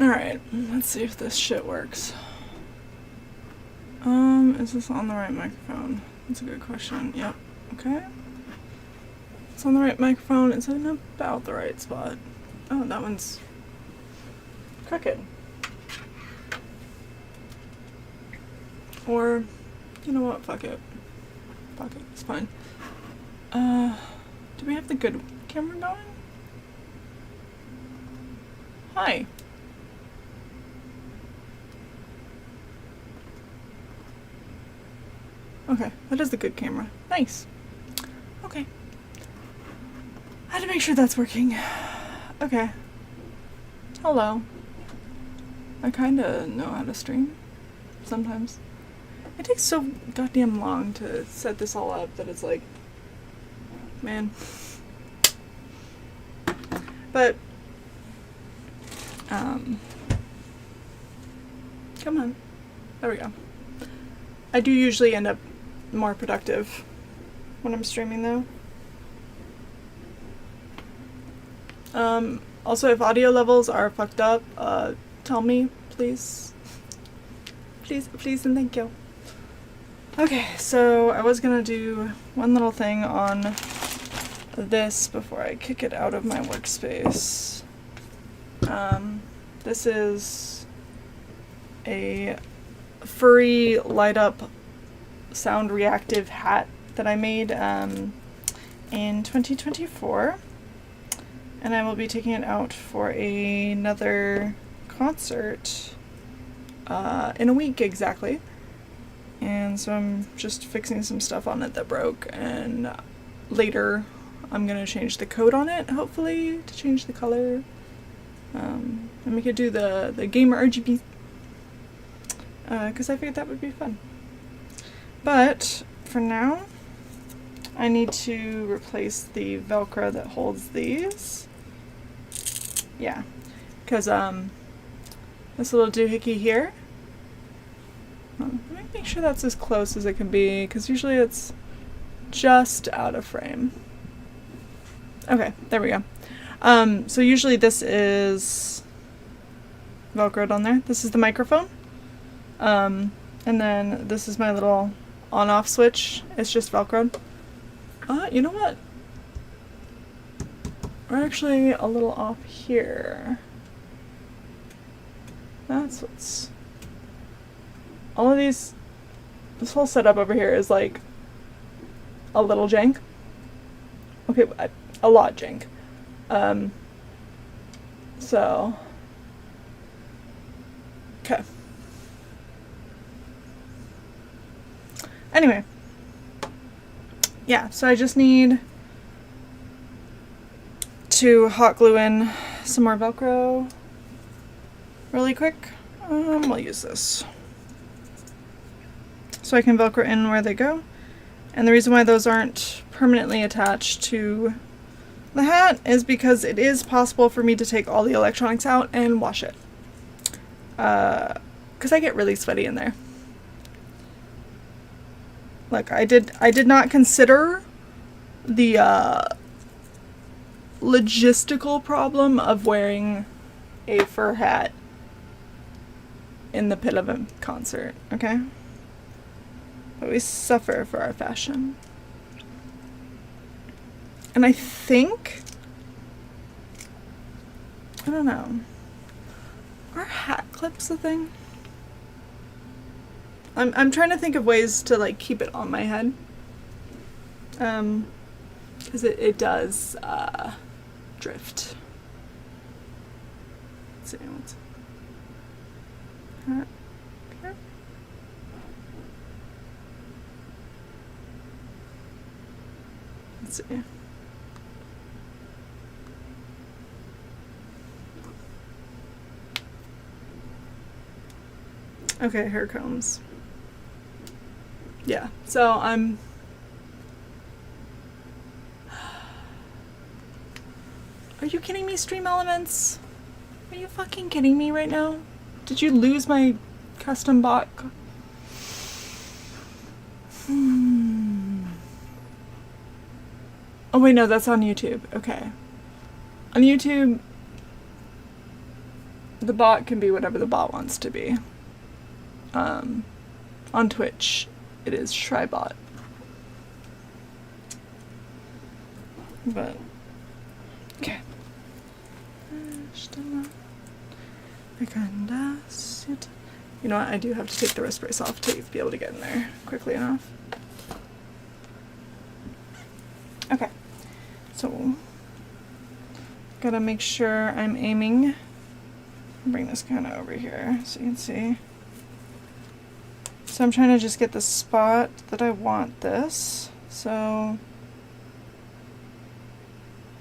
Alright, let's see if this shit works. Is this on the right microphone? That's a good question. Yep. Okay. It's on the right microphone. It's in about the right spot. Oh, that one's crooked. Or, you know what? Fuck it. Fuck it. It's fine. Do we have the good camera going? Hi. Okay, that is the good camera. Nice. Okay. I had to make sure that's working. Okay. Hello. I kinda know how to stream. Sometimes. It takes so goddamn long to set this all up that it's like, man. But, come on. There we go. I do usually end up more productive when I'm streaming though. Also if audio levels are fucked up, tell me, please. Please and thank you. Okay, so I was gonna do one little thing on this before I kick it out of my workspace. This is a furry light up sound reactive hat that I made in 2024, and I will be taking it out for another concert in a week exactly. And so I'm just fixing some stuff on it that broke, and later I'm gonna change the code on it, hopefully, to change the color. And we could do the gamer RGB, because I figured that would be fun. But for now, I need to replace the Velcro that holds these. Yeah, because this little doohickey here. Let me make sure that's as close as it can be, because usually it's just out of frame. Okay, there we go. So usually this is Velcroed on there. This is the microphone. And then this is my little on-off switch. It's just Velcroed. You know what? We're actually a little off here. That's what's... All of these... This whole setup over here is like a little jank. Okay, a lot jank. So... Okay. Anyway. Yeah, so I just need to hot glue in some more Velcro really quick. We'll use this. So I can Velcro in where they go. And the reason why those aren't permanently attached to the hat is because it is possible for me to take all the electronics out and wash it. Because I get really sweaty in there. Like, I did not consider the logistical problem of wearing a fur hat in the pit of a concert, okay? But we suffer for our fashion. And I think, I don't know, are hat clips a thing? I'm trying to think of ways to like keep it on my head. Because it does drift. Let's see, what's hat here? Let's see. Okay, here it comes. Yeah, so I'm... Are you kidding me, Stream Elements? Are you fucking kidding me right now? Did you lose my custom bot? Oh wait, no, that's on YouTube. Okay. On YouTube... the bot can be whatever the bot wants to be. On Twitch, it is Shrybot. But, okay. You know what, I do have to take the wrist brace off to be able to get in there quickly enough. Okay, so gotta make sure I'm aiming. Bring this kind of over here so you can see. So I'm trying to just get the spot that I want this. So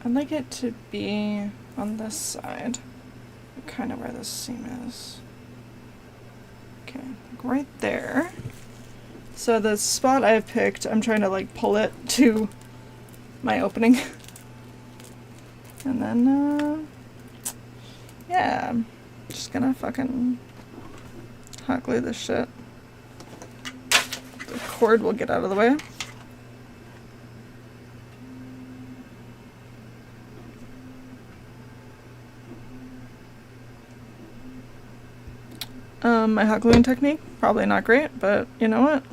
I'd like it to be on this side, kind of where this seam is. Okay, like right there. So the spot I've picked, I'm trying to like pull it to my opening. And then, yeah, I'm just gonna fucking hot glue this shit. The cord will get out of the way. My hot gluing technique, probably not great, but you know what?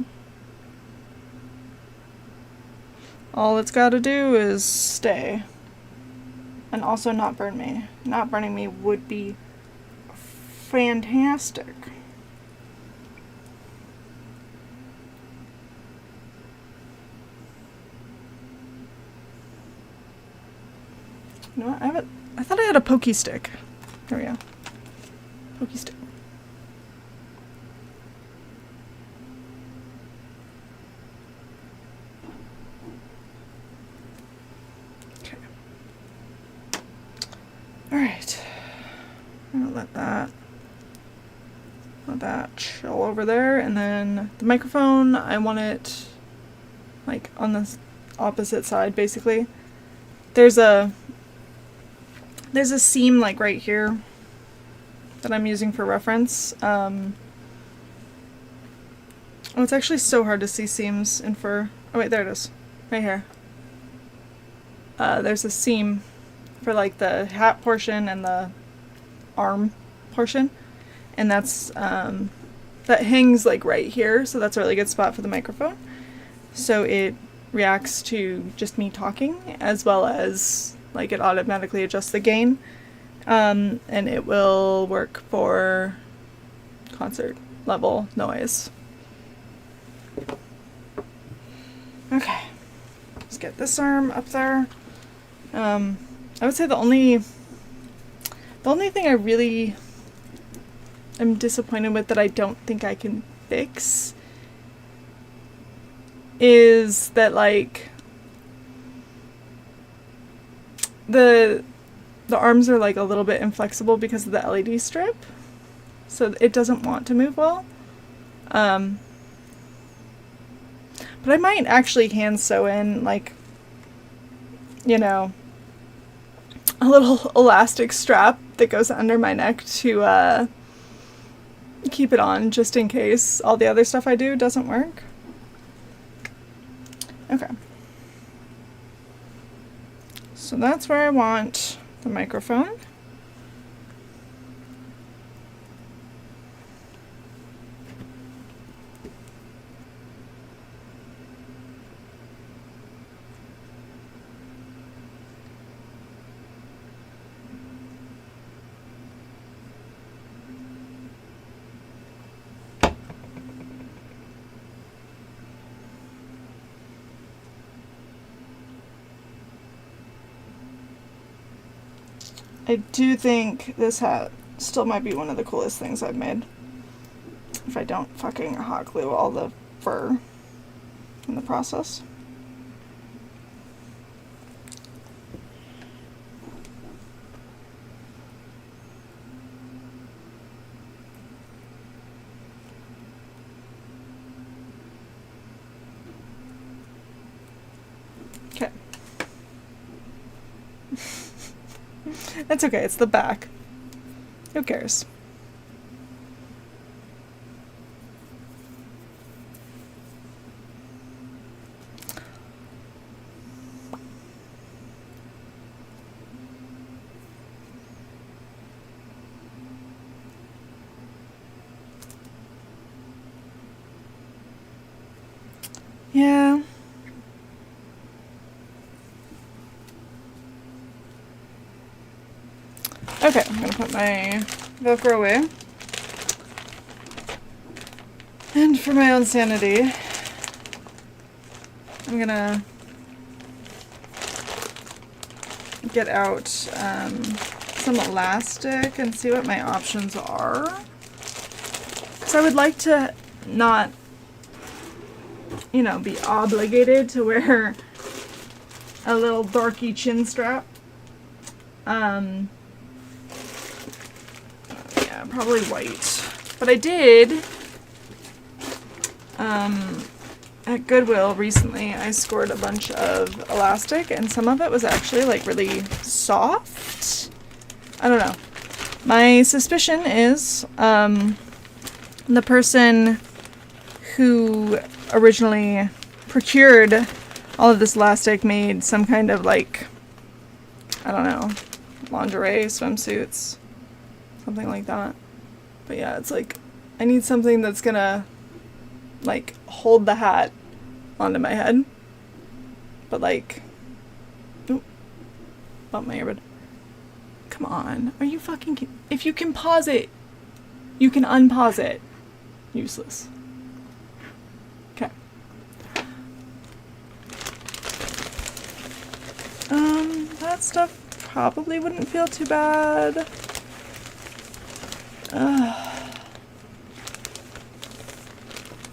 All it's gotta do is stay. And also not burn me. Not burning me would be fantastic. You know what? I thought I had a pokey stick. Here we go. Pokey stick. Okay. Alright. I'm gonna let that chill over there, and then the microphone, I want it like on the opposite side basically. There's a seam like right here that I'm using for reference. Oh, it's actually so hard to see seams in fur. Oh wait, there it is. Right here. There's a seam for like the hat portion and the arm portion. And that's, that hangs like right here, so that's a really good spot for the microphone. So it reacts to just me talking, as well as like it automatically adjusts the gain. And it will work for concert level noise. Okay, let's get this arm up there. I would say the only thing I really am disappointed with that I don't think I can fix is that like the arms are like a little bit inflexible because of the LED strip, so it doesn't want to move well. But I might actually hand sew in like, you know, a little elastic strap that goes under my neck to keep it on just in case all the other stuff I do doesn't work. Okay. So that's where I want the microphone. I do think this hat still might be one of the coolest things I've made. If I don't fucking hot glue all the fur in the process. Okay. That's okay, it's the back. Who cares? Yeah. Okay, I'm gonna put my Velcro away. And for my own sanity, I'm gonna get out some elastic and see what my options are. So I would like to not, you know, be obligated to wear a little darky chin strap. Yeah, probably white. But I did, at Goodwill recently, I scored a bunch of elastic, and some of it was actually like really soft. I don't know. My suspicion is the person who originally procured all of this elastic made some kind of like, I don't know, lingerie, swimsuits, something like that. But yeah, it's like, I need something that's gonna like hold the hat onto my head, but like, oop, bump my earbud. Come on, are you fucking, if you can pause it, you can unpause it. Useless. Okay. That stuff probably wouldn't feel too bad.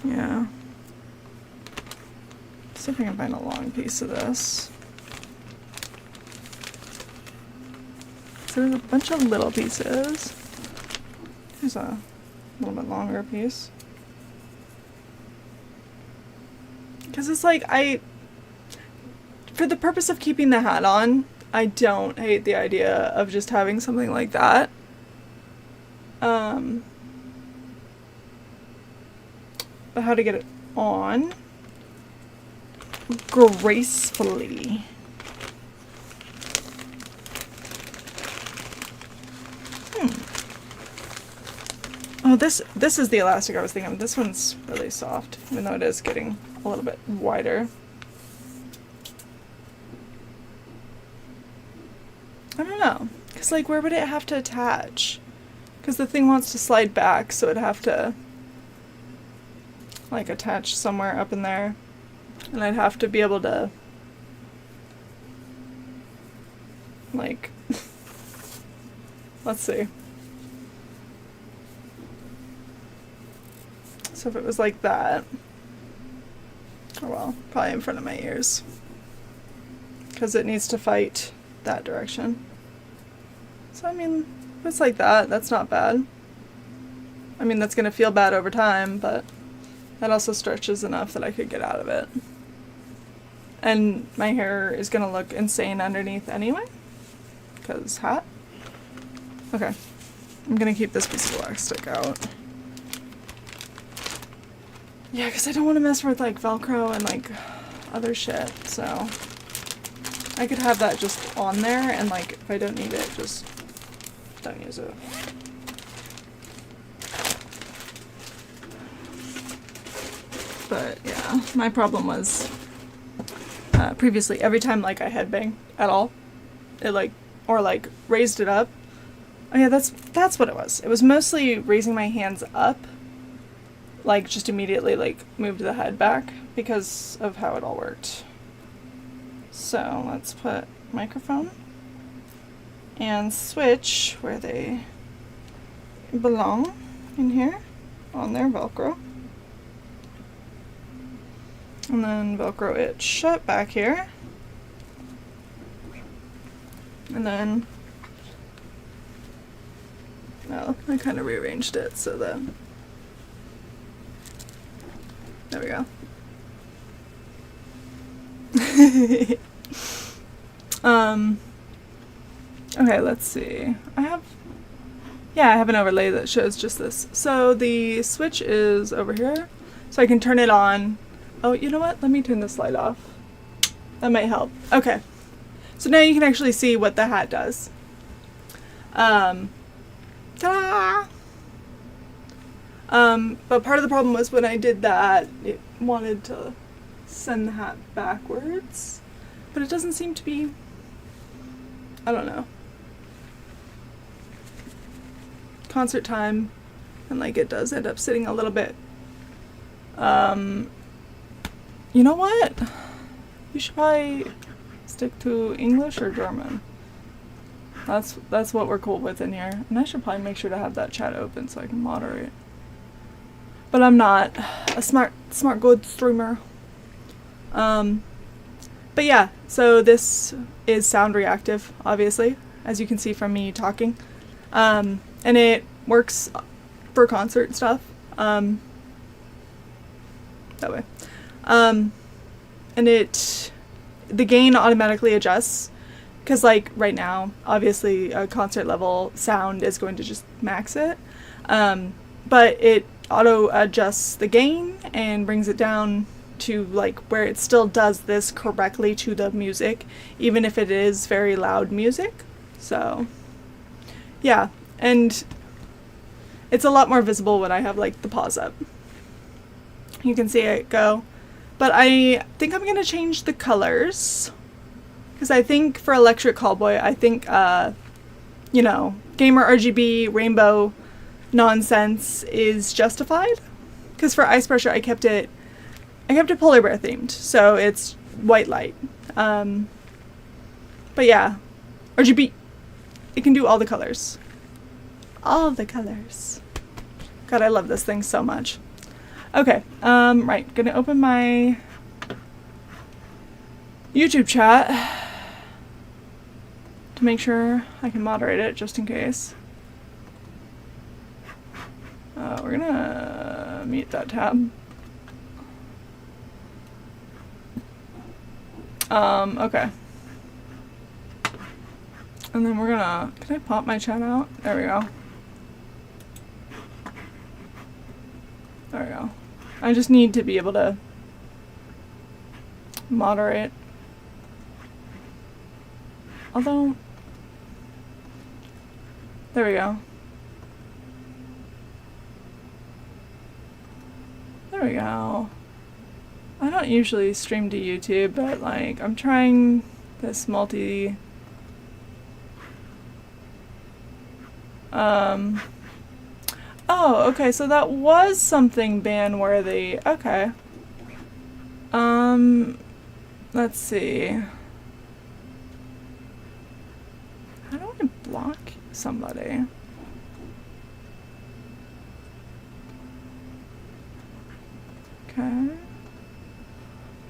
Yeah. See if I can find a long piece of this. So there's a bunch of little pieces. Here's a little bit longer piece. Because it's like, for the purpose of keeping the hat on, I don't hate the idea of just having something like that. But how to get it on gracefully. Oh, this is the elastic I was thinking of. This one's really soft, even though it is getting a little bit wider. I don't know. Because, like, where would it have to attach? Because the thing wants to slide back, so it'd have to, like, attach somewhere up in there. And I'd have to be able to, like, let's see. So if it was like that, oh well, probably in front of my ears. Because it needs to fight that direction. So I mean, if it's like that, that's not bad. I mean, that's going to feel bad over time, but that also stretches enough that I could get out of it. And my hair is going to look insane underneath anyway. Because hat. Okay. I'm going to keep this piece of elastic out. Yeah, because I don't want to mess with like Velcro and like other shit, so I could have that just on there and like if I don't need it, just don't use it. But yeah, my problem was previously every time like I headbang at all, it like, or like raised it up. Oh yeah, that's what it was. It was mostly raising my hands up. Like, just immediately, like, moved the head back because of how it all worked. So, let's put microphone and switch where they belong in here on their Velcro. And then Velcro it shut back here. And then, well, I kind of rearranged it so that, there we go. Okay, let's see. I have an overlay that shows just this. So the switch is over here, so I can turn it on. Oh, you know what? Let me turn this light off. That might help. Okay. So now you can actually see what the hat does. Ta-da! But part of the problem was when I did that, it wanted to send the hat backwards, but it doesn't seem to be, I don't know. Concert time, and like it does end up sitting a little bit. You know what? You should probably stick to English or German. That's what we're cool with in here. And I should probably make sure to have that chat open so I can moderate. But I'm not a smart good streamer. But yeah, so this is sound reactive, obviously, as you can see from me talking. And it works for concert stuff. That way. And the gain automatically adjusts, because like right now, obviously a concert level sound is going to just max it. But it auto adjusts the gain and brings it down to like where it still does this correctly to the music, even if it is very loud music. So yeah, and it's a lot more visible when I have like the pause up. You can see it go. But I think I'm gonna change the colors, because I think for Electric Callboy, I think you know, gamer RGB rainbow nonsense is justified. Because for Ice Pressure, I kept it polar bear themed, so it's white light. But yeah, RGB, it can do all the colors. All the colors. God, I love this thing so much. Okay, right, gonna open my YouTube chat to make sure I can moderate it, just in case. We're gonna mute that tab. Okay. And then we're gonna, can I pop my chat out? There we go. There we go. I just need to be able to moderate. Although, there we go. There we go. I don't usually stream to YouTube, but like I'm trying this multi oh, okay, so that was something ban-worthy. Okay. Let's see. How do I block somebody? Okay.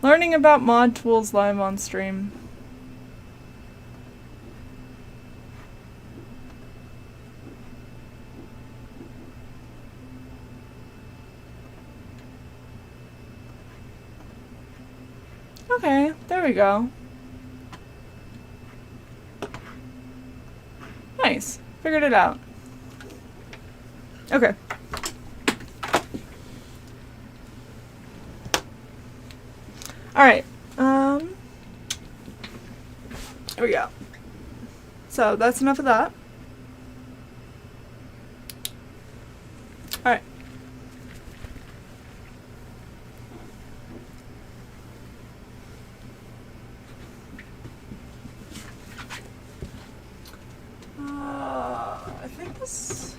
Learning about mod tools live on stream. Okay, there we go. Nice. Figured it out. Okay. Alright. There we go. So that's enough of that. Alright. I think this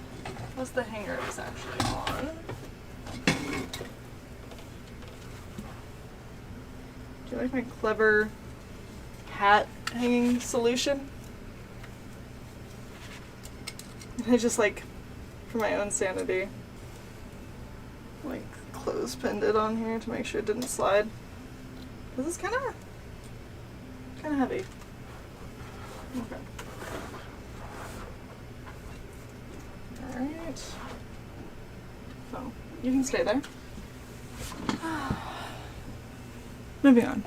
was the hanger it was actually on. Do you like my clever hat hanging solution? I just like, for my own sanity, like clothespinned it on here to make sure it didn't slide. This is kind of heavy. Okay. Alright. So, you can stay there. Moving on.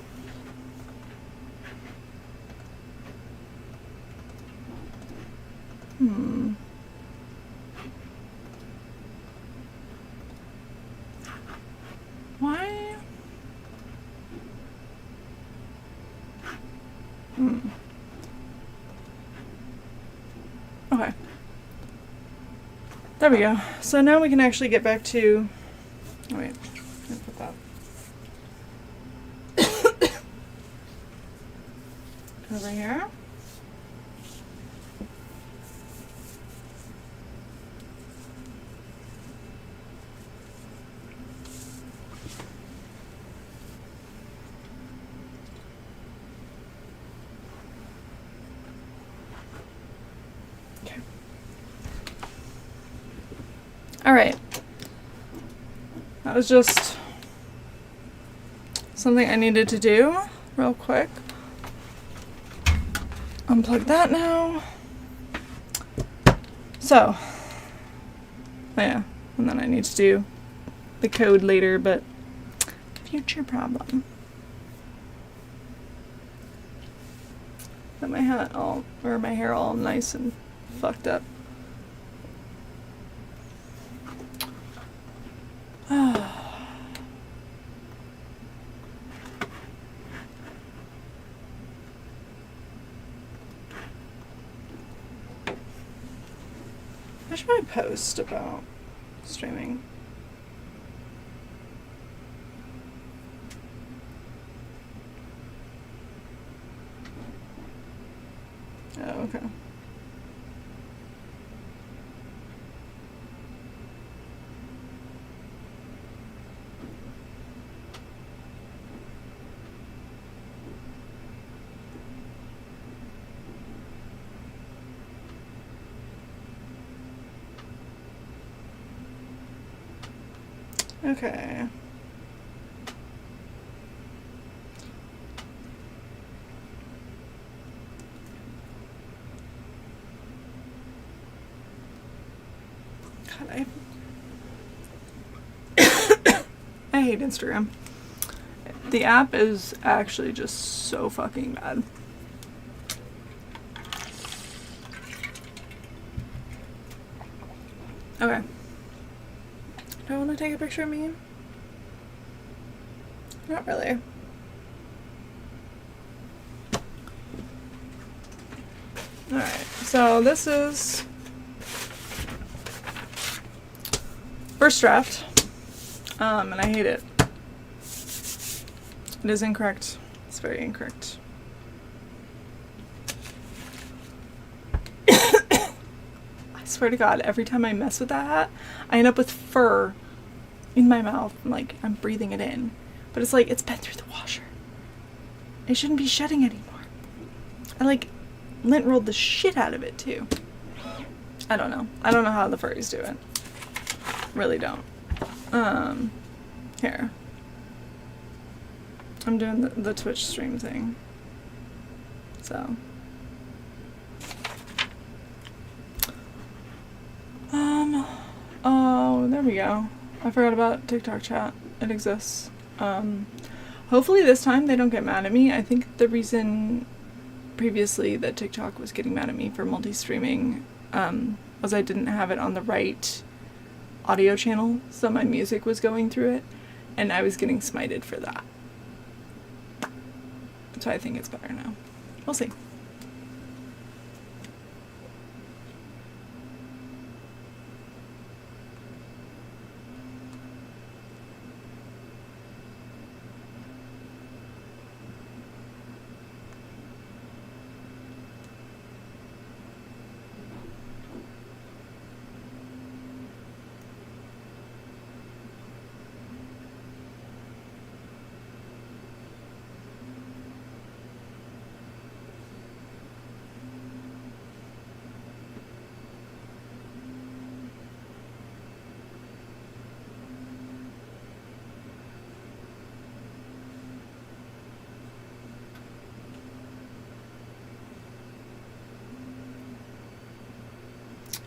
Why? Okay. There we go. So now we can actually get back to... Oh wait, let me put that. over here. Okay. All right. That was just something I needed to do real quick. Unplug that now. So, yeah, and then I need to do the code later, but future problem. Got my hat all, or my hair all nice and fucked up. I should probably post about streaming. Oh, okay. Okay. God, I hate Instagram. The app is actually just so fucking bad. Okay. Do I want to take a picture of me? Not really. Alright, so this is first draft, and I hate it. It is incorrect. It's very incorrect. I swear to God, every time I mess with that hat, I end up with fur in my mouth. Like, I'm breathing it in. But it's like, it's been through the washer. It shouldn't be shedding anymore. I like lint rolled the shit out of it too. I don't know. I don't know how the furries do it. Really don't. Here. I'm doing the Twitch stream thing. So. Oh, there we go. I forgot about TikTok chat. It exists. Hopefully this time they don't get mad at me. I think the reason previously that TikTok was getting mad at me for multi-streaming was I didn't have it on the right audio channel, so my music was going through it, and I was getting smited for that. So I think it's better now. We'll see.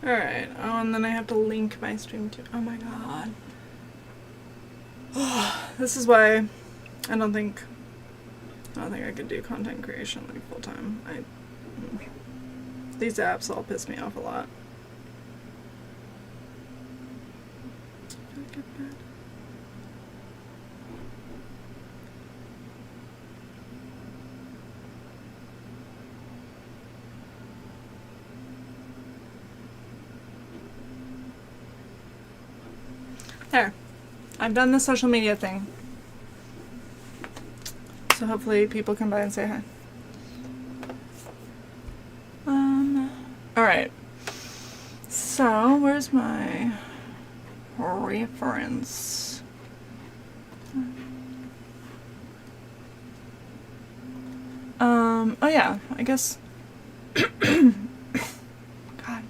Alright, oh, and then I have to link my stream to, oh my god. Oh, this is why I don't think I could do content creation like full time. These apps all piss me off a lot. There. I've done the social media thing. So hopefully people come by and say hi. Alright. So, where's my reference? Oh yeah, I guess. God. I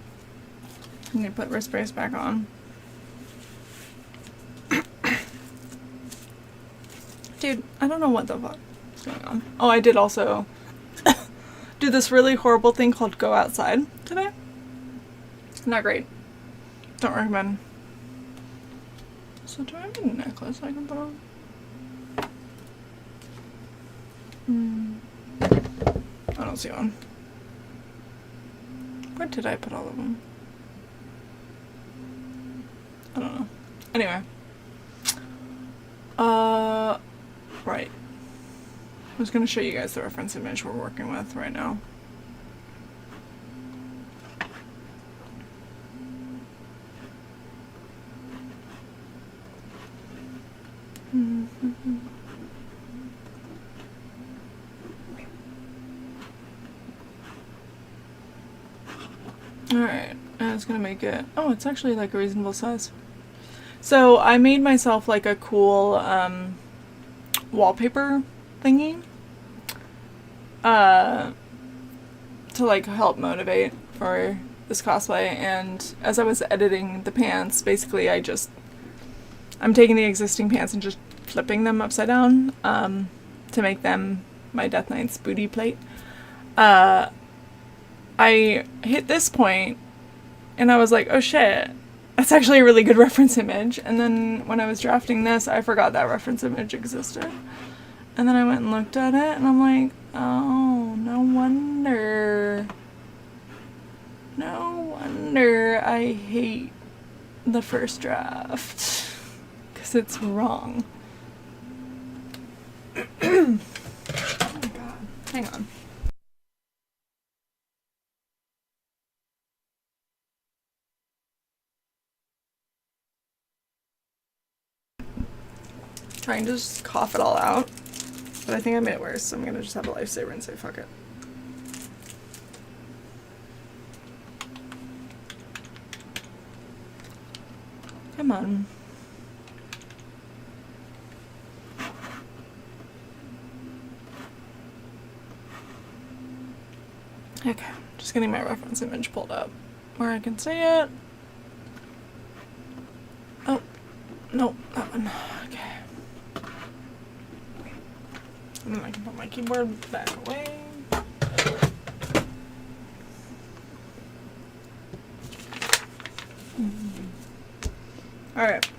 need to put wrist brace back on. Dude, I don't know what the fuck is going on. Oh, I did also do this really horrible thing called go outside today. Not great. Don't recommend. So do I have a necklace I can put on? I don't see one. Where did I put all of them? I don't know. Anyway. Right. I was going to show you guys the reference image we're working with right now. Alright, I was gonna make it. Oh, it's actually like a reasonable size. So I made myself like a cool wallpaper thingy to like help motivate for this cosplay, and as I was editing the pants, basically I'm taking the existing pants and just flipping them upside down to make them my Death Knight's booty plate. I hit this point and I was like, oh shit, that's actually a really good reference image. And then when I was drafting this, I forgot that reference image existed. And then I went and looked at it and I'm like, oh, no wonder. No wonder I hate the first draft. Because it's wrong. Oh my god. Hang on. Trying to just cough it all out. But I think I made it worse, so I'm gonna just have a lifesaver and say fuck it. Come on. Okay, just getting my reference image pulled up where I can see it. Oh, no, that one. Okay. And then I can put my keyboard back away. Alright.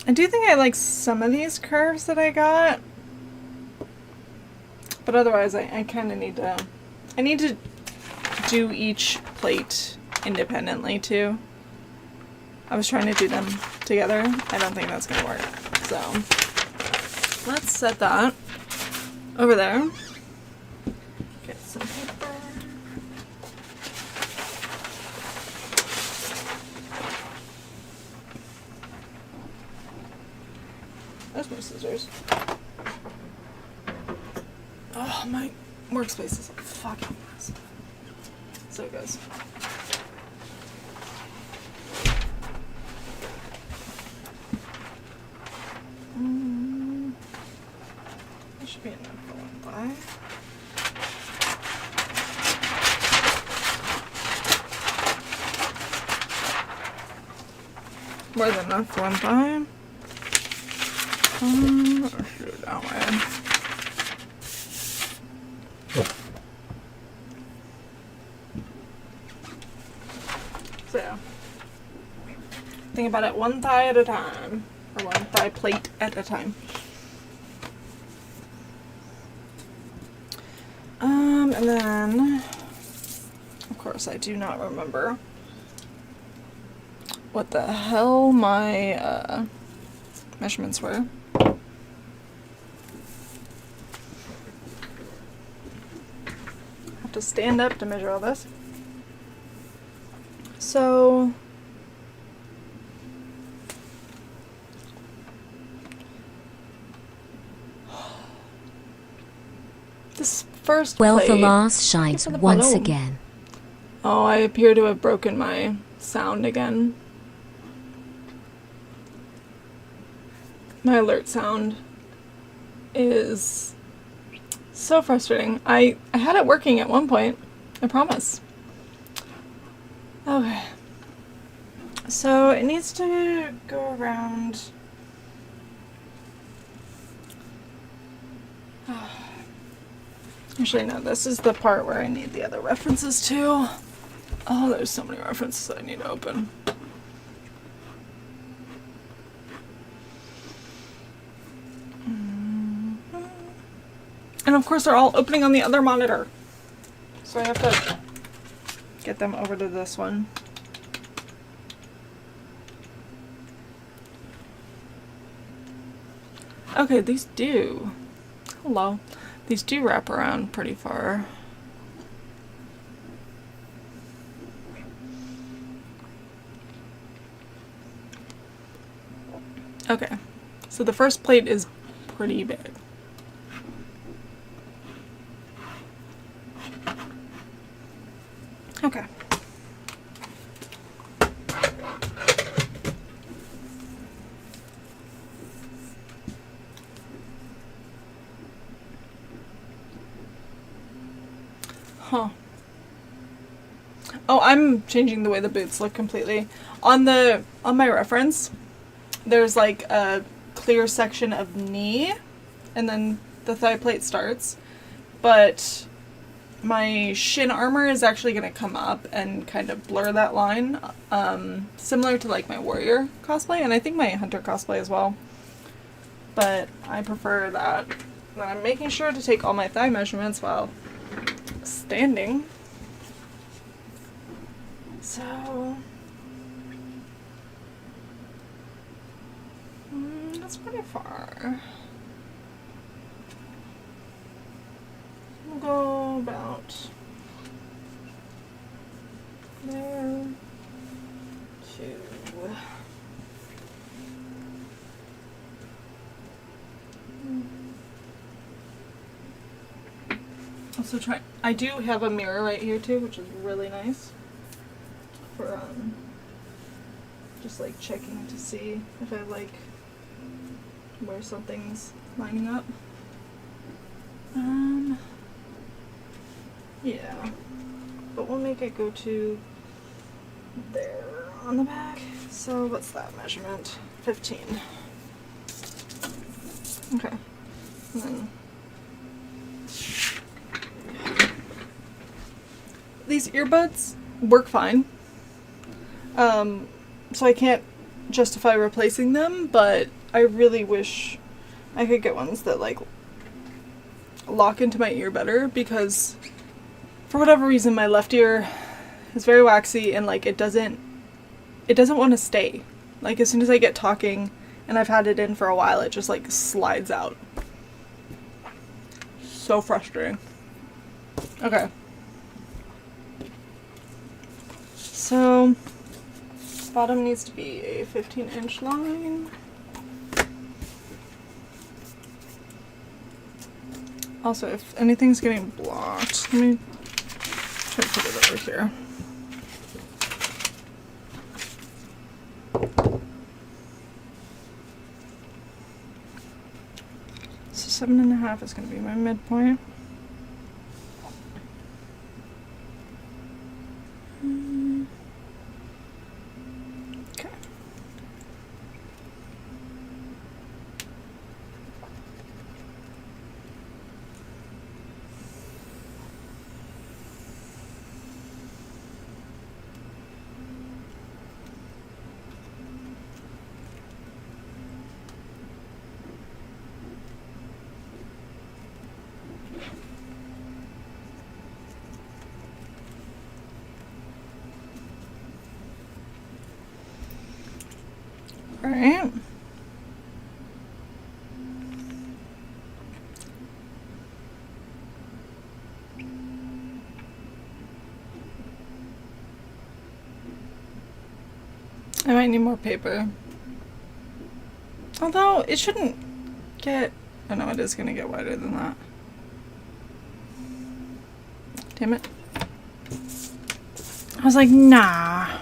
I do think I like some of these curves that I got, but otherwise I kind of need to, I need to do each plate independently too. I was trying to do them together. I don't think that's gonna work. So let's set that over there. Get some paper. There's my scissors. Oh, my workspace is a fucking mess. So it goes. That should be enough for one thigh. More than enough for one thigh. Let's do it that way. So yeah. Think about it one thigh at a time. Or one thigh plate at a time. And then, of course, I do not remember what the hell my measurements were. to stand up to measure all this. So this first plate. Welthalas shines once again. Oh, I appear to have broken my sound again. My alert sound is so frustrating. I had it working at one point, I promise. Okay. So it needs to go around. Actually, no, this is the part where I need the other references too. Oh, there's so many references I need to open. And of course they're all opening on the other monitor. So I have to get them over to this one. Okay, these do. Hello. These do wrap around pretty far. Okay. So the first plate is pretty big. Okay. Huh. Oh, I'm changing the way the boots look completely. On my reference, there's like a clear section of knee, and then the thigh plate starts. But my shin armor is actually going to come up and kind of blur that line, similar to like my warrior cosplay, and I think my hunter cosplay as well. But I prefer that. And I'm making sure to take all my thigh measurements while standing. So that's pretty far. We'll go about there to also try. I do have a mirror right here too, which is really nice for just like checking to see if I like where something's lining up. Yeah, but we'll make it go to there on the back. So what's that measurement? 15. Okay, and then these earbuds work fine. So I can't justify replacing them, but I really wish I could get ones that like lock into my ear better, because for whatever reason my left ear is very waxy and like it doesn't want to stay. Like as soon as I get talking and I've had it in for a while, it just like slides out. So frustrating. Okay. So bottom needs to be a 15-inch line. Also, if anything's getting blocked, let me try to put it over here. So 7.5 is going to be my midpoint. Okay. All right. I might need more paper. Although, it shouldn't get... Oh no, it is going to get wider than that. Damn it. I was like, nah.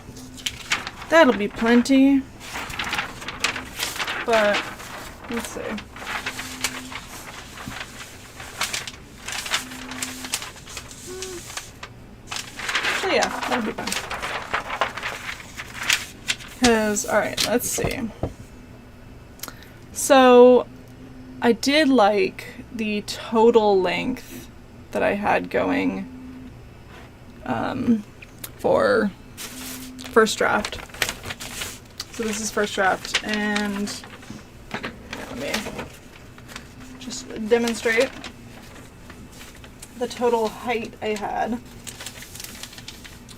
That'll be plenty. But, let's see. So yeah, that'll be fine. Because, alright, let's see. So, I did like the total length that I had going for first draft. So this is first draft, and let me just demonstrate the total height I had.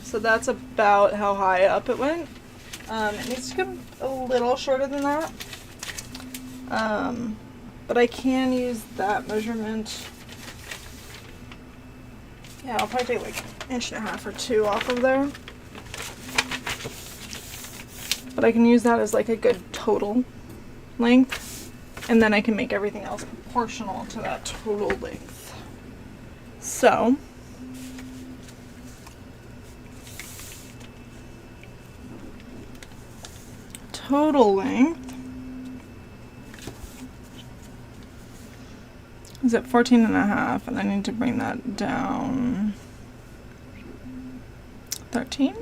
So that's about how high up it went. It needs to come a little shorter than that. But I can use that measurement. Yeah, I'll probably take like an inch and a half or 2 off of there. But I can use that as like a good total length. And then I can make everything else proportional to that total length. So, total length is at 14 and a half, and I need to bring that down 13.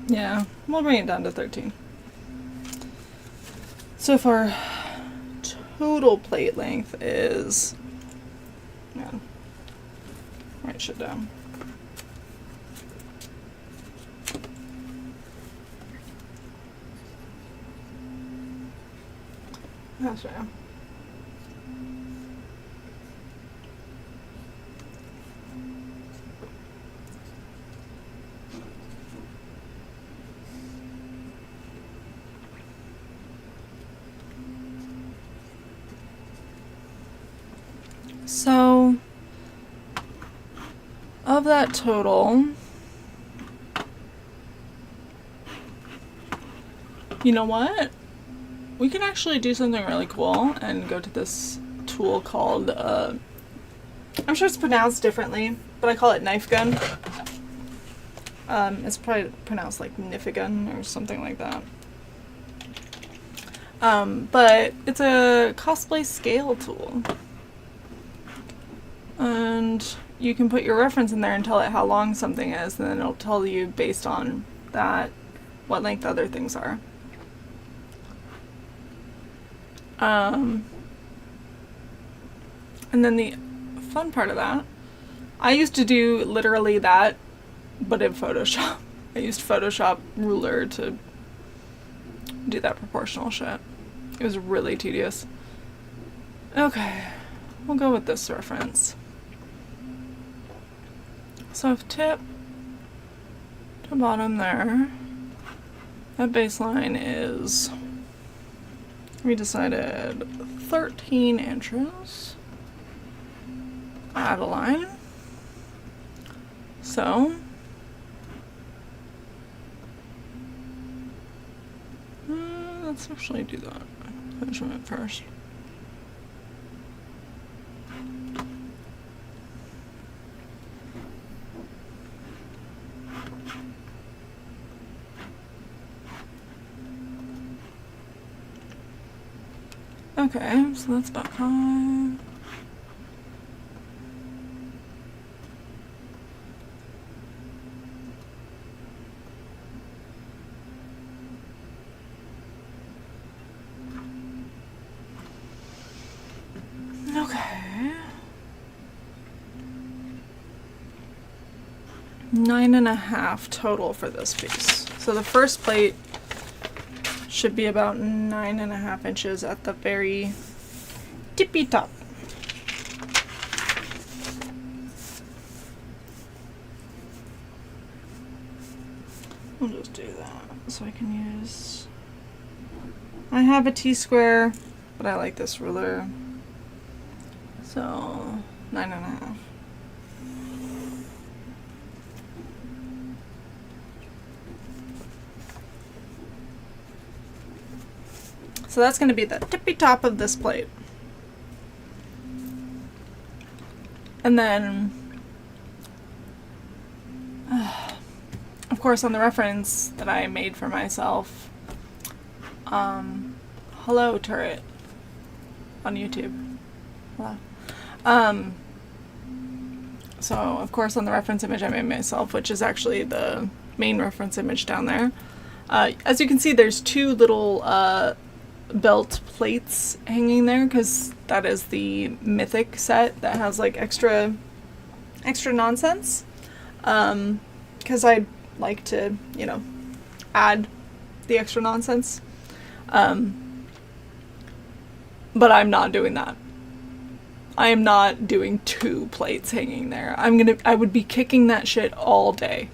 Yeah, we'll bring it down to 13. So far, total plate length is, man, write shit down. That's right. So, of that total, you know what? We can actually do something really cool and go to this tool called, I'm sure it's pronounced differently, but I call it knife gun. It's probably pronounced like Nifigun or something like that. But it's a cosplay scale tool. And you can put your reference in there and tell it how long something is, and then it'll tell you based on that what length other things are. And then the fun part of that, I used to do literally that, but in Photoshop. I used Photoshop ruler to do that proportional shit. It was really tedious. Okay, we'll go with this reference. So if tip to bottom there, that baseline is, we decided 13 inches. Add a line. So, let's actually do that measurement first. Okay, so that's about 5. Okay. 9.5 total for this piece. So the first plate should be about 9.5 inches at the very tippy top. We'll just do that so I can use, I have a T-square, but I like this ruler. So 9.5. So that's going to be the tippy top of this plate. And then, of course, on the reference that I made for myself, hello turret on YouTube. Hello. So, of course, on the reference image I made myself, which is actually the main reference image down there, as you can see, there's two little belt plates hanging there, because that is the mythic set that has like extra nonsense, because I'd like to, you know, add the extra nonsense, but I'm not doing that. I am not doing two plates hanging there. I would be kicking that shit all day.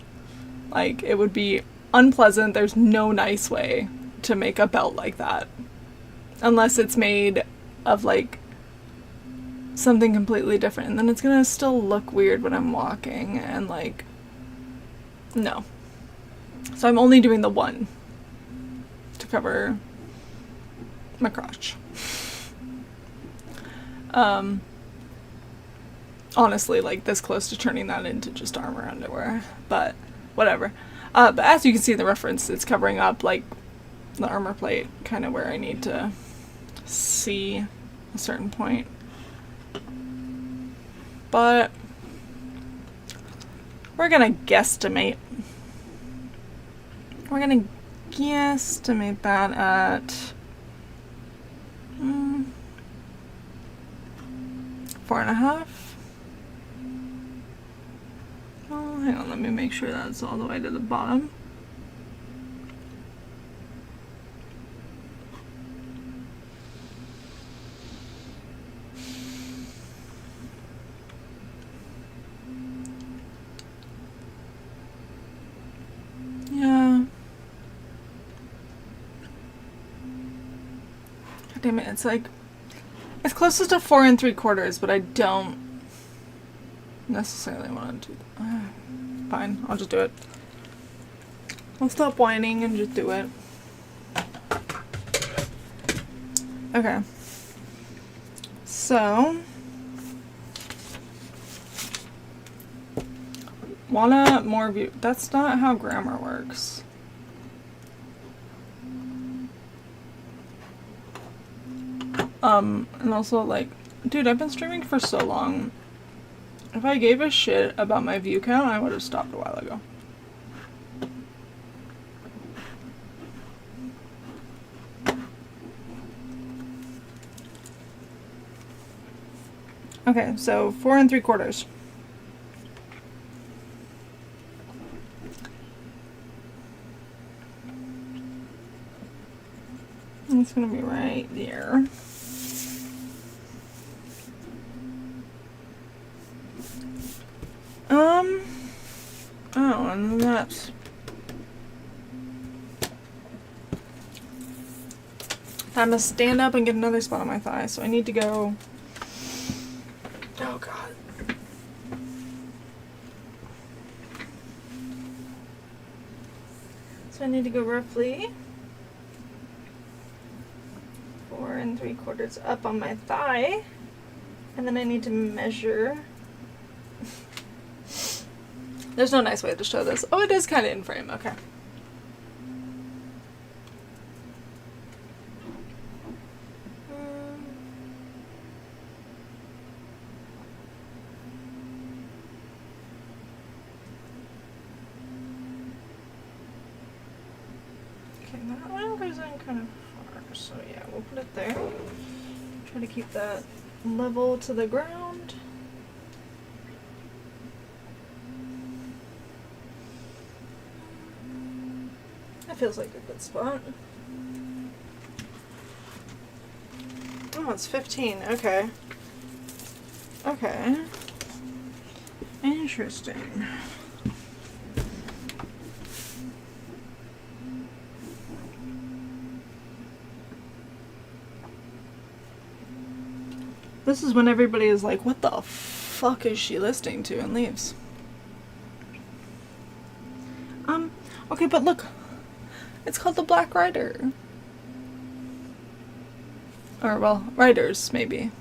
Like, it would be unpleasant. There's no nice way to make a belt like that. Unless it's made of, like, something completely different. And then it's gonna still look weird when I'm walking, and, like, no. So I'm only doing the one to cover my crotch. Honestly, like, this close to turning that into just armor underwear. But, whatever. But as you can see in the reference, it's covering up, like, the armor plate, kind of where I need to see a certain point. But we're gonna guesstimate. We're gonna guesstimate that at 4.5. Well, hang on, let me make sure that's all the way to the bottom. Yeah. God damn it, it's like, it's closest to 4 3/4, but I don't necessarily want to do that. Fine, I'll just do it. I'll stop whining and just do it. Okay. So, wanna more view? That's not how grammar works. And also, like, dude, I've been streaming for so long. If I gave a shit about my view count, I would have stopped a while ago. Okay, so 4 3/4. It's gonna be right there. Oh, and that's I must stand up and get another spot on my thigh, so I need to go. Oh god. So I need to go roughly 4 3/4 up on my thigh, and then I need to measure. There's no nice way to show this. Oh, it is kind of in frame. Okay. Okay, that one goes in kind of far, so yeah, we'll put it there. Try to keep that level to the ground. That feels like a good spot. Oh, it's 15. Okay. Okay. Interesting. This is when everybody is like, what the fuck is she listening to? And leaves. Okay, but look. It's called the Black Rider. Or, well, Riders, maybe.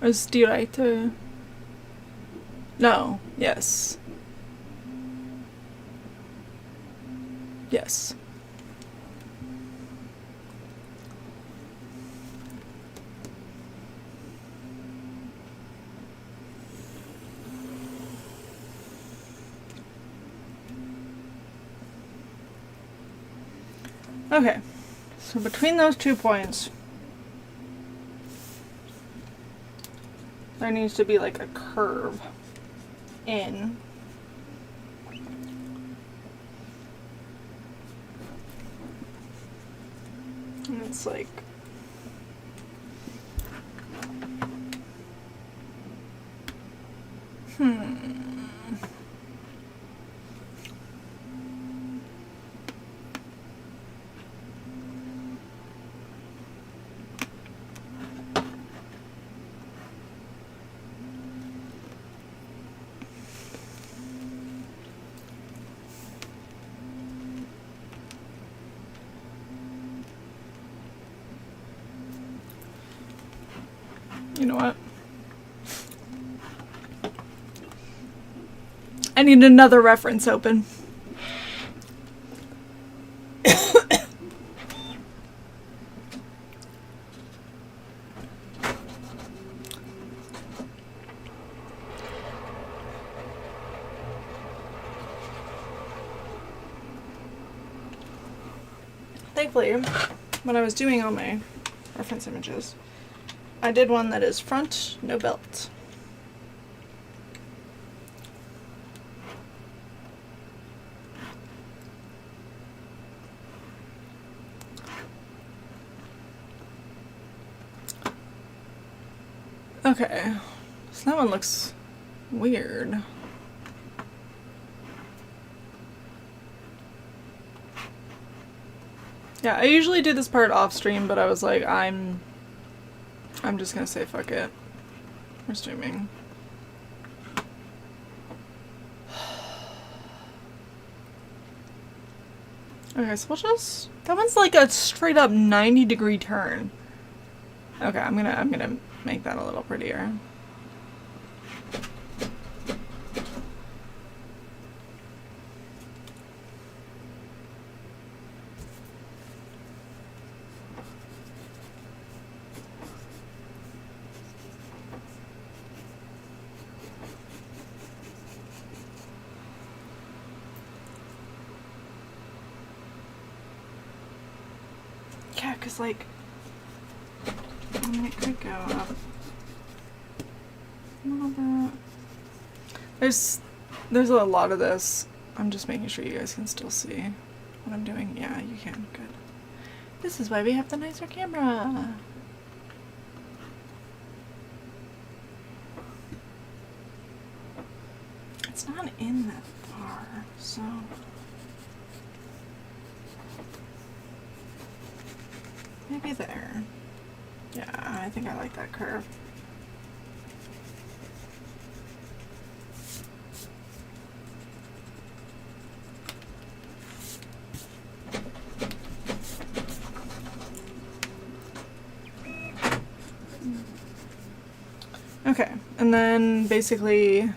Or is Die Reiter? No. Yes. Yes. Okay, so between those 2 points, there needs to be like a curve in. And it's like, you know what? I need another reference open. Thankfully, when I was doing all my reference images, I did one that is front, no belt. Okay, so that one looks weird. Yeah, I usually do this part off stream, but I was like, I'm just gonna say fuck it. We're streaming. Okay, so we'll just, that one's like a straight up 90-degree turn. Okay, I'm gonna make that a little prettier. Yeah, cause like, I mean, it could go up a little bit. There's a lot of this. I'm just making sure you guys can still see what I'm doing. Yeah, you can. Good. This is why we have the nicer camera. It's not in that far, so. Maybe there. Yeah, I think I like that curve. Okay, and then basically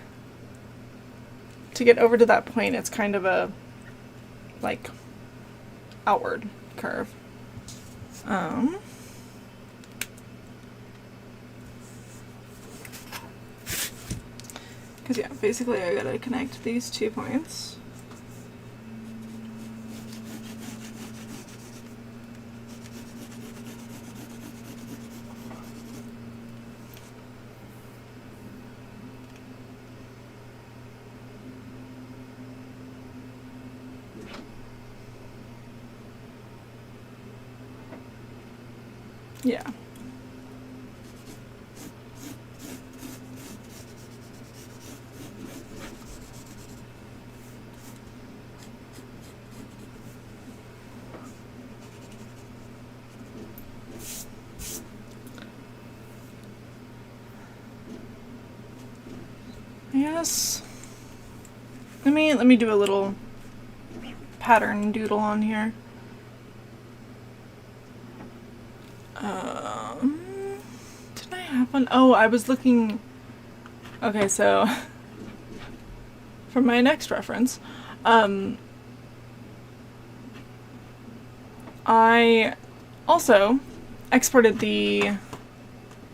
to get over to that point, it's kind of a like outward curve. Because yeah, basically I gotta connect these 2 points. Yeah. guess. Let me do a little pattern doodle on here. Did I have one? Oh, I was looking. Okay, so for my next reference, I also exported the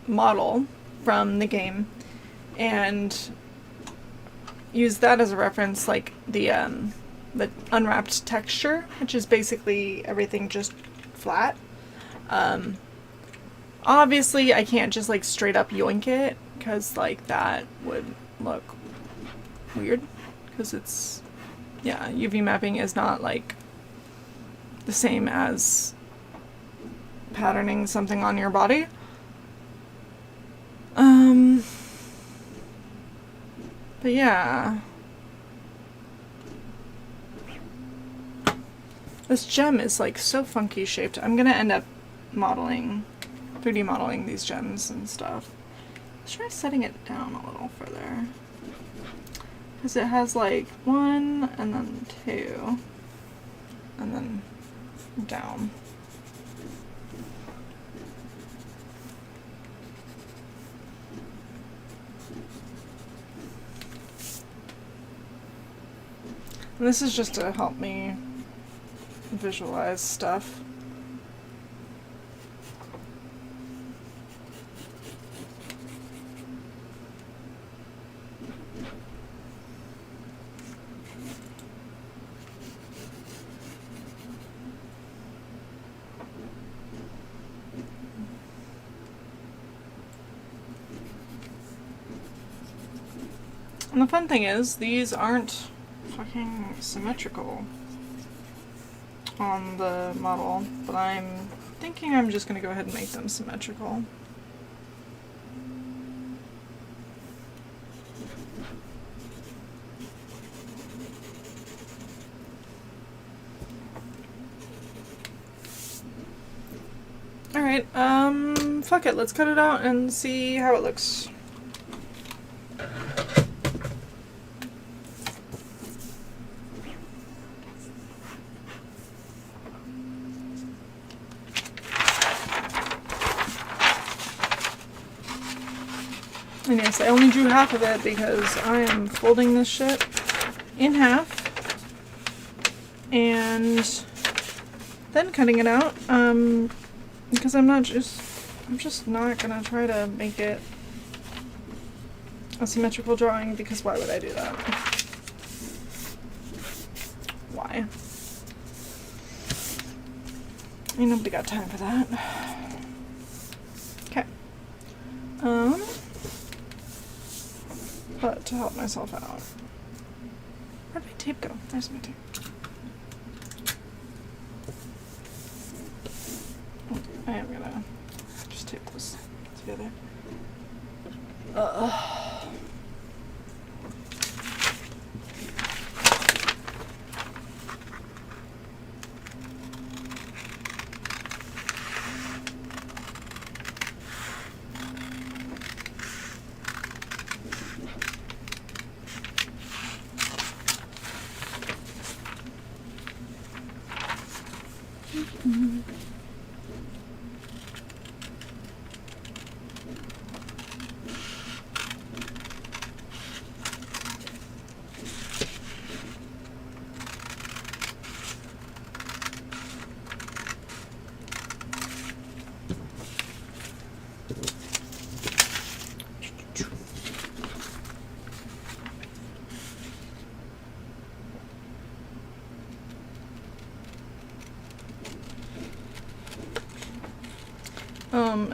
model from the game and used that as a reference, like the unwrapped texture, which is basically everything just flat. Obviously I can't just like straight up yoink it, because like that would look weird, because it's, yeah, UV mapping is not like the same as patterning something on your body. But yeah. This gem is like so funky shaped. I'm gonna end up 3D modeling these gems and stuff. Let's try setting it down a little further. Because it has like 1 and then 2 and then down. And this is just to help me visualize stuff. And the fun thing is, these aren't fucking symmetrical on the model, but I'm thinking I'm just gonna go ahead and make them symmetrical. Alright, fuck it, let's cut it out and see how it looks. And yes, I only drew half of it because I am folding this shit in half and then cutting it out, because I'm just not gonna try to make it a symmetrical drawing, because why would I do that? Why? Ain't nobody got time for that. Okay. But to help myself out. Where'd my tape go? There's my tape. I am gonna just tape this together.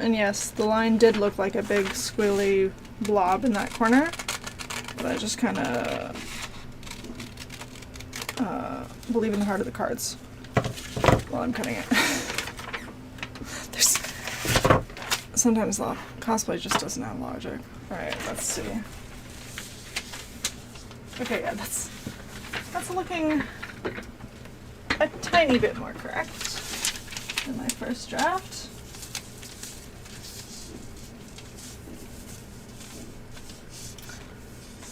And yes, the line did look like a big squiggly blob in that corner, but I just kind of believe in the heart of the cards while I'm cutting it. Sometimes cosplay just doesn't have logic. Alright, let's see. Okay, yeah, that's looking a tiny bit more correct than my first draft.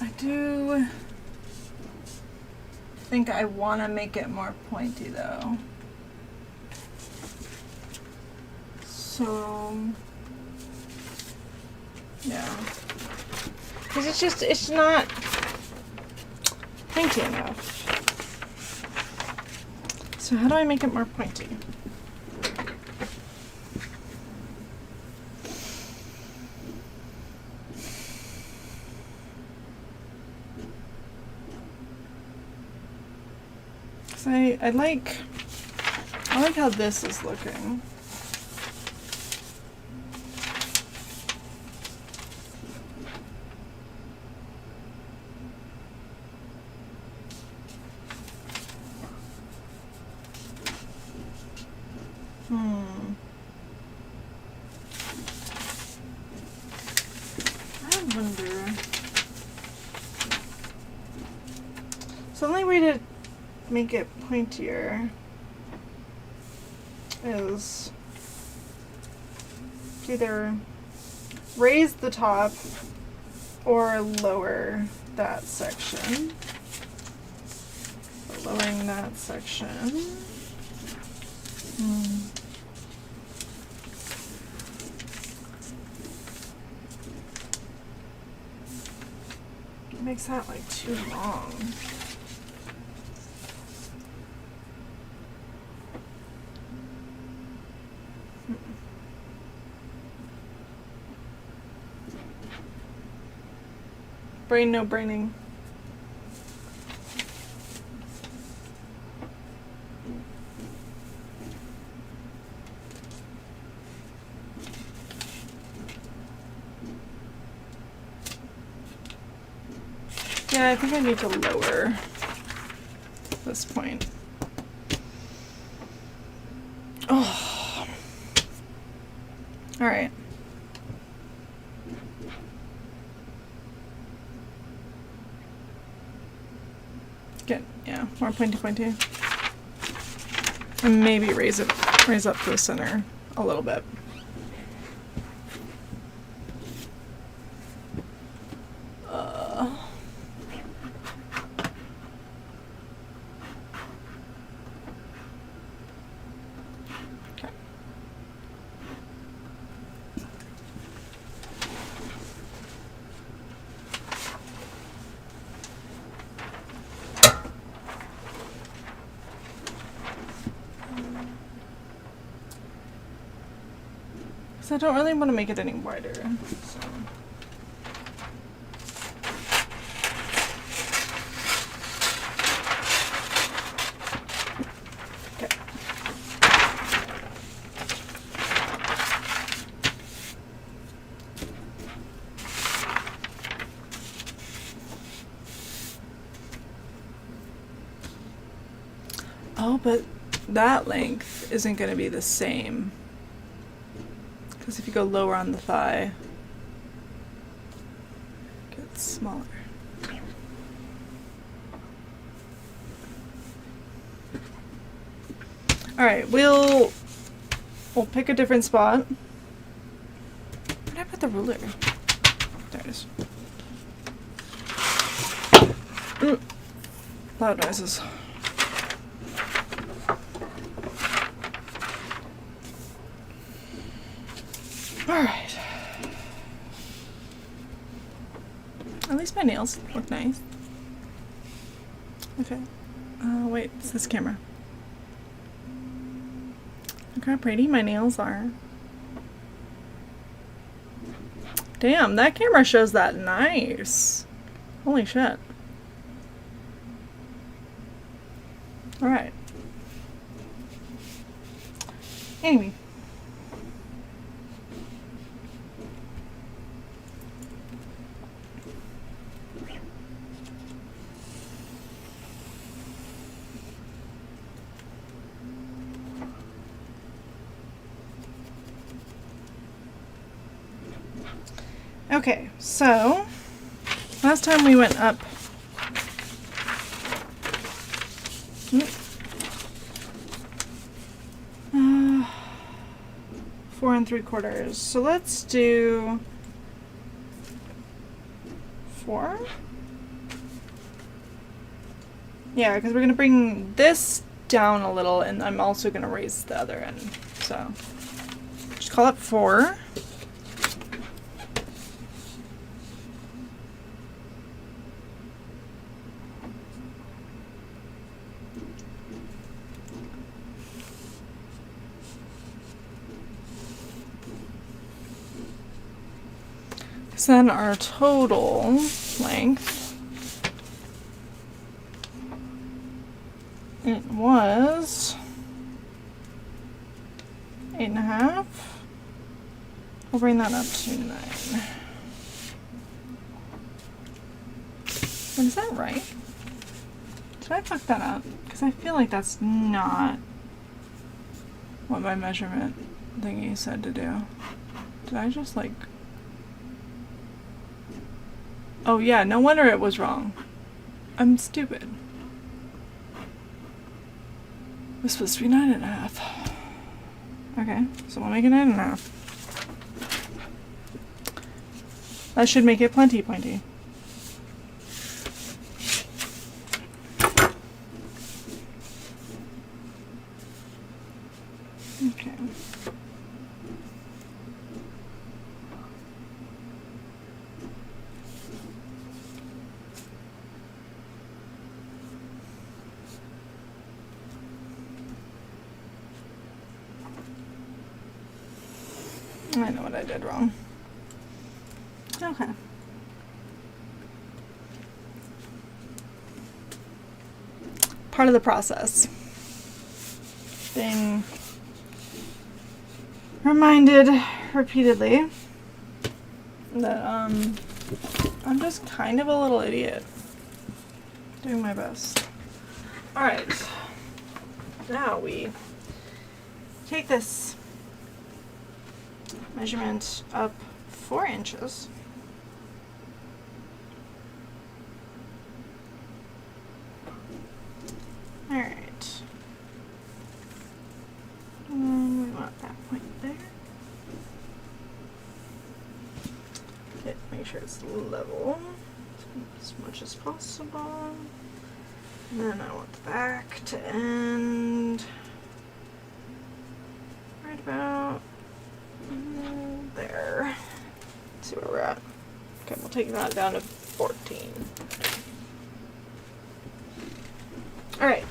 I do think I want to make it more pointy though. So, yeah. Because it's not pointy enough. So how do I make it more pointy? I like how this is looking. I wonder. So the only way to make it pointier is either raise the top or lower that section. Lowering that section. It makes that like too long. Brain, no braining. Yeah, I think I need to lower this point. Oh. All right. Get, yeah, more pointy. And maybe raise up to the center a little bit. Okay. So I don't really want to make it any wider. So. Okay. Oh, but that length isn't going to be the same. Because if you go lower on the thigh, it gets smaller. Alright, we'll pick a different spot. Where did I put the ruler? There it is. Loud noises. Alright. At least my nails look nice. Okay. Wait, it's this camera. Look how pretty my nails are. Damn, that camera shows that nice. Holy shit. Alright. Anyway. Okay, so last time we went up 4 3/4. So let's do 4. Yeah, because we're going to bring this down a little, and I'm also going to raise the other end. So just call it 4. So then our total length, it was 8.5. We'll bring that up to 9. But is that right? Did I fuck that up? Because I feel like that's not what my measurement thingy said to do. Did I just like... Oh yeah, no wonder it was wrong. I'm stupid. It was supposed to be 9.5. Okay, so we'll make it 9.5. That should make it plenty pointy. Okay. I know what I did wrong. Okay. Part of the process. Being reminded repeatedly that I'm just kind of a little idiot. Doing my best. Alright. Now we take this measurement up 4 inches. Alright. We want that point there. Okay, make sure it's level as much as possible. And then I want the back to end right about there. Let's see where we're at. Okay, we'll take that down to 14. Alright.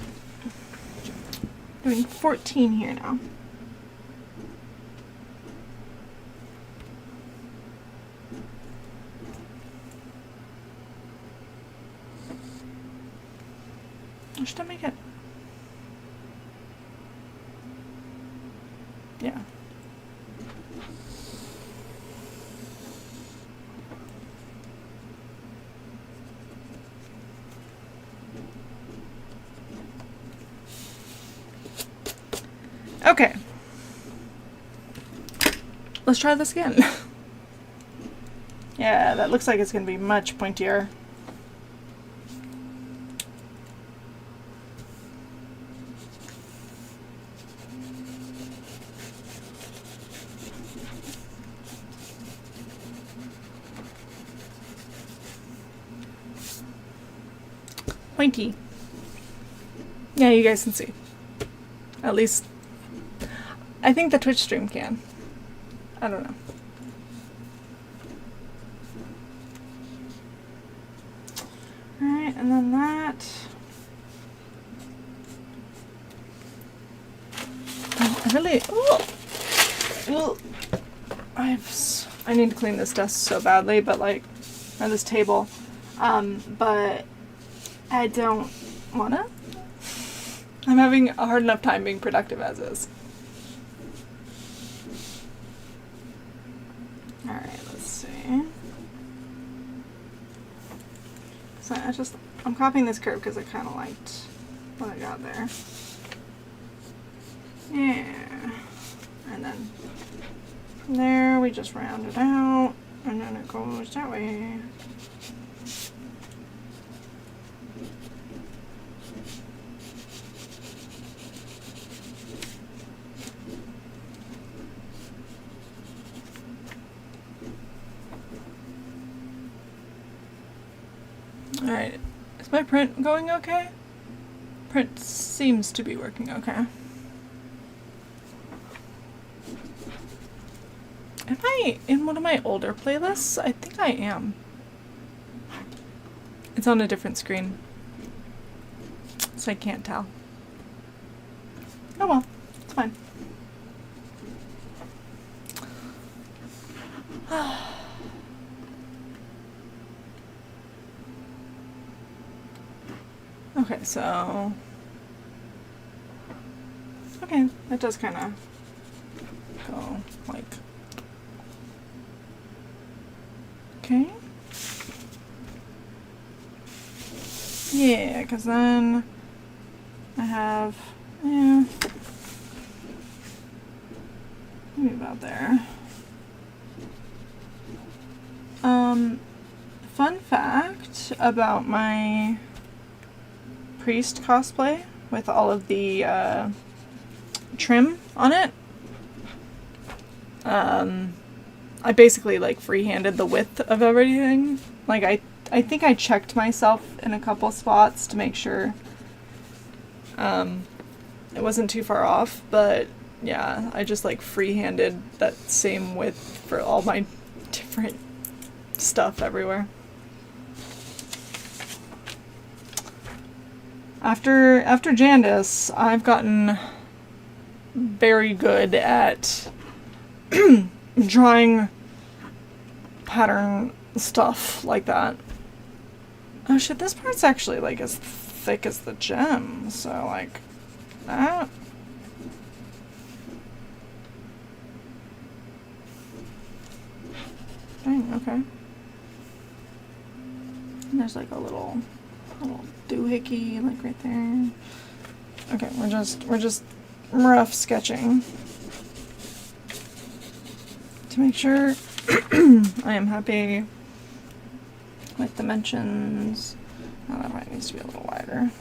Doing 14 here now. Should I make it? Yeah. Okay. Let's try this again. Yeah, that looks like it's going to be much pointier. Pointy. Yeah, you guys can see. At least, I think the Twitch stream can. I don't know. Alright, and then that. I really, I need to clean this desk so badly, but like, or this table, but I don't wanna. I'm having a hard enough time being productive as is. Alright, let's see. So I'm copying this curve because I kind of liked what I got there. Yeah. And then from there we just round it out, and then it goes that way. Alright, is my print going okay? print seems to be working okay. Am I in one of my older playlists? I think I am. It's on a different screen, so I can't tell. Oh well, it's fine. Okay, so... Okay, that does kind of go, like... Okay. Yeah, because then I have... Yeah... Maybe about there. Fun fact about my priest cosplay with all of the trim on it. I basically like freehanded the width of everything. Like I think I checked myself in a couple spots to make sure it wasn't too far off, but yeah, I just like freehanded that same width for all my different stuff everywhere. After Jandis, I've gotten very good at drawing pattern stuff like that. Oh shit, this part's actually like as thick as the gem, so like that. Dang, okay. And there's like a little doohickey like right there. Okay, we're just rough sketching to make sure I am happy with dimensions. Oh, that probably needs to be a little wider.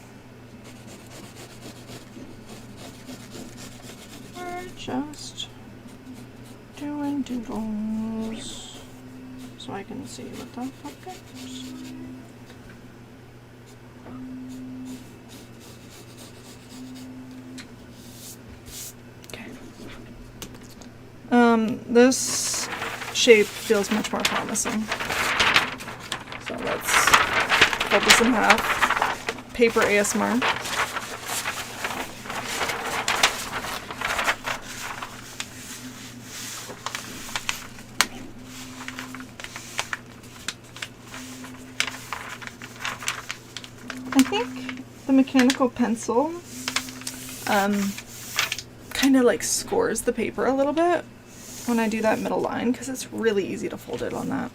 We're just doing doodles so I can see what the fuck is. This shape feels much more promising. So let's fold this in half. Paper ASMR. I think the mechanical pencil kind of like scores the paper a little bit when I do that middle line, because it's really easy to fold it on that.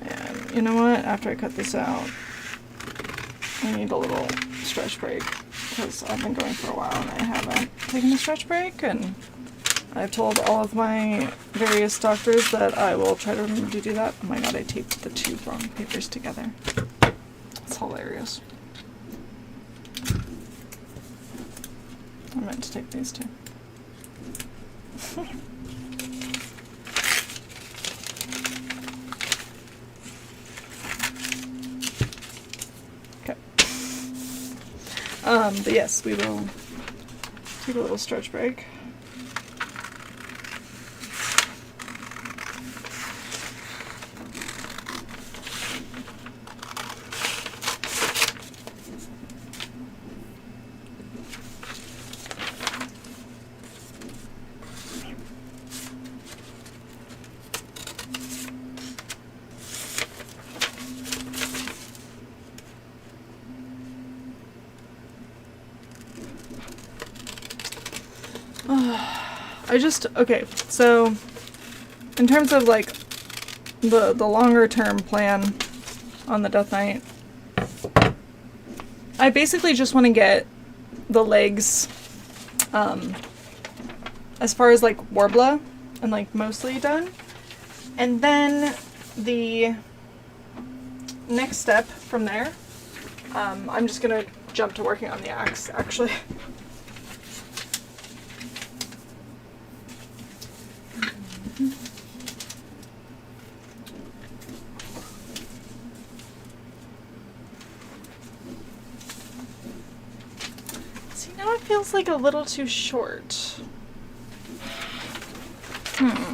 And you know what? After I cut this out, I need a little stretch break, because I've been going for a while and I haven't taken a stretch break, and I've told all of my various doctors that I will try to remember to do that. Oh my god, I taped the two wrong papers together. It's hilarious. I meant to tape these two. Okay. But yes, we will take a little stretch break. Okay, so in terms of like the longer term plan on the Death Knight, I basically just want to get the legs as far as like Warbler and like mostly done, and then the next step from there I'm just gonna jump to working on the axe, actually. See, now it feels like a little too short. Alright.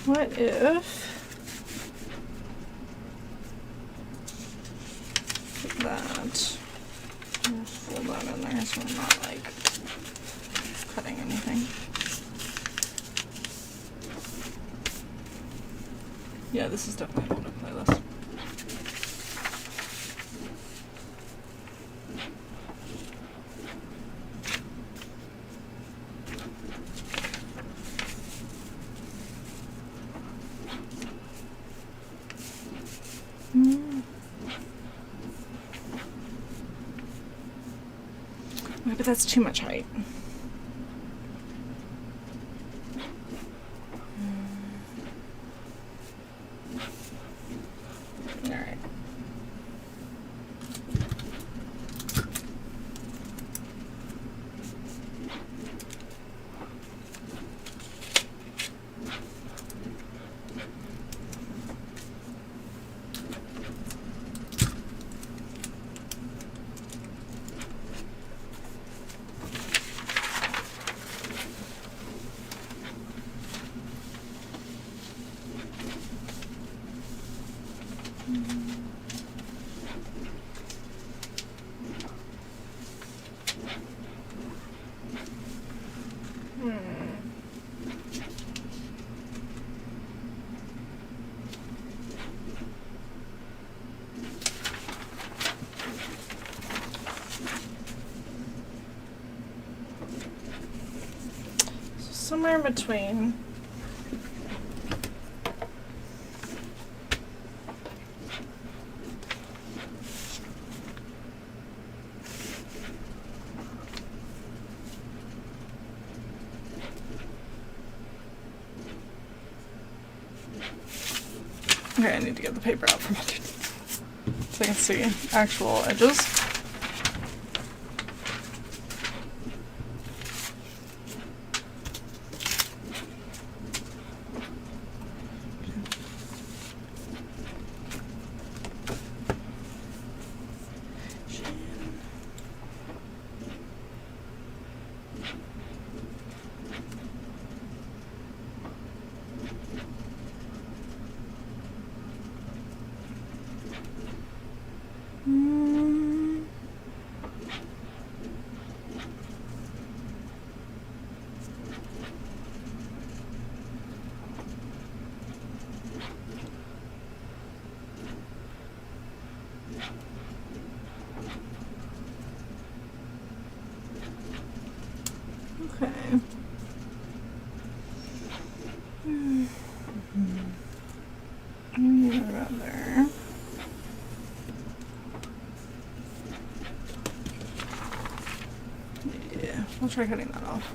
What if that, fold that in there so I'm not like cutting anything. Yeah, this is definitely how to play this. But that's too much height. Alright. Somewhere in between. Okay, I need to get the paper out from underneath so I can see actual edges. Okay. About there. Yeah, I'll try cutting that off.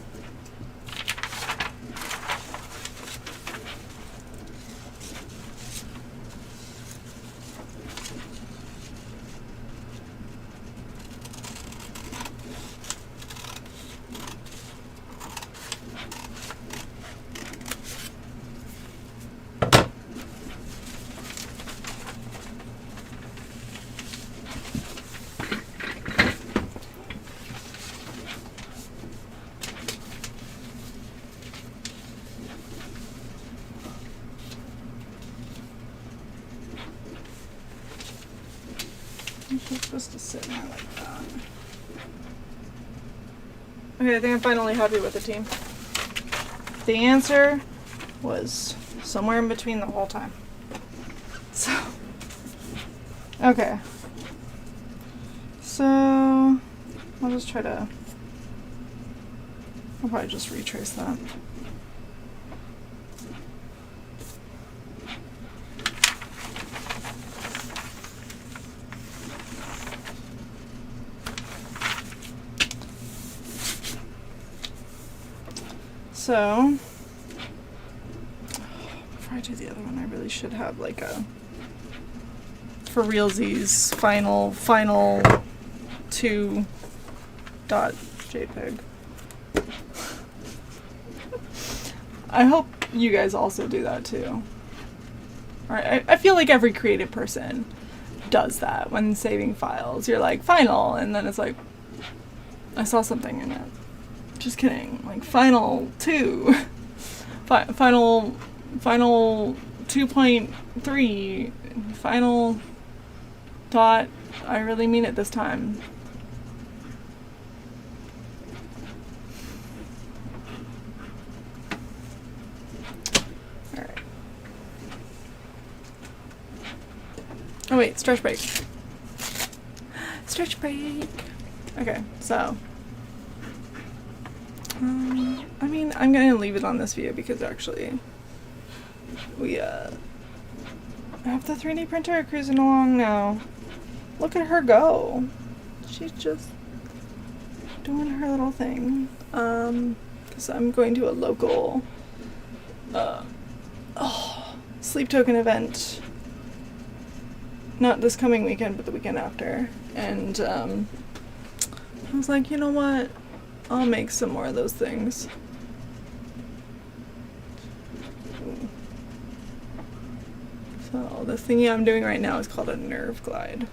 It's supposed to sit in there like that. Okay, I think I'm finally happy with the team. The answer was somewhere in between the whole time. So, okay. So, I'll just try to, I'll probably just retrace that. So, before I do the other one, I really should have like a, for realsies, final 2.jpg. I hope you guys also do that too. Alright, I feel like every creative person does that when saving files. You're like, final, and then it's like, I saw something in it. Just kidding. Like, final 2. Final 2.3. Final dot. I really mean it this time. Alright. Oh wait, stretch break. Stretch break. Okay, so. I mean, I'm gonna leave it on this view because actually we have the 3D printer cruising along now. Look at her go. She's just doing her little thing. Because I'm going to a local sleep token event. Not this coming weekend, but the weekend after. And I was like, you know what? I'll make some more of those things. So the thingy I'm doing right now is called a nerve glide.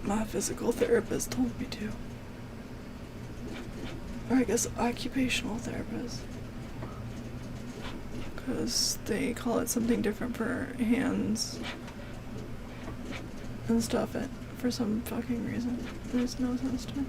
My physical therapist told me to. Or I guess occupational therapist. Because they call it something different for hands and stuff for some fucking reason. There's no sense to it.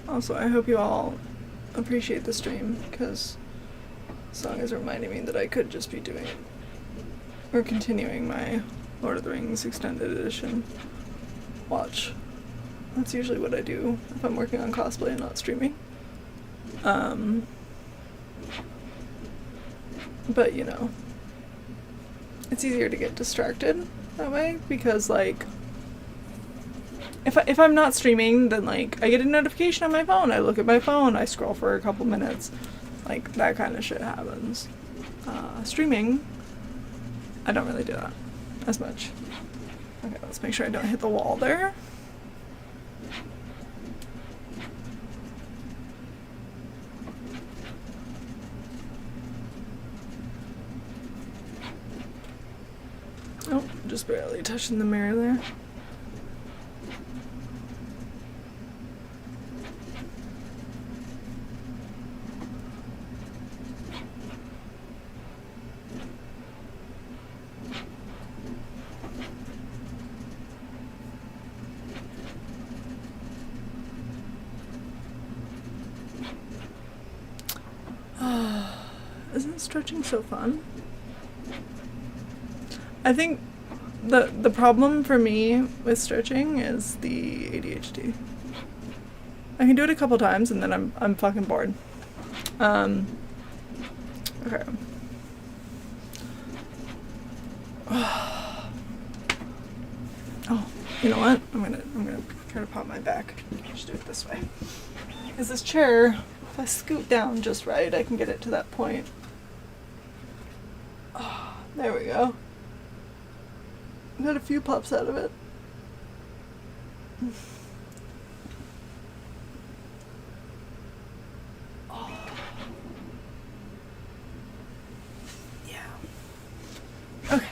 Also, I hope you all appreciate the stream, because this song is reminding me that I could just be doing or continuing my Lord of the Rings extended edition watch. That's usually what I do if I'm working on cosplay and not streaming. But you know, it's easier to get distracted that way, because like if I'm not streaming, then like I get a notification on my phone, I look at my phone, I scroll for a couple minutes, like that kind of shit happens. Streaming, I don't really do that as much. Okay, let's make sure I don't hit the wall there. Oh, just barely touching the mirror there. Isn't stretching so fun? I think the problem for me with stretching is the ADHD. I can do it a couple times and then I'm fucking bored. Okay. Oh, you know what? I'm gonna try to pop my back. Just do it this way. Because this chair, if I scoot down just right, I can get it to that point. Oh, there we go. Got a few pops out of it. Oh. Yeah. Okay.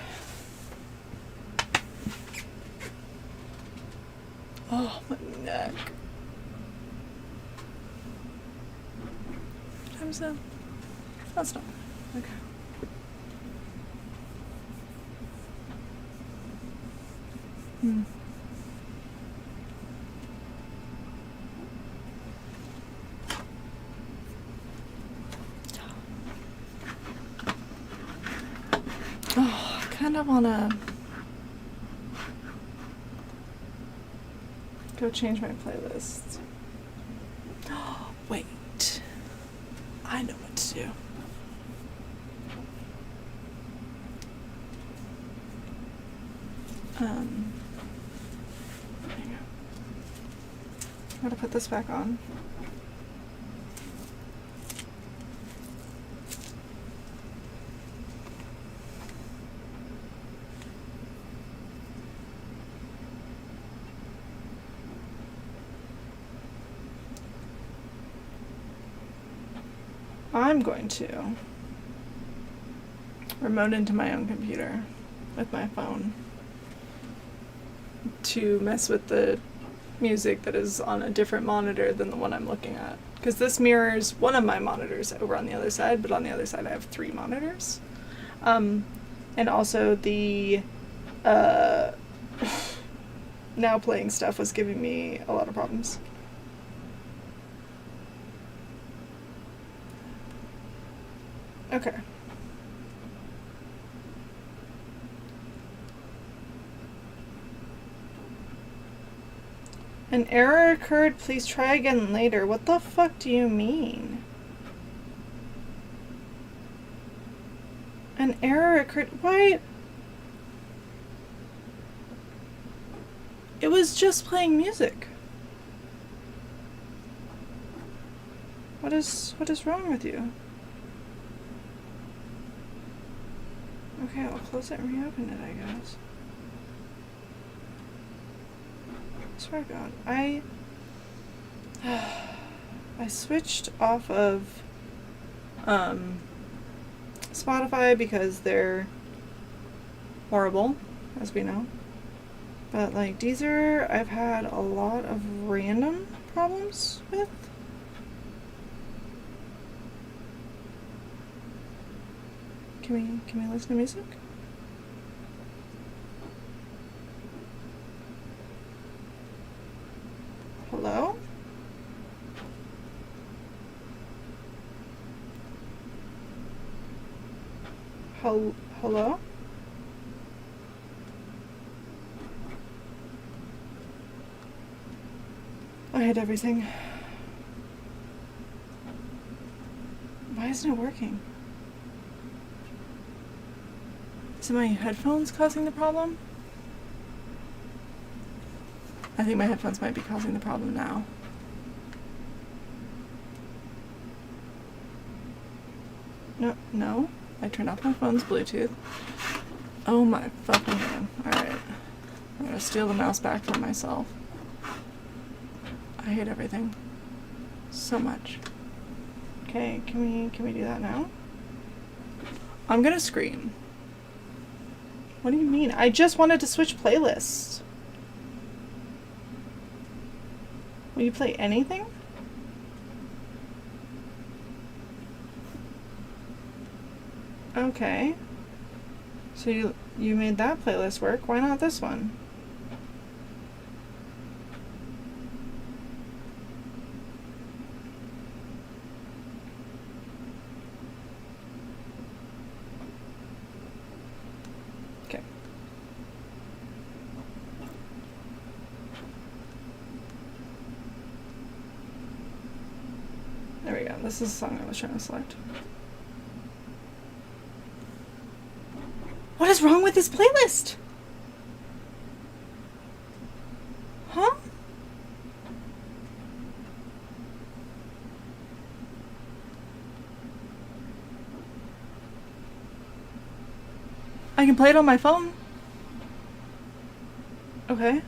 Oh, my neck. Time's up. That's not. Okay. Oh, I kind of want to go change my playlist. Wait. I know what to do. Hang on. I'm gonna put this back on. I'm going to remote into my own computer with my phone to mess with the music that is on a different monitor than the one I'm looking at. Because this mirrors one of my monitors over on the other side, but on the other side I have 3 monitors. And also the now playing stuff was giving me a lot of problems. Okay. An error occurred, please try again later. What the fuck do you mean? An error occurred, why? It was just playing music. What is wrong with you? Okay, I'll close it and reopen it, I guess. I swear to God, I switched off of Spotify because they're horrible, as we know. But like Deezer, I've had a lot of random problems with. Can we listen to music? Hello? Hello? I hate everything. Why isn't it working? Is it my headphones causing the problem? I think my headphones might be causing the problem now. No. I turned off my phone's Bluetooth. Oh my fucking god. Alright. I'm gonna steal the mouse back from myself. I hate everything. So much. Okay, can we do that now? I'm gonna scream. What do you mean? I just wanted to switch playlists. Will you play anything? Okay. So you made that playlist work. Why not this one? Okay. There we go. This is the song I was trying to select. What is wrong with this playlist? Huh? I can play it on my phone. Okay.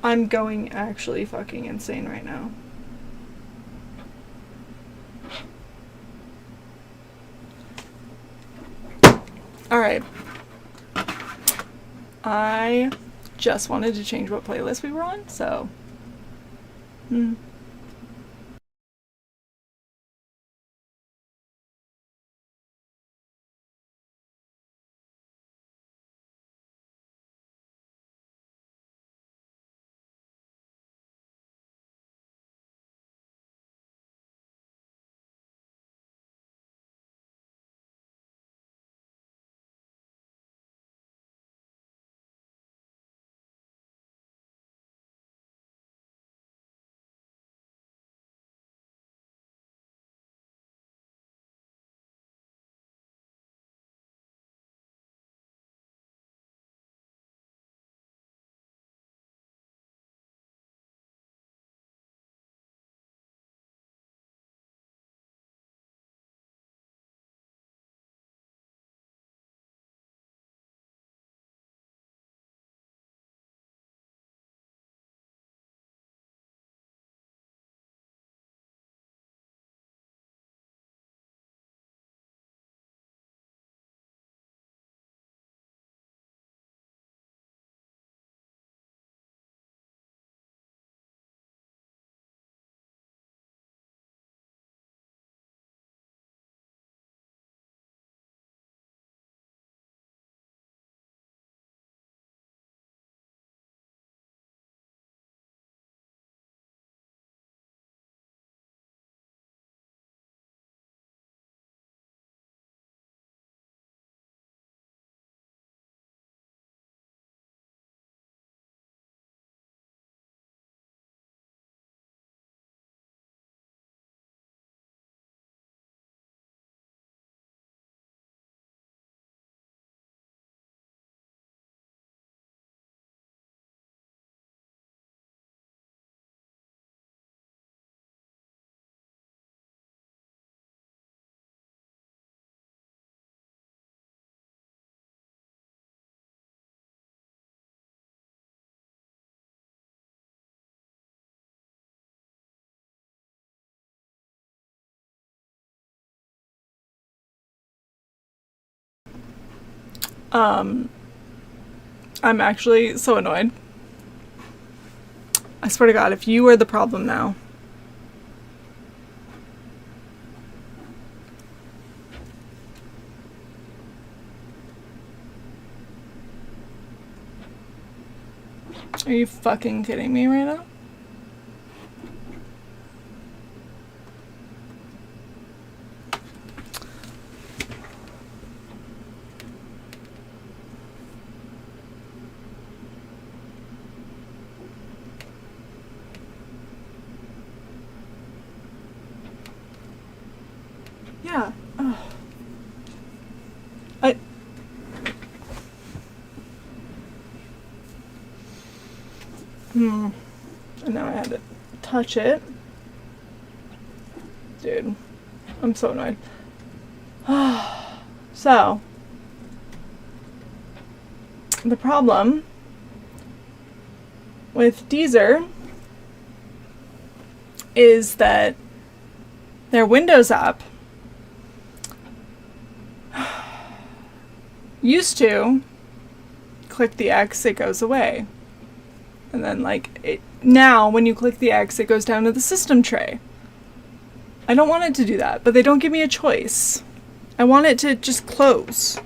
I'm going actually fucking insane right now. Alright. I just wanted to change what playlist we were on, so. I'm actually so annoyed. I swear to God, if you are the problem now. Are you fucking kidding me right now? Yeah. Ugh. And now I had to touch it. Dude, I'm so annoyed. So, the problem with Deezer is that their Windows app used to click the X, it goes away. And then, like, now when you click the X, it goes down to the system tray. I don't want it to do that, but they don't give me a choice. I want it to just close.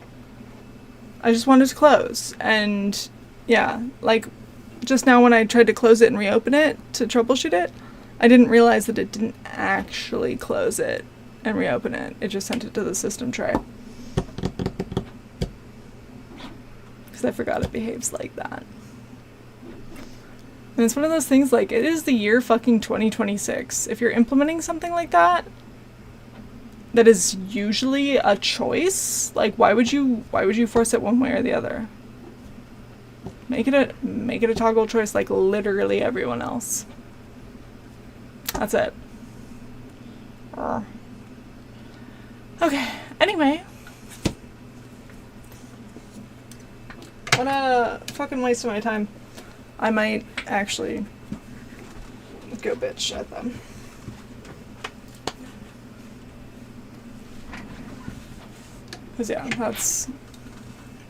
I just want it to close. And, yeah, like, just now when I tried to close it and reopen it to troubleshoot it, I didn't realize that it didn't actually close it and reopen it. It just sent it to the system tray. Because I forgot it behaves like that. And it's one of those things, like, it is the year fucking 2026. If you're implementing something like that, that is usually a choice, like, why would you force it one way or the other? Make it a toggle choice like literally everyone else. That's it. Okay, anyway. What a fucking waste of my time. I might actually go bitch at them. Because, yeah, that's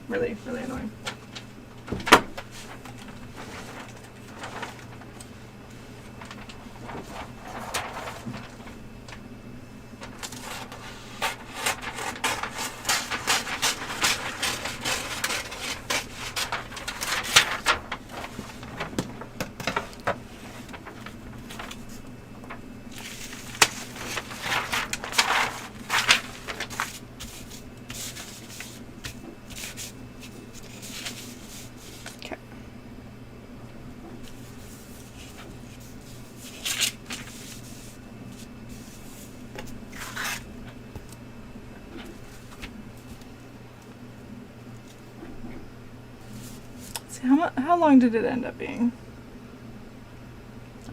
really, really annoying. How long did it end up being?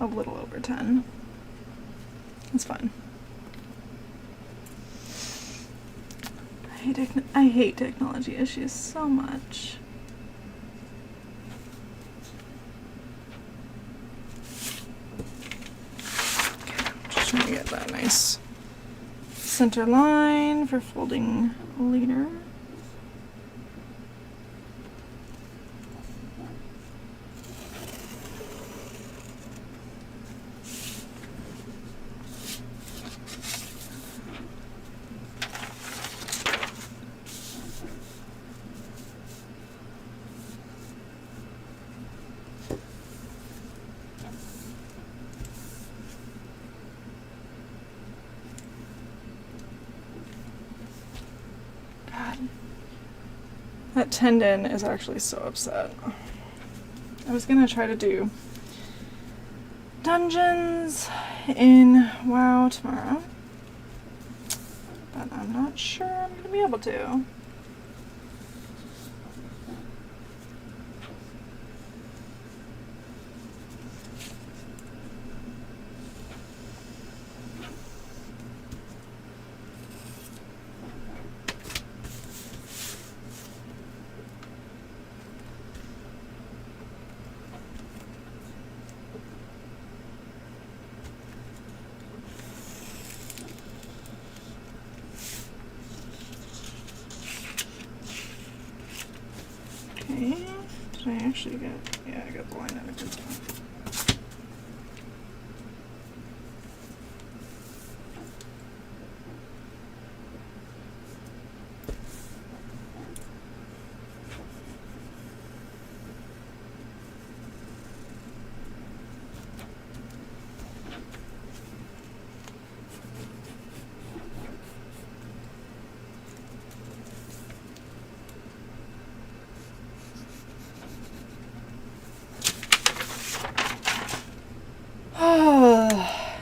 A little over 10. That's fine. I hate technology issues so much. Okay, just trying to get that nice center line for folding later. That tendon is actually so upset. I was gonna try to do dungeons in WoW tomorrow, but I'm not sure I'm gonna be able to. Did I actually get... Yeah, I got the line images.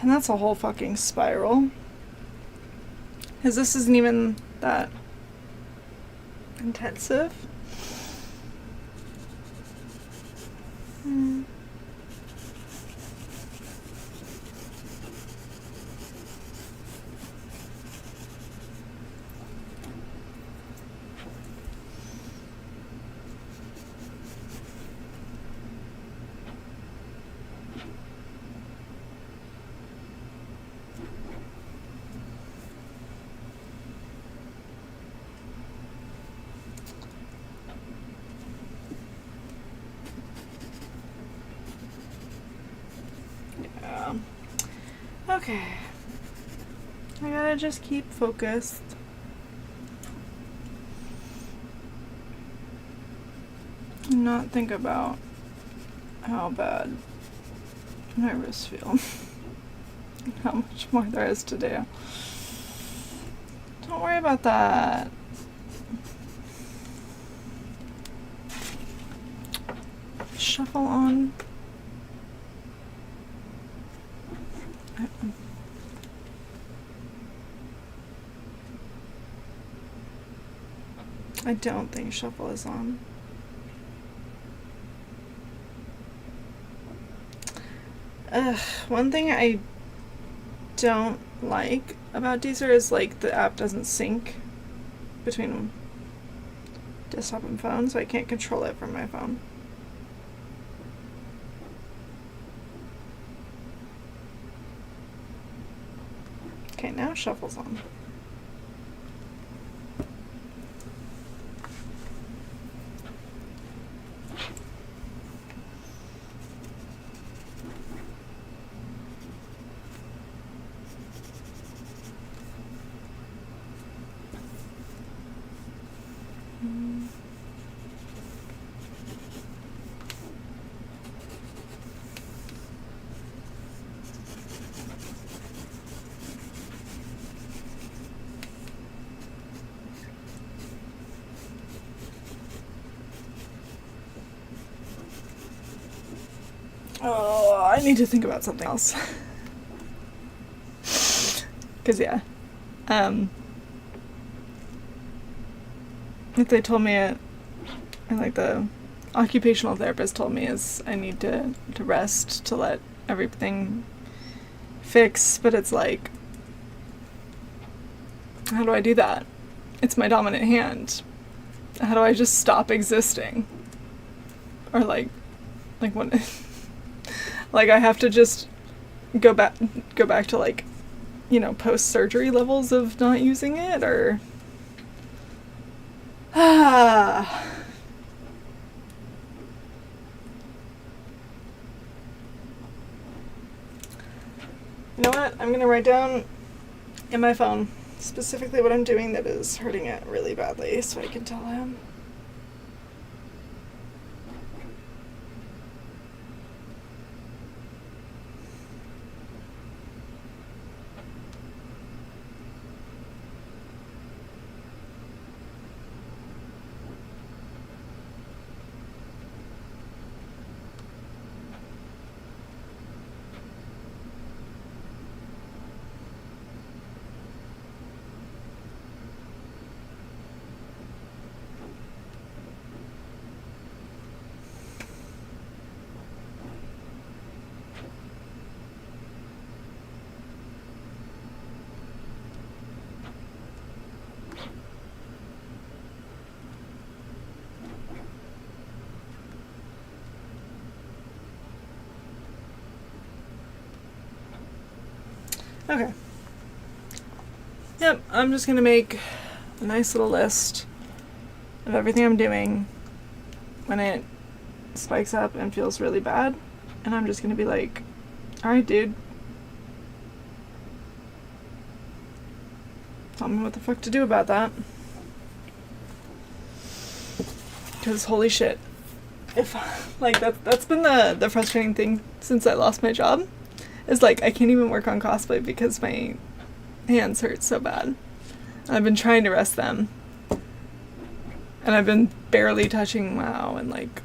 And that's a whole fucking spiral. Because this isn't even that intensive. Okay. I gotta just keep focused. And not think about how bad my wrists feel. And how much more there is to do. Don't worry about that. Shuffle on. I don't think shuffle is on. One thing I don't like about Deezer is like the app doesn't sync between desktop and phone, so I can't control it from my phone. Okay, now shuffle's on. Oh, I need to think about something else. Because, yeah. What they told me and like the occupational therapist told me is I need to rest to let everything fix, but it's like, how do I do that? It's my dominant hand. How do I just stop existing? Or like what... Like, I have to just go back to, like, you know, post-surgery levels of not using it, or... You know what? I'm gonna write down in my phone specifically what I'm doing that is hurting it really badly, so I can tell him. Okay. Yep, I'm just gonna make a nice little list of everything I'm doing when it spikes up and feels really bad. And I'm just gonna be like, alright, dude. Tell me what the fuck to do about that. Because holy shit. If, like, that's been the frustrating thing since I lost my job. Is like, I can't even work on cosplay because my hands hurt so bad. I've been trying to rest them. And I've been barely touching WoW and like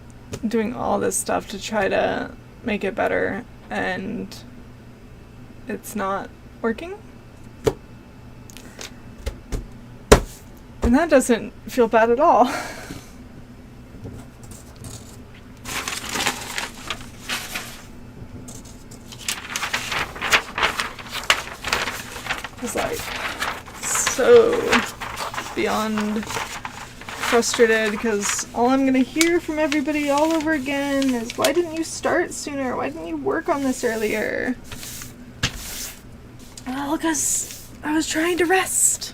doing all this stuff to try to make it better, and it's not working. And that doesn't feel bad at all. It's like so beyond frustrated because all I'm gonna hear from everybody all over again is, why didn't you start sooner? Why didn't you work on this earlier? Well, because I was trying to rest.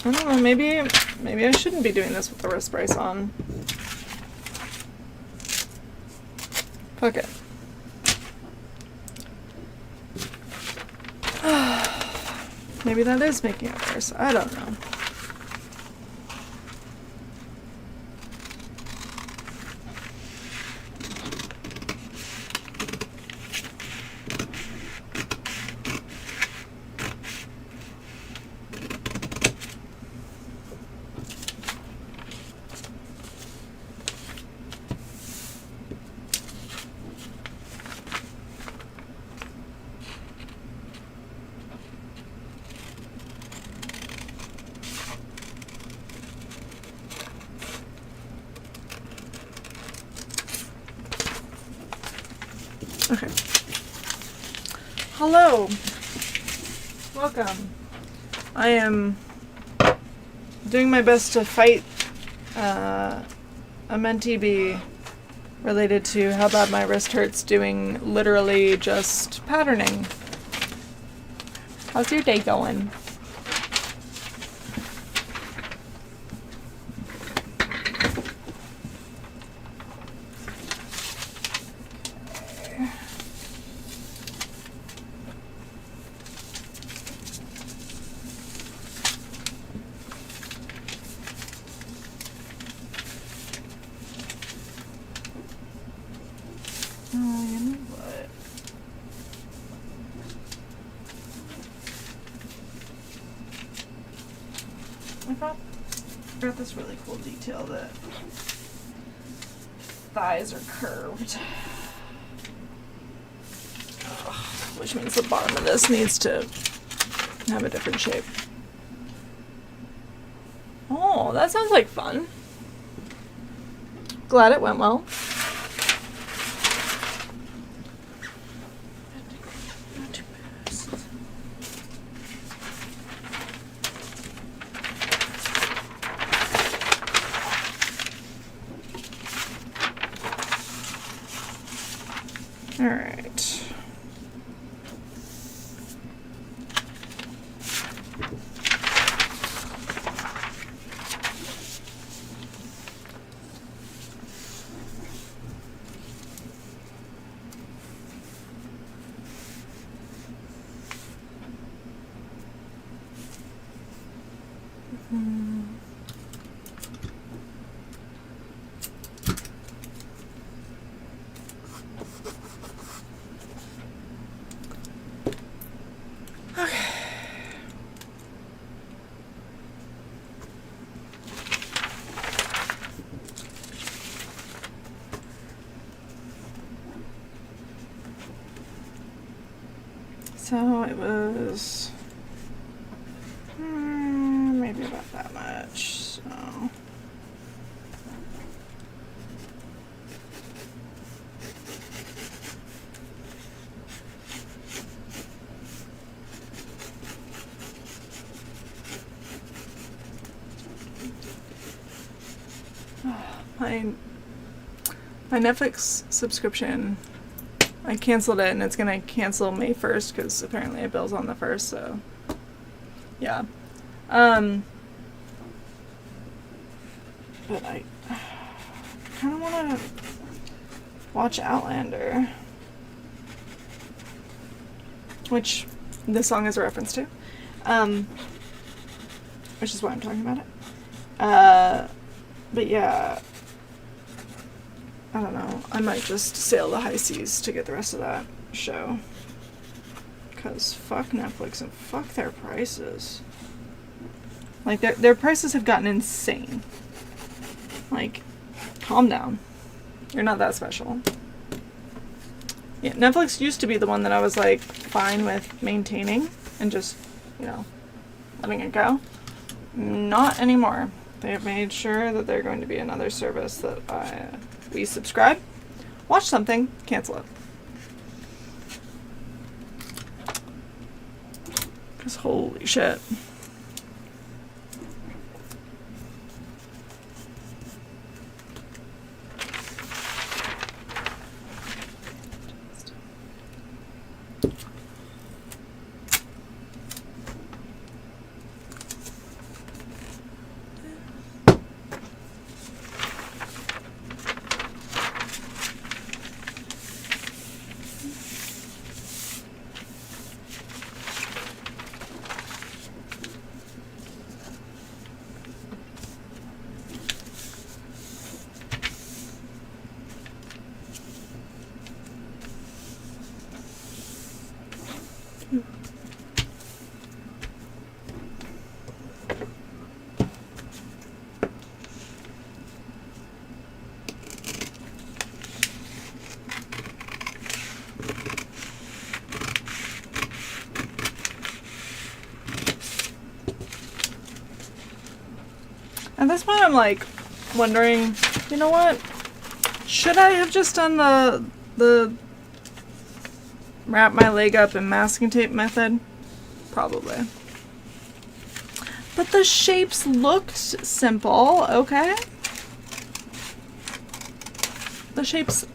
I don't know, maybe I shouldn't be doing this with the wrist brace on. Fuck it. Maybe that is making it worse. I don't know. Okay. Hello. Welcome. I am doing my best to fight a mentee bee related to how bad my wrist hurts doing literally just patterning. How's your day going? I got this really cool detail that thighs are curved. Ugh, which means the bottom of this needs to have a different shape. Oh, that sounds like fun. Glad it went well. All right. So it was maybe about that much. So my Netflix subscription, I canceled it and it's gonna cancel May 1st because apparently it bills on the 1st, so yeah. But I kind of want to watch Outlander, which this song is a reference to, which is why I'm talking about it. But yeah, I don't know. I might just sail the high seas to get the rest of that show. Because fuck Netflix and fuck their prices. Like, their prices have gotten insane. Like, calm down. You're not that special. Yeah, Netflix used to be the one that I was, like, fine with maintaining and just, you know, letting it go. Not anymore. They have made sure that they're going to be another service that we subscribe, watch something, cancel it. Because holy shit. At this point, I'm like wondering, you know what? Should I have just done the wrap my leg up in masking tape method? Probably. But the shapes looked simple, okay? The shapes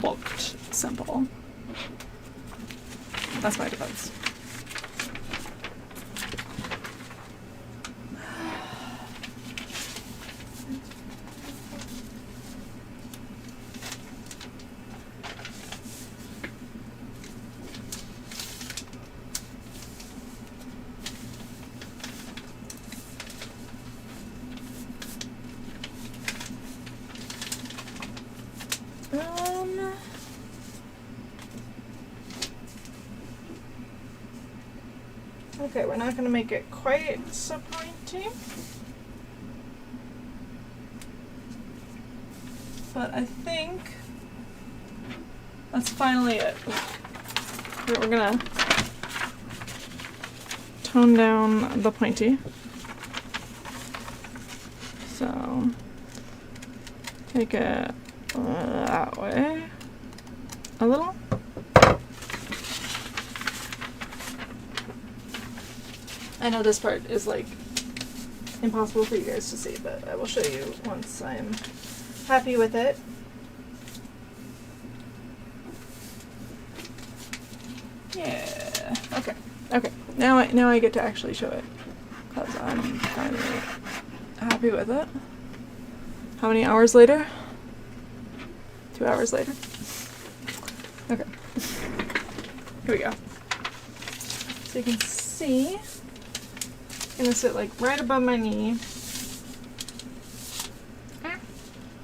looked simple. That's my defense. Okay, we're not going to make it quite so pointy. But I think that's finally it. We're going to tone down the pointy. So, take it that way a little. I know this part is like impossible for you guys to see, but I will show you once I'm happy with it. Yeah. Okay. Okay. Now I get to actually show it because I'm finally happy with it. How many hours later? 2 hours later. Okay. Here we go. So you can see. Gonna sit like right above my knee.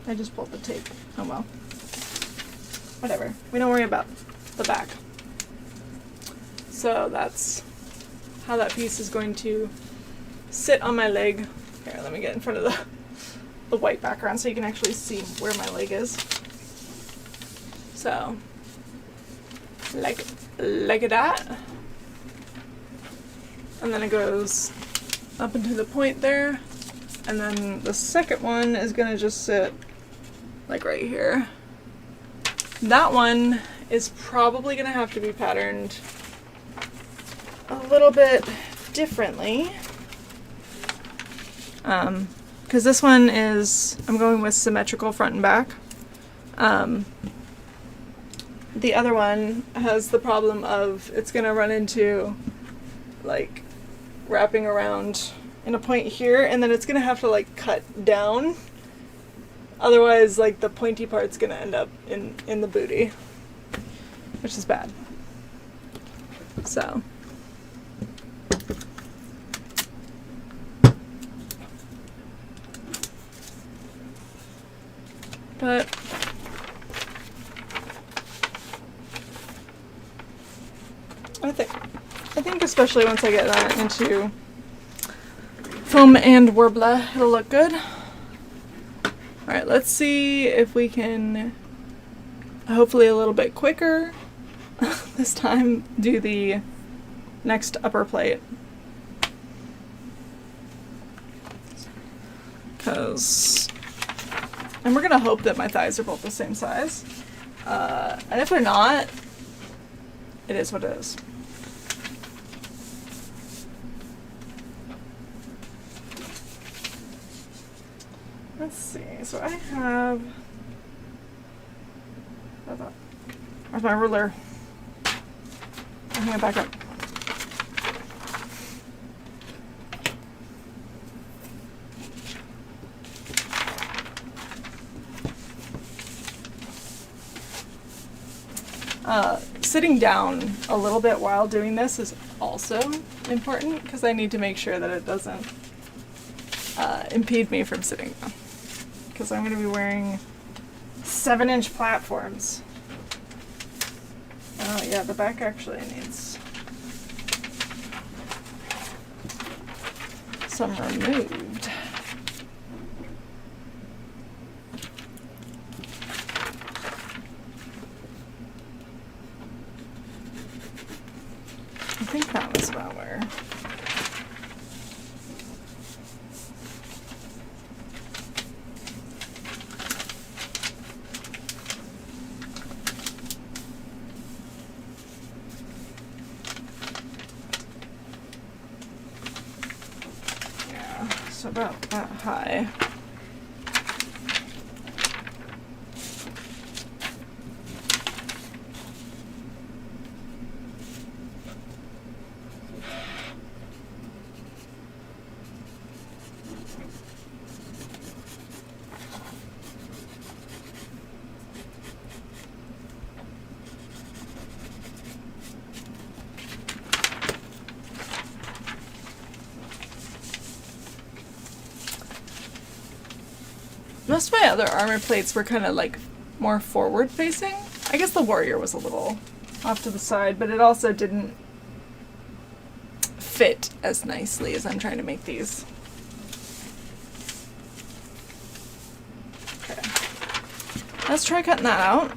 I just pulled the tape. Oh well. Whatever. We don't worry about the back. So that's how that piece is going to sit on my leg. Here, let me get in front of the white background so you can actually see where my leg is. So, like that. And then it goes up into the point there, and then the second one is gonna just sit like right here. That one is probably gonna have to be patterned a little bit differently, because this one is, I'm going with symmetrical front and back. The other one has the problem of it's going to run into like wrapping around in a point here, and then it's going to have to like cut down. Otherwise, like the pointy part's going to end up in the booty, which is bad. So. But I think especially once I get that into foam and warbler, it'll look good. Alright, let's see if we can, hopefully a little bit quicker this time, do the next upper plate. And we're gonna hope that my thighs are both the same size. And if they're not, it is what it is. Let's see, so I have, where's my ruler? I'll hang it back up. Sitting down a little bit while doing this is also important because I need to make sure that it doesn't impede me from sitting down. Because I'm going to be wearing 7-inch platforms. Oh yeah, the back actually needs some removed. I think that was about where. Yeah, so about that high. Most of my other armor plates were kind of like more forward facing. I guess the warrior was a little off to the side, but it also didn't fit as nicely as I'm trying to make these. Okay. Let's try cutting that out.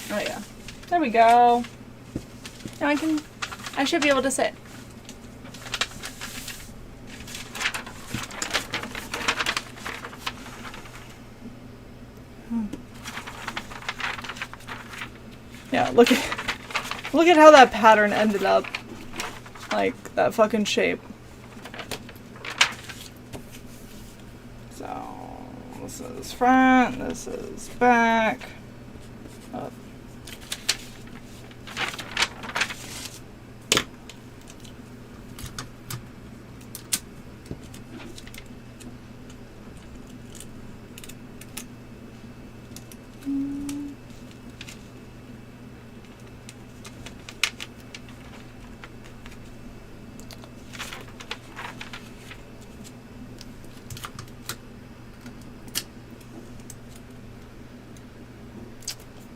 Oh yeah. There we go. Now I should be able to sit. Yeah, look at how that pattern ended up. Like that fucking shape. So this is front, this is back. Up.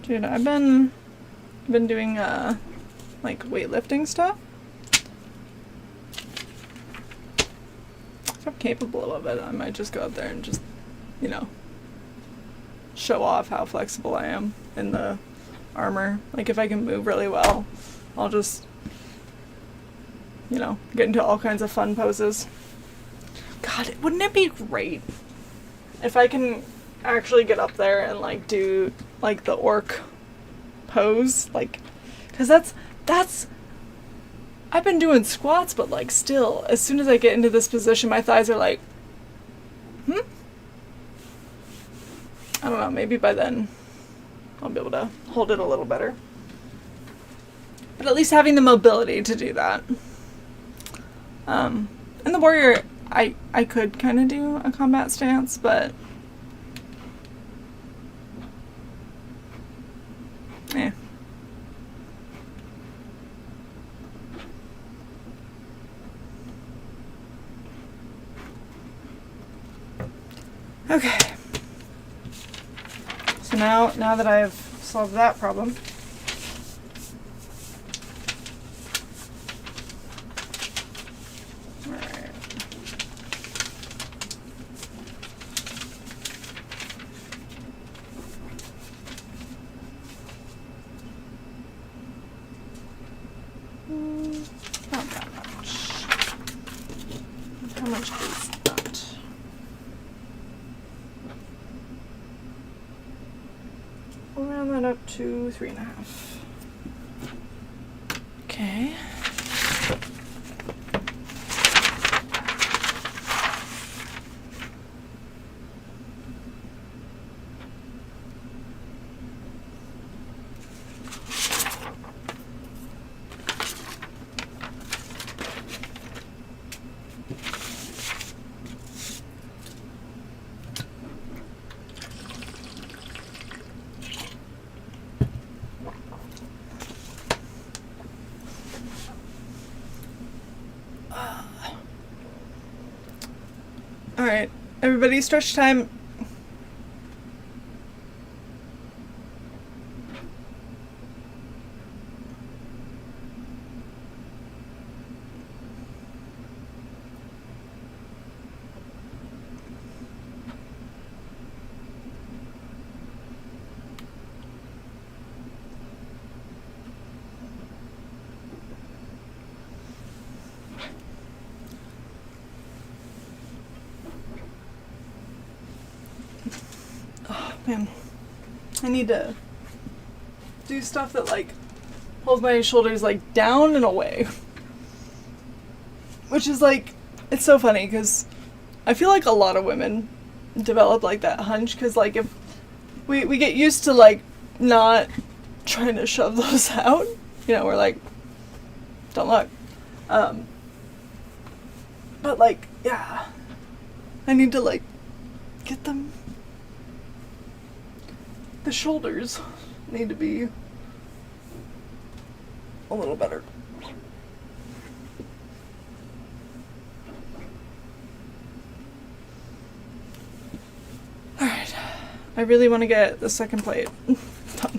Dude, I've been doing like weightlifting stuff. So I'm capable of it, I might just go out there and just, you know, show off how flexible I am in the armor. Like, if I can move really well, I'll just, you know, get into all kinds of fun poses. God, wouldn't it be great if I can actually get up there and, like, do, like, the orc pose? Like, because that's I've been doing squats, but, like, still, as soon as I get into this position, my thighs are like, I don't know, maybe by then I'll be able to hold it a little better. But at least having the mobility to do that. In the warrior, I could kind of do a combat stance, but eh. Okay. So now that I've solved that problem, alright. Not that much. How much is that? We'll round that up to 3.5. Okay. Alright, everybody, stretch time. Man, I need to do stuff that, like, pulls my shoulders, like, down and away. Which is, like, it's so funny, because I feel like a lot of women develop, like, that hunch, because, like, if we get used to, like, not trying to shove those out, you know, we're like, don't look. But, like, yeah, I need to, like, get them. The shoulders need to be a little better. Alright. I really want to get the second plate done.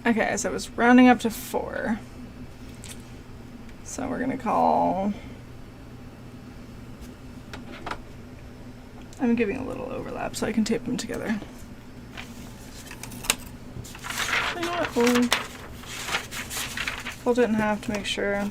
Okay, so I was rounding up to 4. So we're gonna call... I'm giving a little overlap so I can tape them together. You know what? We'll fold it in half to make sure.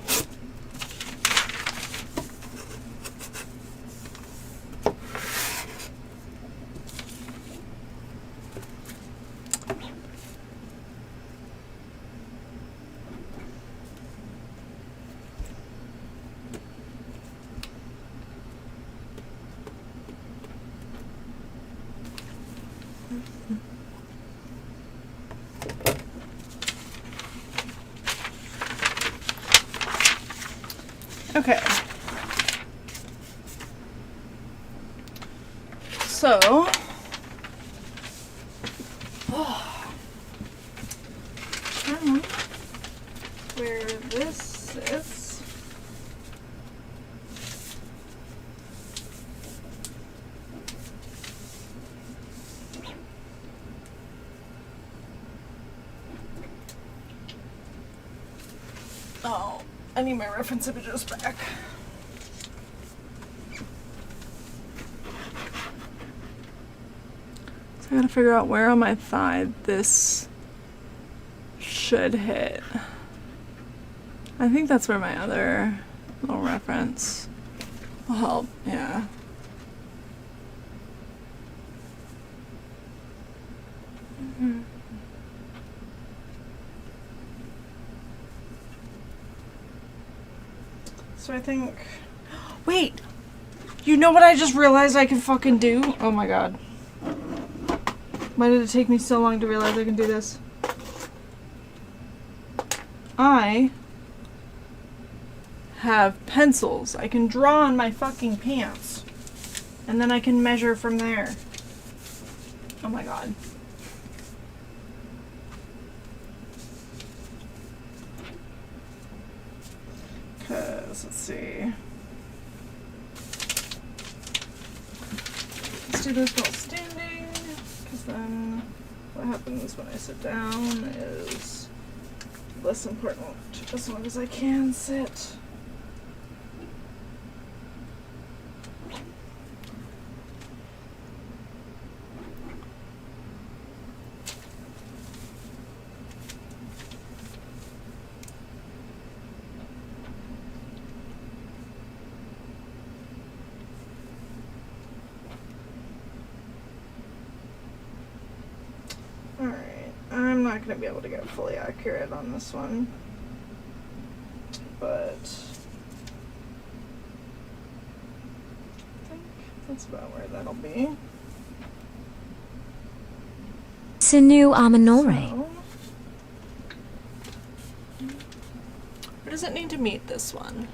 Okay. So, where this is, oh, I need my reference images back. So I gotta figure out where on my thigh this should hit. I think that's where my other little reference will help, yeah. So I think, wait, you know what I just realized I can fucking do? Oh my god. Why did it take me so long to realize I can do this? I have pencils. I can draw on my fucking pants. And then I can measure from there. Oh my god. Because, let's see. Let's do this while standing. Because then what happens when I sit down is less important, as long as I can sit. I'm not going to be able to get fully accurate on this one, but I think that's about where that'll be. Sinu Amanore. So, where does it need to meet this one?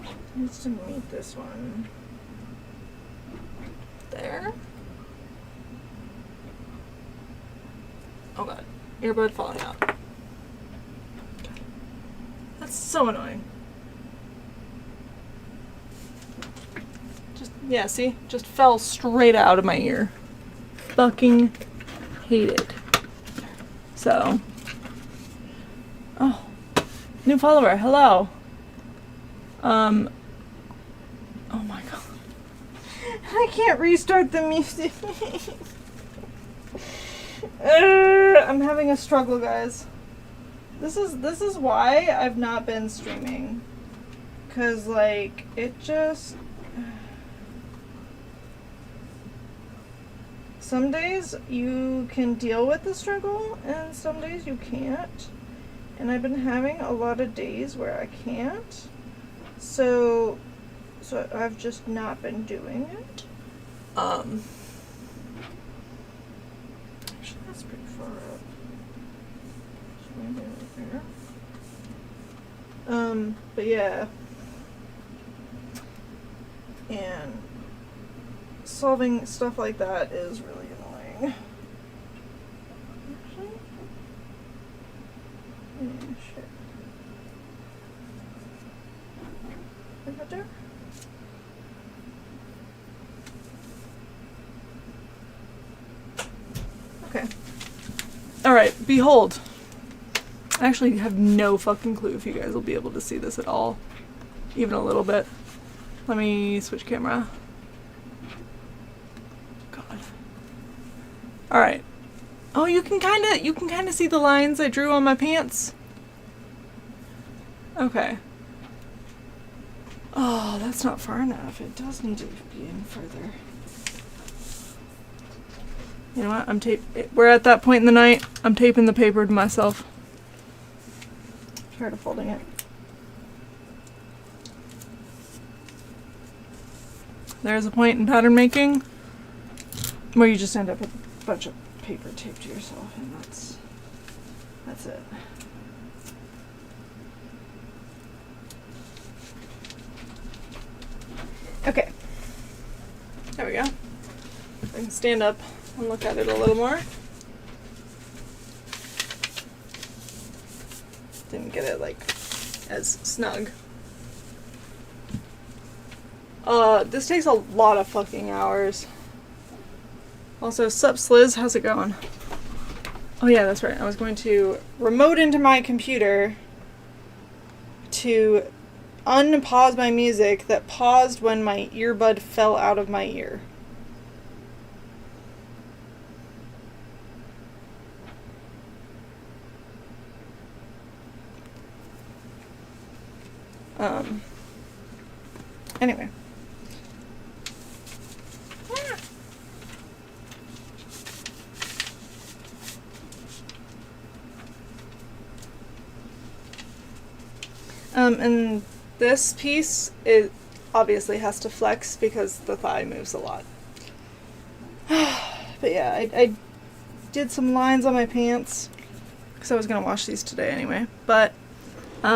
It needs to meet this one. There? Oh god, earbud falling out. That's so annoying. Just, yeah, see? Just fell straight out of my ear. Fucking hate it. So. Oh. New follower, hello. Oh my god. I can't restart the music. I'm having a struggle, guys. This is why I've not been streaming. 'Cause like it just some days you can deal with the struggle and some days you can't. And I've been having a lot of days where I can't. So I've just not been doing it. Actually, that's pretty far up. Maybe over there. But yeah. And solving stuff like that is really annoying. Actually, shit. Is that there? Okay. Alright, behold. I actually have no fucking clue if you guys will be able to see this at all. Even a little bit. Let me switch camera. God. Alright. Oh, you can kinda see the lines I drew on my pants. Okay. Oh, that's not far enough. It does need to be in further. You know what? We're at that point in the night. I'm taping the paper to myself. Tired of folding it. There's a point in pattern making where you just end up with a bunch of paper taped to yourself, and that's it. Okay. There we go. I can stand up and look at it a little more. Didn't get it like as snug. This takes a lot of fucking hours. Also, sup Sliz, how's it going? Oh yeah, that's right. I was going to remote into my computer to unpause my music that paused when my earbud fell out of my ear. Anyway. And this piece, it obviously has to flex because the thigh moves a lot. But yeah, I did some lines on my pants because I was going to wash these today anyway. But, did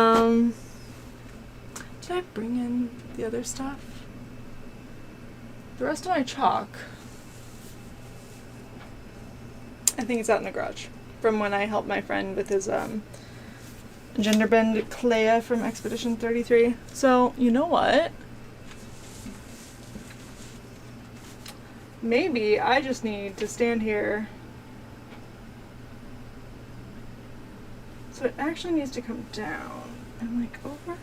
I bring in the other stuff? The rest of my chalk, I think it's out in the garage from when I helped my friend with his, Genderbend Clea from Expedition 33. So, you know what? Maybe I just need to stand here. So it actually needs to come down and like over.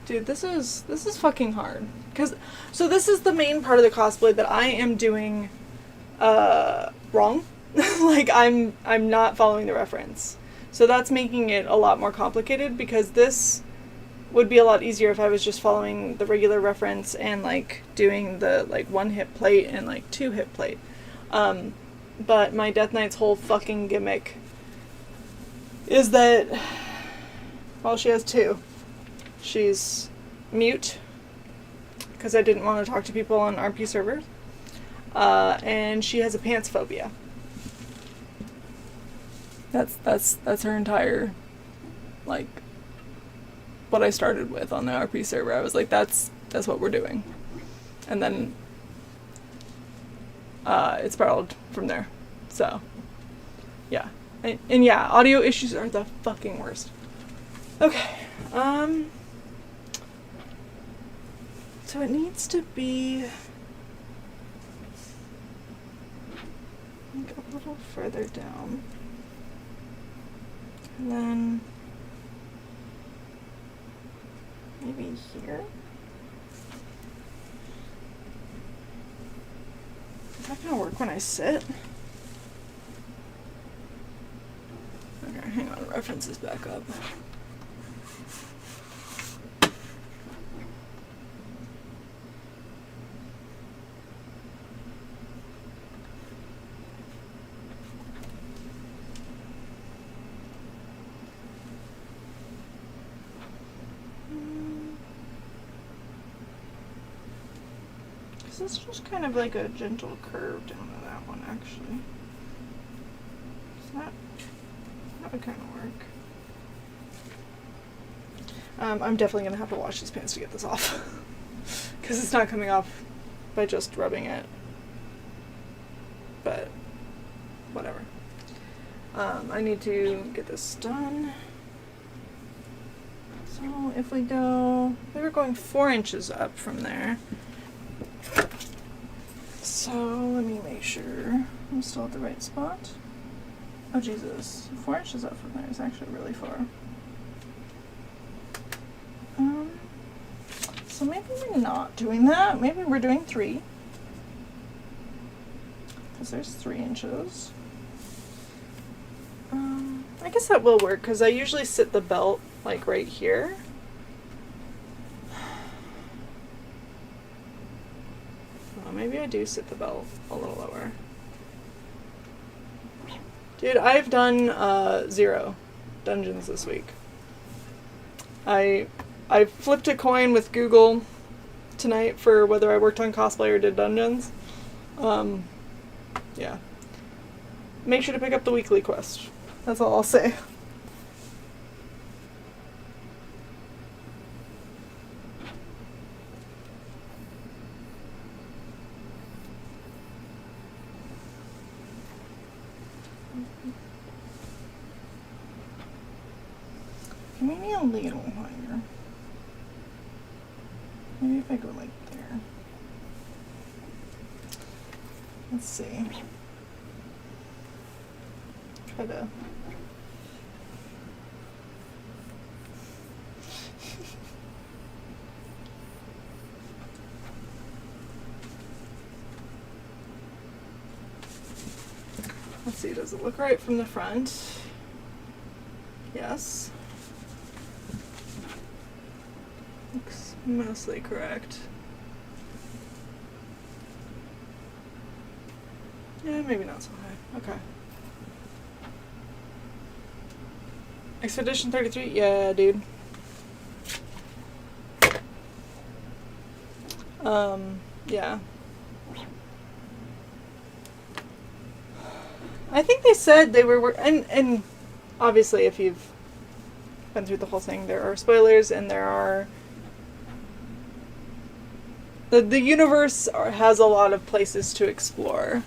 Dude, this is fucking hard. So this is the main part of the cosplay that I am doing wrong. Like I'm not following the reference. So that's making it a lot more complicated because this would be a lot easier if I was just following the regular reference and like doing the like 1 hip plate and like 2 hip plate. But my Death Knight's whole fucking gimmick is that, well, she has 2. She's mute because I didn't want to talk to people on RP servers. And she has a pants phobia. That's her entire, like, what I started with on the RP server. I was like, that's what we're doing. And then it spiraled from there. So, yeah. And yeah, audio issues are the fucking worst. Okay. So it needs to be like a little further down. And then maybe here. Is that gonna work when I sit? Okay, hang on, reference is back up. This is just kind of like a gentle curve down to that one, actually. So that would kind of work. I'm definitely going to have to wash these pants to get this off. Because it's not coming off by just rubbing it. But, whatever. I need to get this done. So, if we go... We were going 4 inches up from there. So, let me make sure I'm still at the right spot. Oh, Jesus. 4 inches up from there is actually really far. So maybe we're not doing that. Maybe we're doing 3. Because there's 3 inches. I guess that will work, because I usually sit the belt, like, right here. Maybe I do sit the belt a little lower. Dude, I've done 0 dungeons this week. I flipped a coin with Google tonight for whether I worked on cosplay or did dungeons. Yeah. Make sure to pick up the weekly quest. That's all I'll say. Maybe a little higher. Maybe if I go like there. Let's see. Try to see, does it look right from the front? Yes. Looks mostly correct. Yeah, maybe not so high. Okay. Expedition 33? Yeah, dude. Yeah. I think they said they were and obviously if you've been through the whole thing, there are spoilers and there are the universe has a lot of places to explore.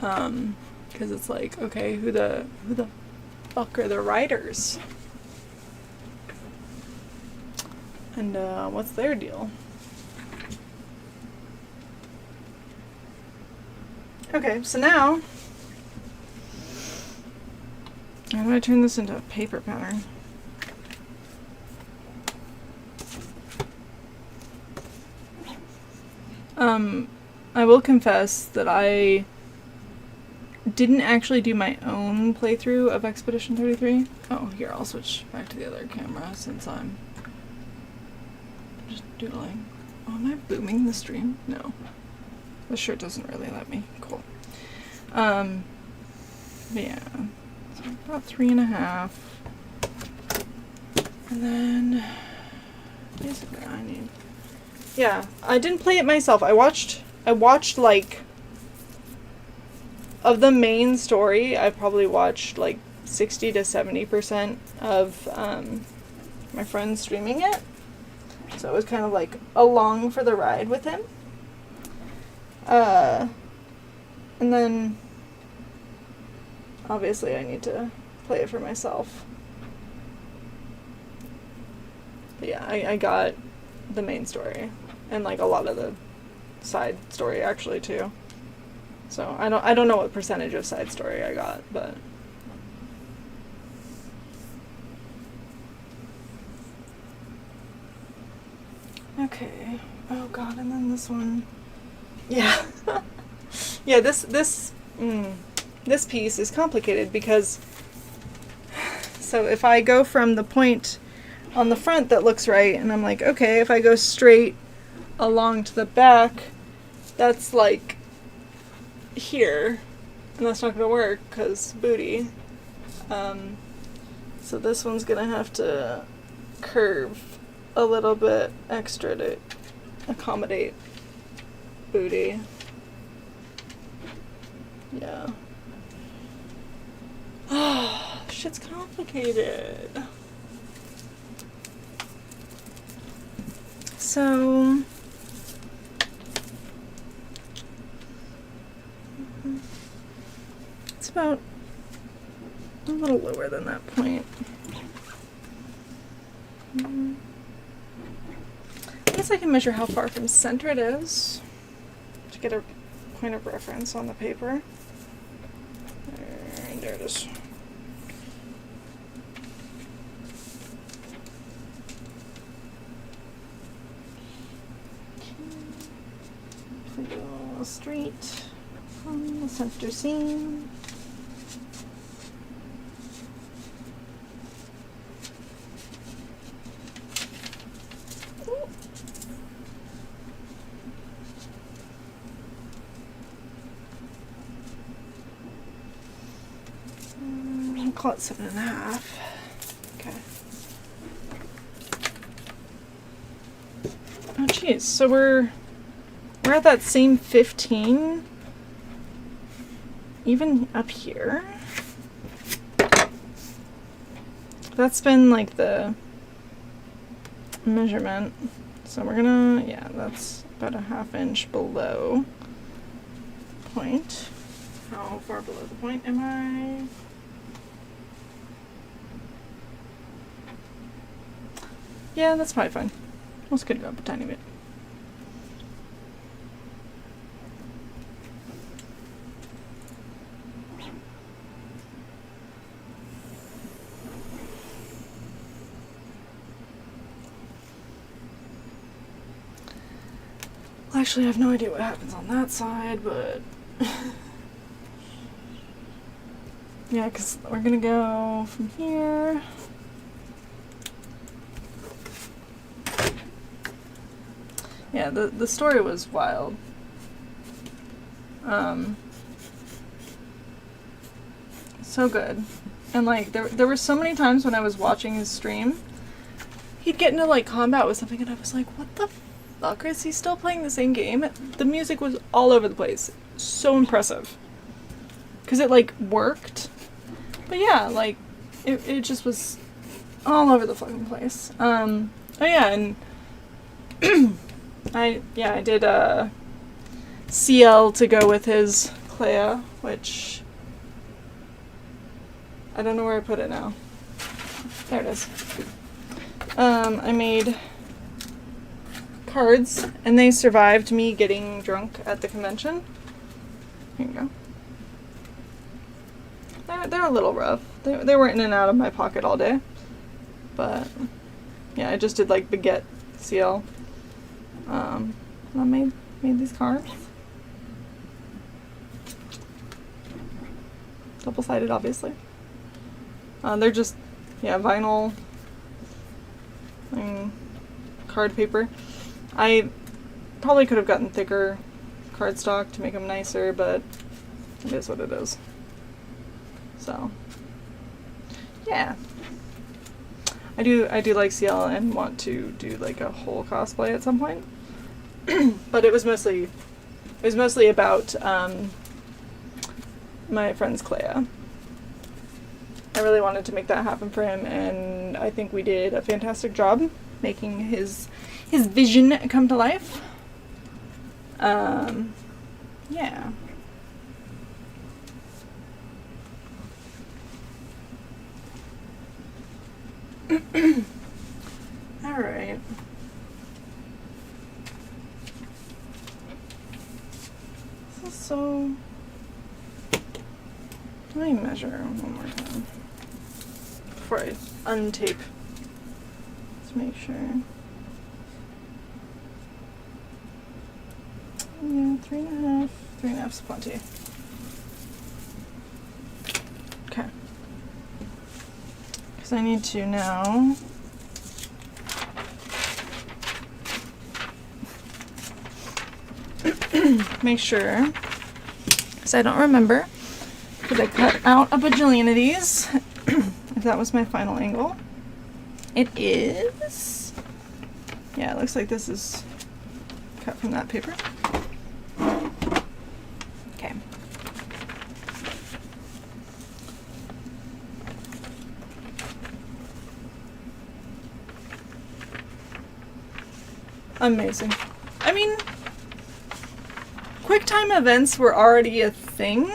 Because it's like, okay, who the fuck are the writers? And what's their deal? Okay, so now how do I turn this into a paper pattern? I will confess that I didn't actually do my own playthrough of Expedition 33. Oh, here, I'll switch back to the other camera since I'm just doodling. Oh, am I booming the stream? No. The shirt doesn't really let me. Cool. But yeah. So about 3.5. And then basically I need... Yeah, I didn't play it myself. I watched like of the main story, I probably watched like 60 to 70% of my friend streaming it. So it was kind of like along for the ride with him. And then obviously I need to play it for myself. But yeah, I got the main story and like a lot of the side story actually too. So I don't know what percentage of side story I got, but okay. Oh god, and then this one. Yeah. Yeah, this piece is complicated because so if I go from the point on the front that looks right and I'm like, okay, if I go straight along to the back, that's like here, and that's not gonna work because booty. So this one's gonna have to curve a little bit extra to accommodate booty. Yeah. Shit's complicated. So it's about a little lower than that point. I guess I can measure how far from center it is to get a point of reference on the paper. There it is. If we go straight from the center seam. Call it 7.5. Okay. Oh geez, so we're at that same 15, even up here. That's been like the measurement. So we're gonna, yeah, that's about a 1/2 inch below the point. How far below the point am I? Yeah, that's probably fine. Let's could go up a tiny bit. Well, actually, I have no idea what happens on that side, but Yeah, because we're gonna go from here. Yeah, the story was wild. So good. And like there were so many times when I was watching his stream, he'd get into like combat with something and I was like, what the fuck, is he still playing the same game? The music was all over the place. So impressive. Because it like worked. But yeah, like it just was all over the fucking place. Oh yeah, and I did CL to go with his Clea, which I don't know where I put it now. There it is. I made cards, and they survived me getting drunk at the convention. Here you go. They're a little rough. They were in and out of my pocket all day. But yeah, I just did like baguette CL. And I made these cards. Double-sided, obviously. They're just, vinyl card paper. I probably could have gotten thicker cardstock to make them nicer, but it is what it is. So, yeah. I do like CL and want to do like a whole cosplay at some point. But it was mostly about my friend's Clea. I really wanted to make that happen for him, and I think we did a fantastic job making his vision come to life. Yeah. All right. This is so... Let me measure one more time before I untape. Let's make sure. Yeah, 3.5. 3.5 is plenty. Okay. Because I need to now make sure, because I don't remember, because I cut out a bajillion of these, if that was my final angle. It is, yeah, it looks like this is cut from that paper. Okay. Amazing. I mean, QuickTime events were already a thing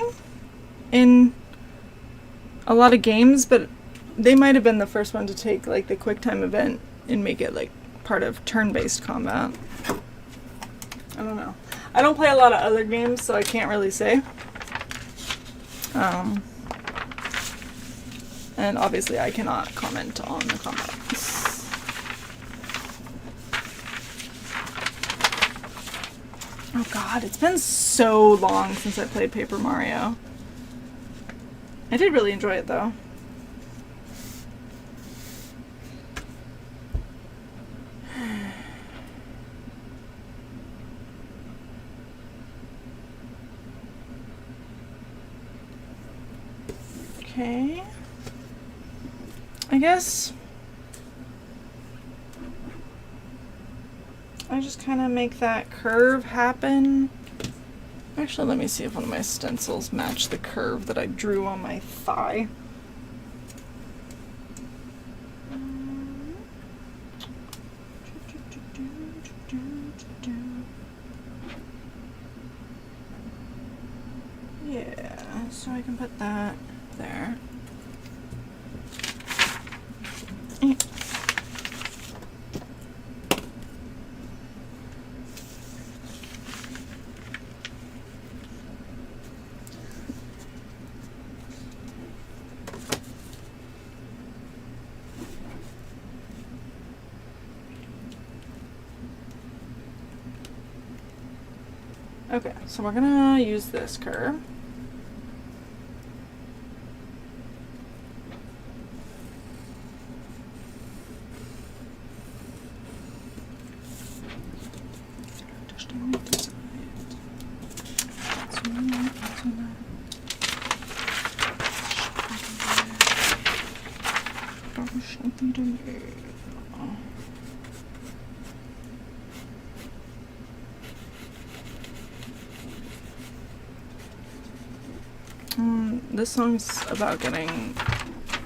in a lot of games, but they might have been the first one to take like the QuickTime event and make it like part of turn-based combat. I don't know. I don't play a lot of other games, so I can't really say. And obviously I cannot comment on the combat. Oh god, it's been so long since I played Paper Mario. I did really enjoy it though. Okay. I guess I just kind of make that curve happen. Actually, let me see if one of my stencils match the curve that I drew on my thigh. Yeah, so I can put that there. Okay, so we're gonna use this curve. This song's about getting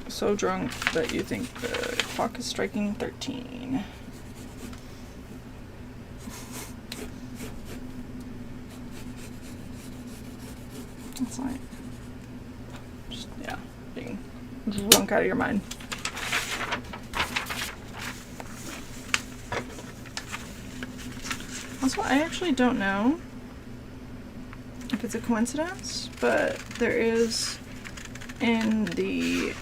so drunk that you think the clock is striking 13. That's like, just, yeah, being drunk out of your mind. Also, I actually don't know if it's a coincidence, but there is in the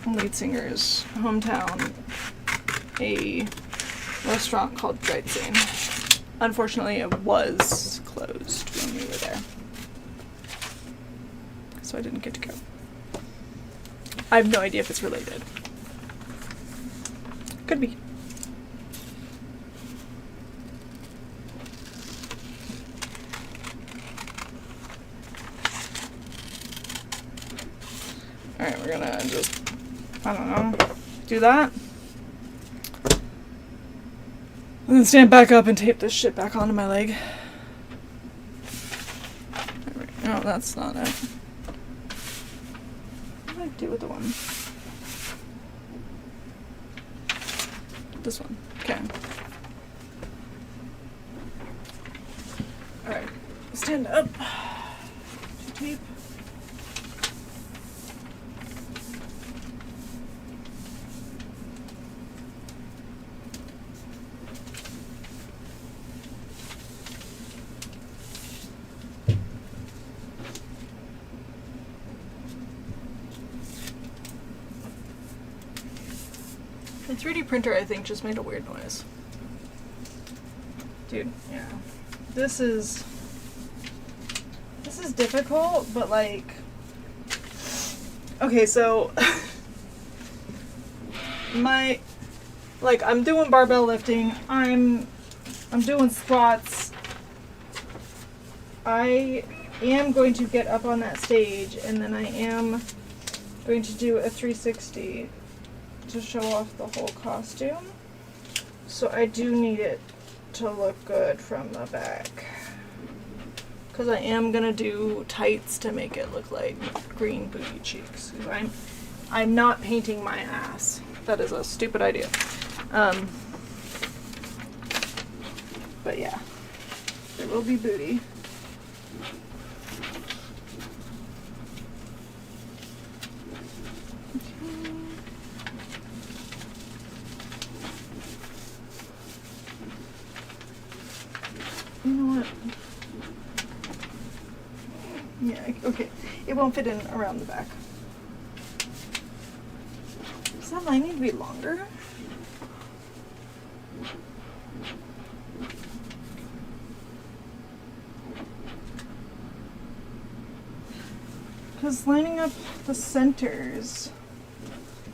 lead singer's hometown a restaurant called Brightzane. Unfortunately, it was closed when we were there, so I didn't get to go. I have no idea if it's related. Could be. Alright, we're gonna just, I don't know, do that. And then stand back up and tape this shit back onto my leg. No, that's not it. What do I do with the one? This one. Okay. Alright. Stand up. Tape. The 3D printer, I think, just made a weird noise. Dude, yeah. This is difficult, but like, okay, so I'm doing barbell lifting, I'm doing squats. I am going to get up on that stage, and then I am going to do a 360 to show off the whole costume. So I do need it to look good from the back, because I am gonna do tights to make it look like green booty cheeks. I'm not painting my ass. That is a stupid idea. But yeah, there will be booty. You know what? Yeah, okay. It won't fit in around the back. Does that line need to be longer? Because lining up the centers.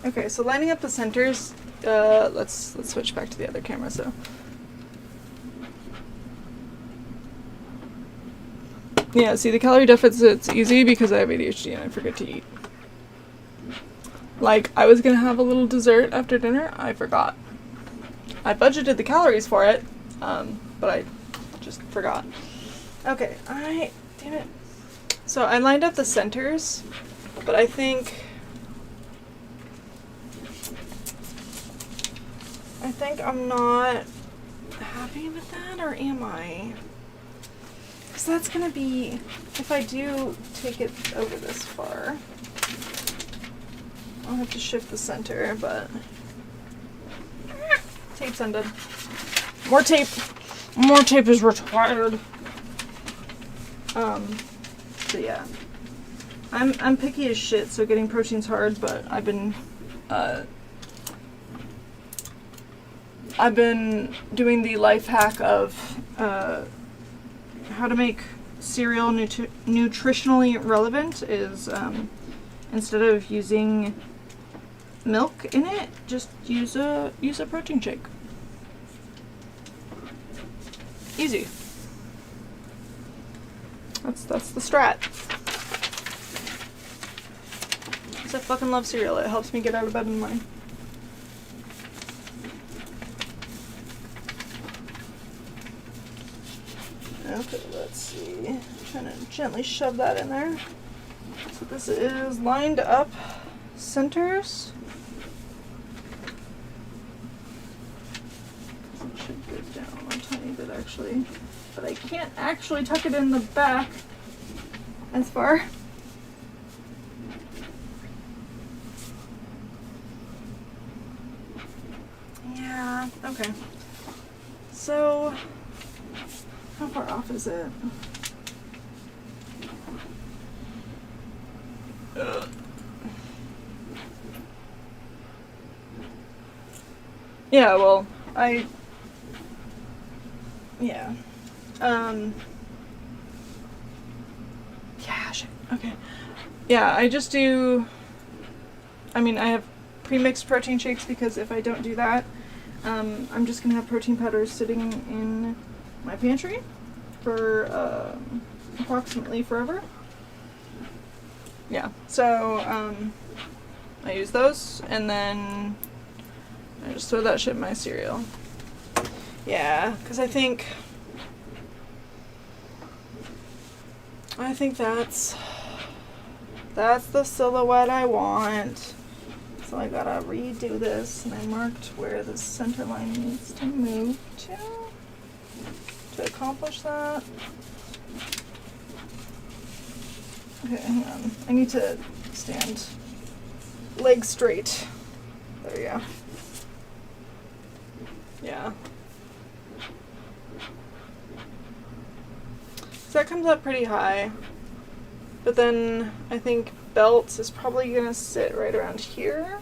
Okay, so lining up the centers, let's switch back to the other camera, so. Yeah, see, the calorie deficit's easy because I have ADHD and I forget to eat. Like, I was gonna have a little dessert after dinner, I forgot. I budgeted the calories for it, but I just forgot. Okay, damn it. So I lined up the centers, but I think I'm not happy with that, or am I? Because that's going to be, if I do take it over this far, I'll have to shift the center, but tape's undone. More tape is required. So yeah, I'm picky as shit, so getting protein's hard, but I've been doing the life hack of how to make cereal nutritionally relevant is instead of using milk in it, just use a protein shake. Easy. That's the strat. Because I fucking love cereal. It helps me get out of bed in the morning. Okay, let's see. I'm trying to gently shove that in there. So this is lined up centers. It should go down a tiny bit actually. But I can't actually tuck it in the back as far. Yeah, okay. So, how far off is it? Yeah, well, yeah. Yeah, shit. Okay. Yeah, I just do, I mean, I have pre-mixed protein shakes because if I don't do that, I'm just gonna have protein powders sitting in my pantry for approximately forever. Yeah, so I use those and then I just throw that shit in my cereal. Yeah, because I think that's the silhouette I want. So I gotta redo this, and I marked where the center line needs to move to accomplish that. Okay, hang on. I need to stand legs straight. There you go. Yeah. So that comes up pretty high. But then I think belt is probably gonna sit right around here.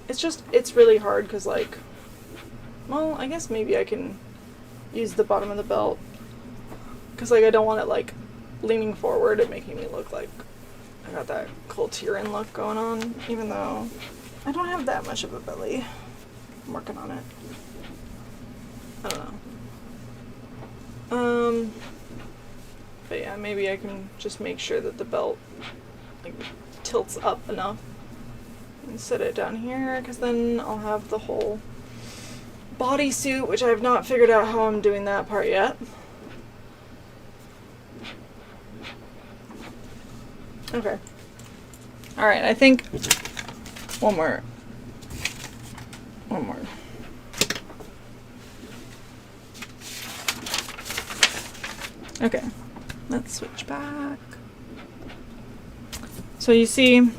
It's really hard because, like, well, I guess maybe I can use the bottom of the belt because, like, I don't want it, like, leaning forward and making me look like I got that cool Tyrion look going on, even though I don't have that much of a belly. I'm working on it. I don't know. But yeah, maybe I can just make sure that the belt, like, tilts up enough and set it down here, because then I'll have the whole bodysuit, which I have not figured out how I'm doing that part yet. Okay. Alright, I think one more. Okay, let's switch back. So you see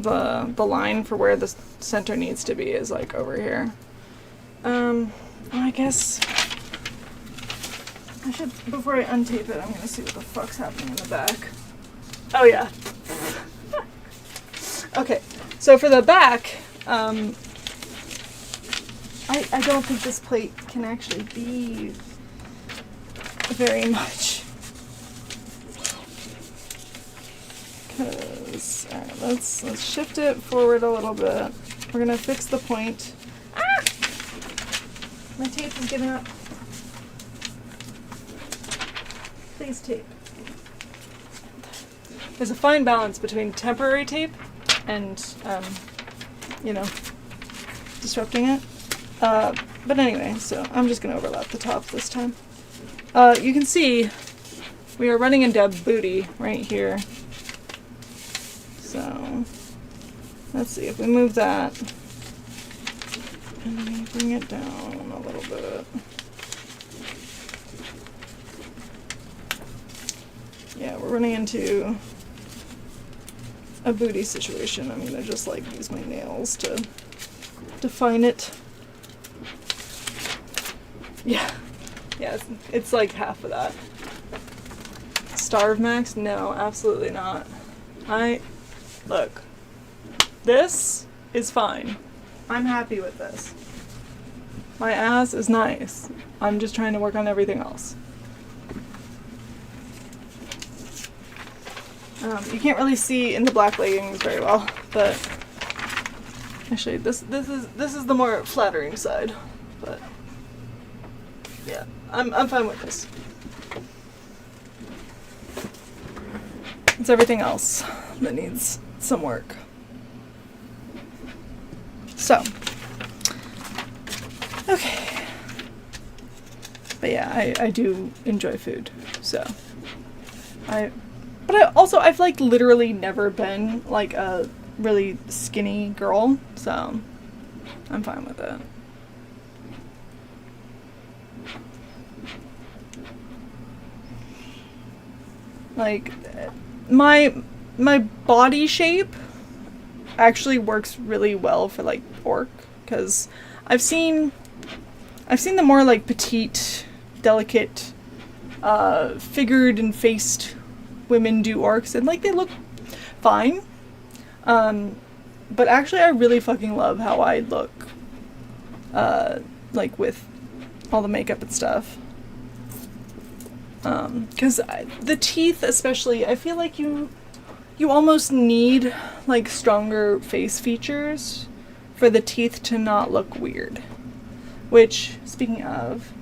the line for where the center needs to be is, like, over here. I guess I should, before I untape it, I'm gonna see what the fuck's happening in the back. Oh yeah. Okay, so for the back, I don't think this plate can actually be very much. Cause, alright, let's shift it forward a little bit. We're gonna fix the point. Ah! My tape is giving up. Please, tape. There's a fine balance between temporary tape and, disrupting it. But anyway, so I'm just gonna overlap the top this time. You can see we are running into a booty right here. So let's see if we move that and we bring it down a little bit. Yeah, we're running into a booty situation. I'm gonna just, like, use my nails to define it. Yeah, it's like half of that. Starve Max? No, absolutely not. Look, this is fine. I'm happy with this. My ass is nice. I'm just trying to work on everything else. You can't really see in the black leggings very well, but actually this is the more flattering side. But yeah, I'm fine with this. It's everything else that needs some work. So, okay. But yeah, I do enjoy food, so. I've like literally never been like a really skinny girl, so I'm fine with it. Like, my body shape actually works really well for like orc, because I've seen the more like petite, delicate, figured and faced women do orcs, and like they look fine. But actually I really fucking love how I look, like with all the makeup and stuff. Because the teeth especially, I feel like you almost need like stronger face features for the teeth to not look weird. Which, speaking of,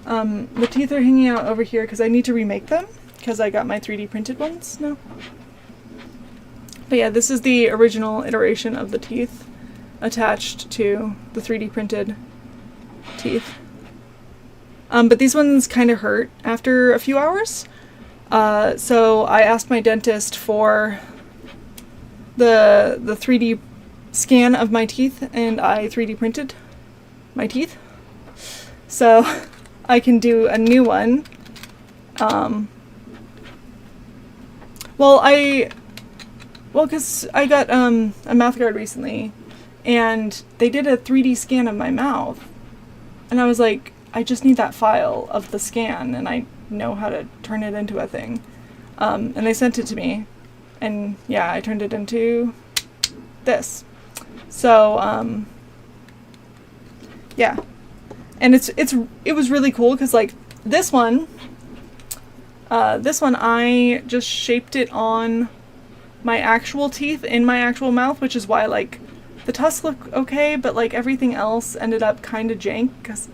the teeth are hanging out over here because I need to remake them, because I got my 3D printed ones now. But yeah, this is the original iteration of the teeth attached to the 3D printed teeth. But these ones kind of hurt after a few hours. So I asked my dentist for the 3D scan of my teeth, and I 3D printed my teeth. So I can do a new one. Because I got a mouth guard recently, and they did a 3D scan of my mouth, and I was like, I just need that file of the scan, and I know how to turn it into a thing. And they sent it to me, and yeah, I turned it into this. So, yeah. And it was really cool, because like this one I just shaped it on my actual teeth in my actual mouth, which is why like the tusks look okay, but like everything else ended up kind of jank, because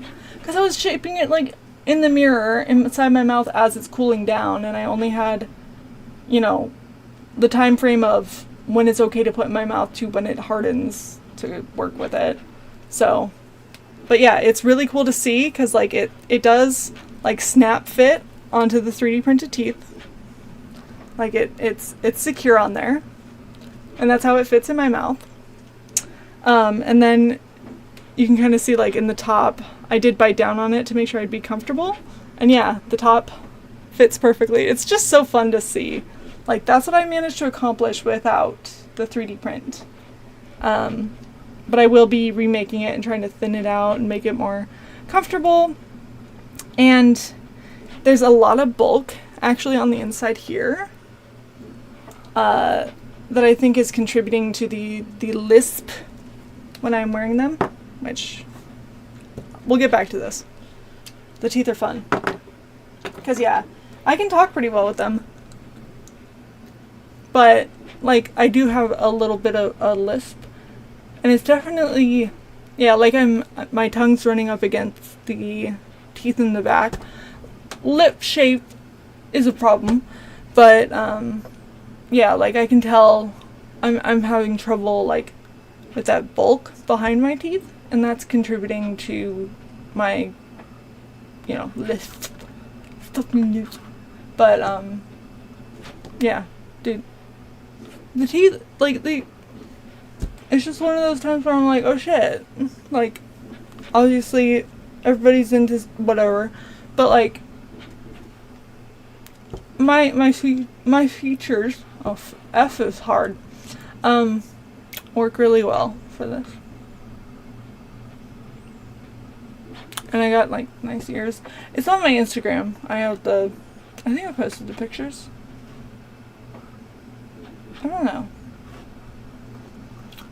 I was shaping it like in the mirror inside my mouth as it's cooling down, and I only had, you know, the time frame of when it's okay to put in my mouth to when it hardens to work with it. So, but yeah, it's really cool to see, because like it does like snap fit onto the 3D printed teeth. Like it's secure on there, and that's how it fits in my mouth. And then you can kind of see like in the top, I did bite down on it to make sure I'd be comfortable, and yeah, the top fits perfectly. It's just so fun to see. Like, that's what I managed to accomplish without the 3D print. But I will be remaking it and trying to thin it out and make it more comfortable. And there's a lot of bulk actually on the inside here, that I think is contributing to the lisp when I'm wearing them, which we'll get back to this. The teeth are fun. Because yeah, I can talk pretty well with them. But like I do have a little bit of a lisp, and it's definitely, yeah, like my tongue's running up against the teeth in the back. Lip shape is a problem, but yeah, like I can tell I'm having trouble like with that bulk behind my teeth, and that's contributing to my, you know, lisp. But yeah, dude, the teeth, like it's just one of those times where I'm like, oh shit, like obviously everybody's into whatever, but like my features, oh, F is hard, work really well for this. And I got like nice ears. It's on my Instagram. I think I posted the pictures. I don't know.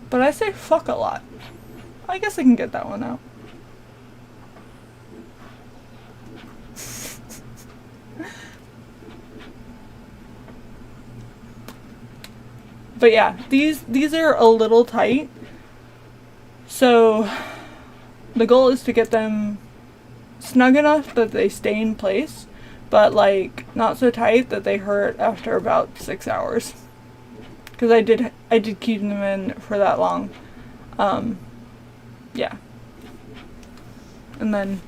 But I say fuck a lot. I guess I can get that one out. But yeah, these are a little tight. So the goal is to get them snug enough that they stay in place, but like not so tight that they hurt after about 6 hours. because I did keep them in for that long. Yeah. And then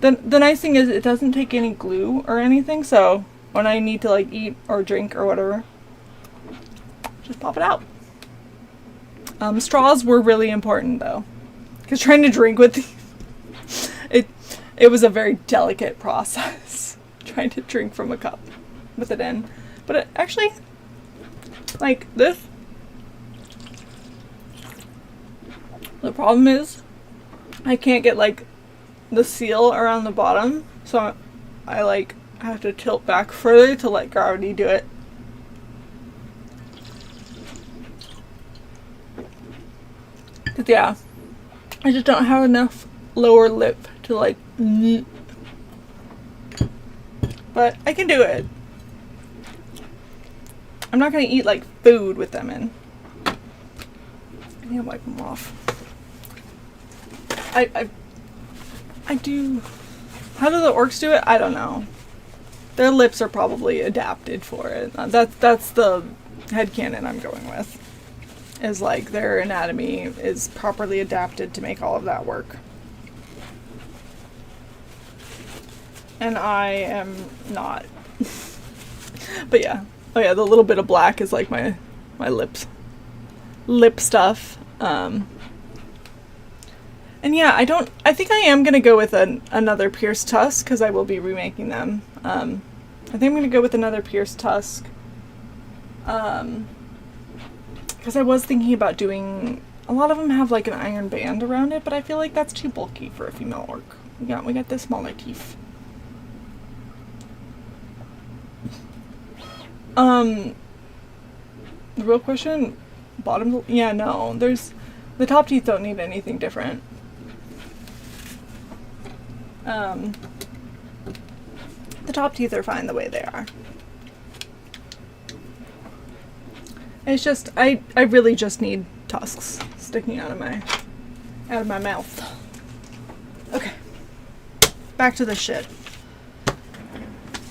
the nice thing is it doesn't take any glue or anything, so when I need to like eat or drink or whatever, just pop it out. Straws were really important though, because trying to drink with it was a very delicate process trying to drink from a cup with it in. But it actually, like this, the problem is I can't get like the seal around the bottom, so I like have to tilt back further to let gravity do it. But yeah, I just don't have enough lower lip to like, but I can do it. I'm not gonna eat like food with them in. I need to wipe them off. I do. How do the orcs do it? I don't know. Their lips are probably adapted for it. That's the headcanon I'm going with. Is like their anatomy is properly adapted to make all of that work. And I am not. But yeah. Oh yeah, the little bit of black is like my lip stuff. And yeah, I think I am going to go with another pierced tusk, because I will be remaking them. I think I'm going to go with another pierced tusk. Because I was thinking about doing, a lot of them have like an iron band around it, but I feel like that's too bulky for a female orc. We got the smaller teeth. The real question, bottom, yeah, no, the top teeth don't need anything different. The top teeth are fine the way they are. It's just, I really just need tusks sticking out of my mouth. Okay. Back to the shit.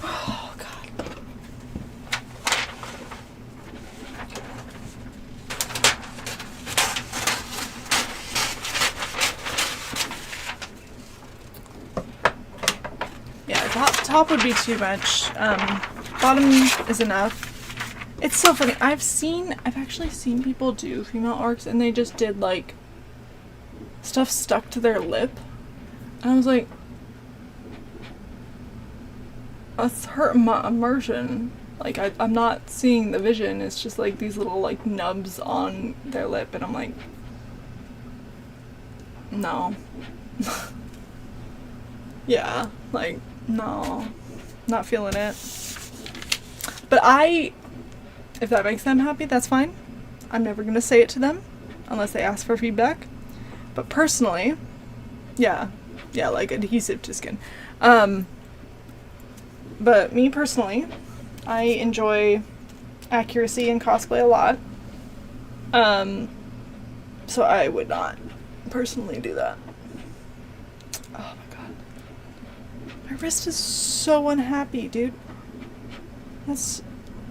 Oh, God. Yeah, top would be too much. Bottom is enough. It's so funny. I've actually seen people do female orcs and they just did like stuff stuck to their lip. And I was like, that's hurt my immersion. Like I'm not seeing the vision. It's just like these little like nubs on their lip, and I'm like, no. Yeah, like, no. Not feeling it. But if that makes them happy, that's fine. I'm never gonna say it to them unless they ask for feedback. But personally, yeah, like adhesive to skin. But me personally, I enjoy accuracy in cosplay a lot. So I would not personally do that. Oh my god. My wrist is so unhappy, dude. That's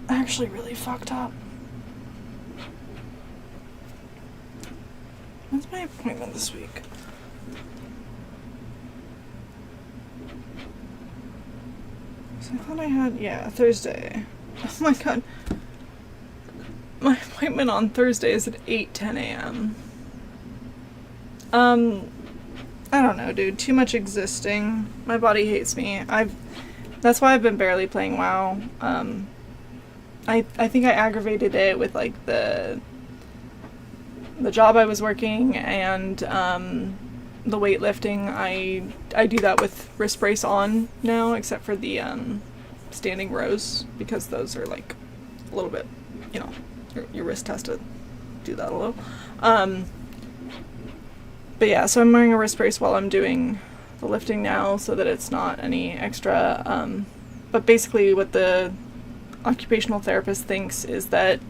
actually really fucked up. When's my appointment this week? So I thought I had, yeah, Thursday. Oh my god. My appointment on Thursday is at 8:10 a.m. I don't know, dude. Too much existing. My body hates me. That's why I've been barely playing WoW. I think I aggravated it with like the job I was working and the weightlifting. I do that with wrist brace on now, except for the standing rows, because those are like a little bit, you know, your wrist has to do that a little. But yeah, so I'm wearing a wrist brace while I'm doing the lifting now, so that it's not any extra. But basically what the occupational therapist thinks is that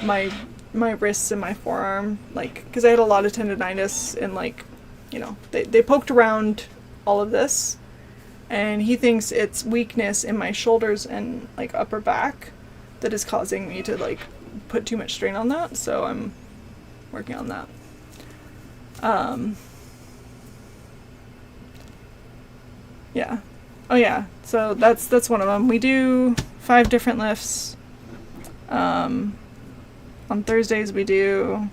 my wrists and my forearm, like, because I had a lot of tendonitis and, like, you know, they poked around all of this, and he thinks it's weakness in my shoulders and like upper back that is causing me to like put too much strain on that, so I'm working on that. Yeah. Oh yeah, so that's one of them. We do 5 different lifts. On Thursdays we do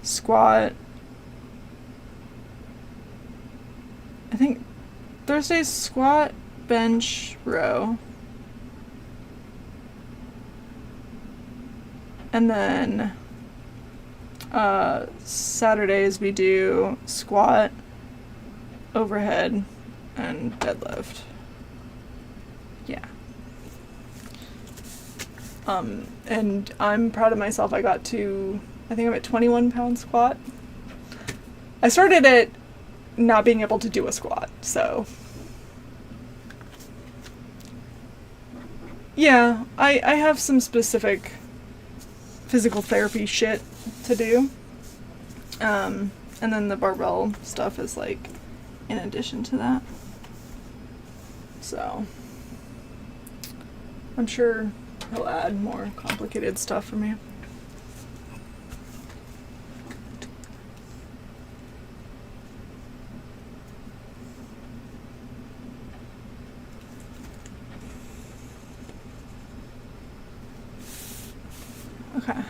squat. I think Thursdays squat, bench, row. And then Saturdays we do squat, overhead, and deadlift. Yeah. And I'm proud of myself. I think I'm at 21 pound squat. I started at not being able to do a squat, so. Yeah, I have some specific physical therapy shit to do. And then the barbell stuff is like in addition to that. So I'm sure he'll add more complicated stuff for me. Okay.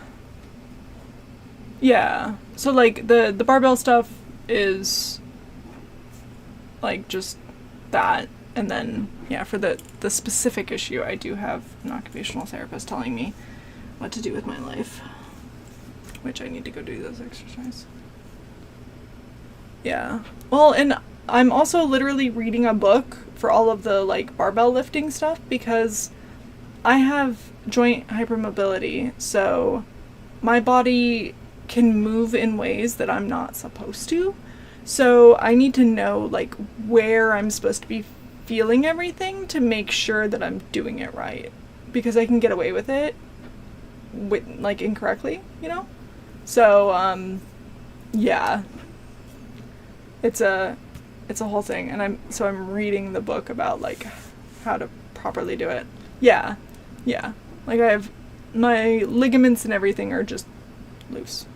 Yeah. So like the barbell stuff is like just that, and then yeah, for the specific issue I do have an occupational therapist telling me what to do with my life, which I need to go do those exercises. Yeah. Well, and I'm also literally reading a book for all of the like barbell lifting stuff because I have joint hypermobility, so my body can move in ways that I'm not supposed to. So I need to know like where I'm supposed to be feeling everything to make sure that I'm doing it right, because I can get away with it with like incorrectly, you know? So yeah. It's a whole thing, and I'm reading the book about like how to properly do it. Yeah. Yeah. Like I have my ligaments and everything are just loose.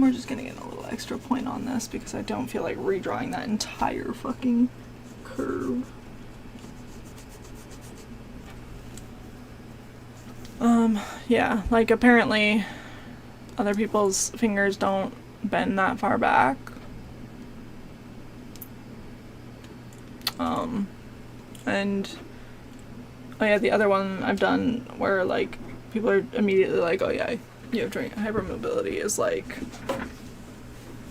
We're just gonna get a little extra point on this because I don't feel like redrawing that entire fucking curve. Yeah, like apparently other people's fingers don't bend that far back. And oh yeah, the other one I've done where like people are immediately like, oh yeah, you have joint hypermobility, is like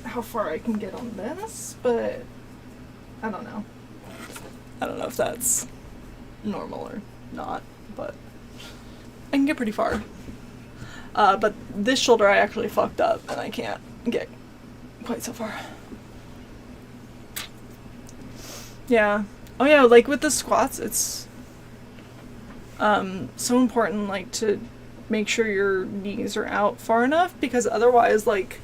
how far I can get on this, but I don't know. I don't know if that's normal or not, but I can get pretty far. But this shoulder I actually fucked up and I can't get quite so far. Yeah. Oh yeah, like with the squats, it's so important like to make sure your knees are out far enough, because otherwise like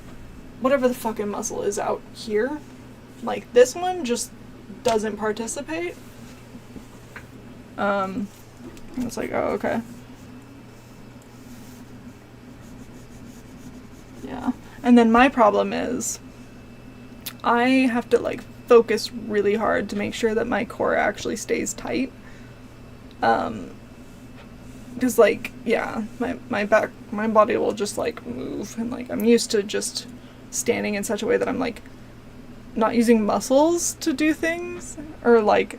whatever the fucking muscle is out here, like this one just doesn't participate. It's like, oh, okay. Yeah. And then my problem is I have to like focus really hard to make sure that my core actually stays tight. Because like, yeah, my body will just like move, and like I'm used to just standing in such a way that I'm like not using muscles to do things, or like,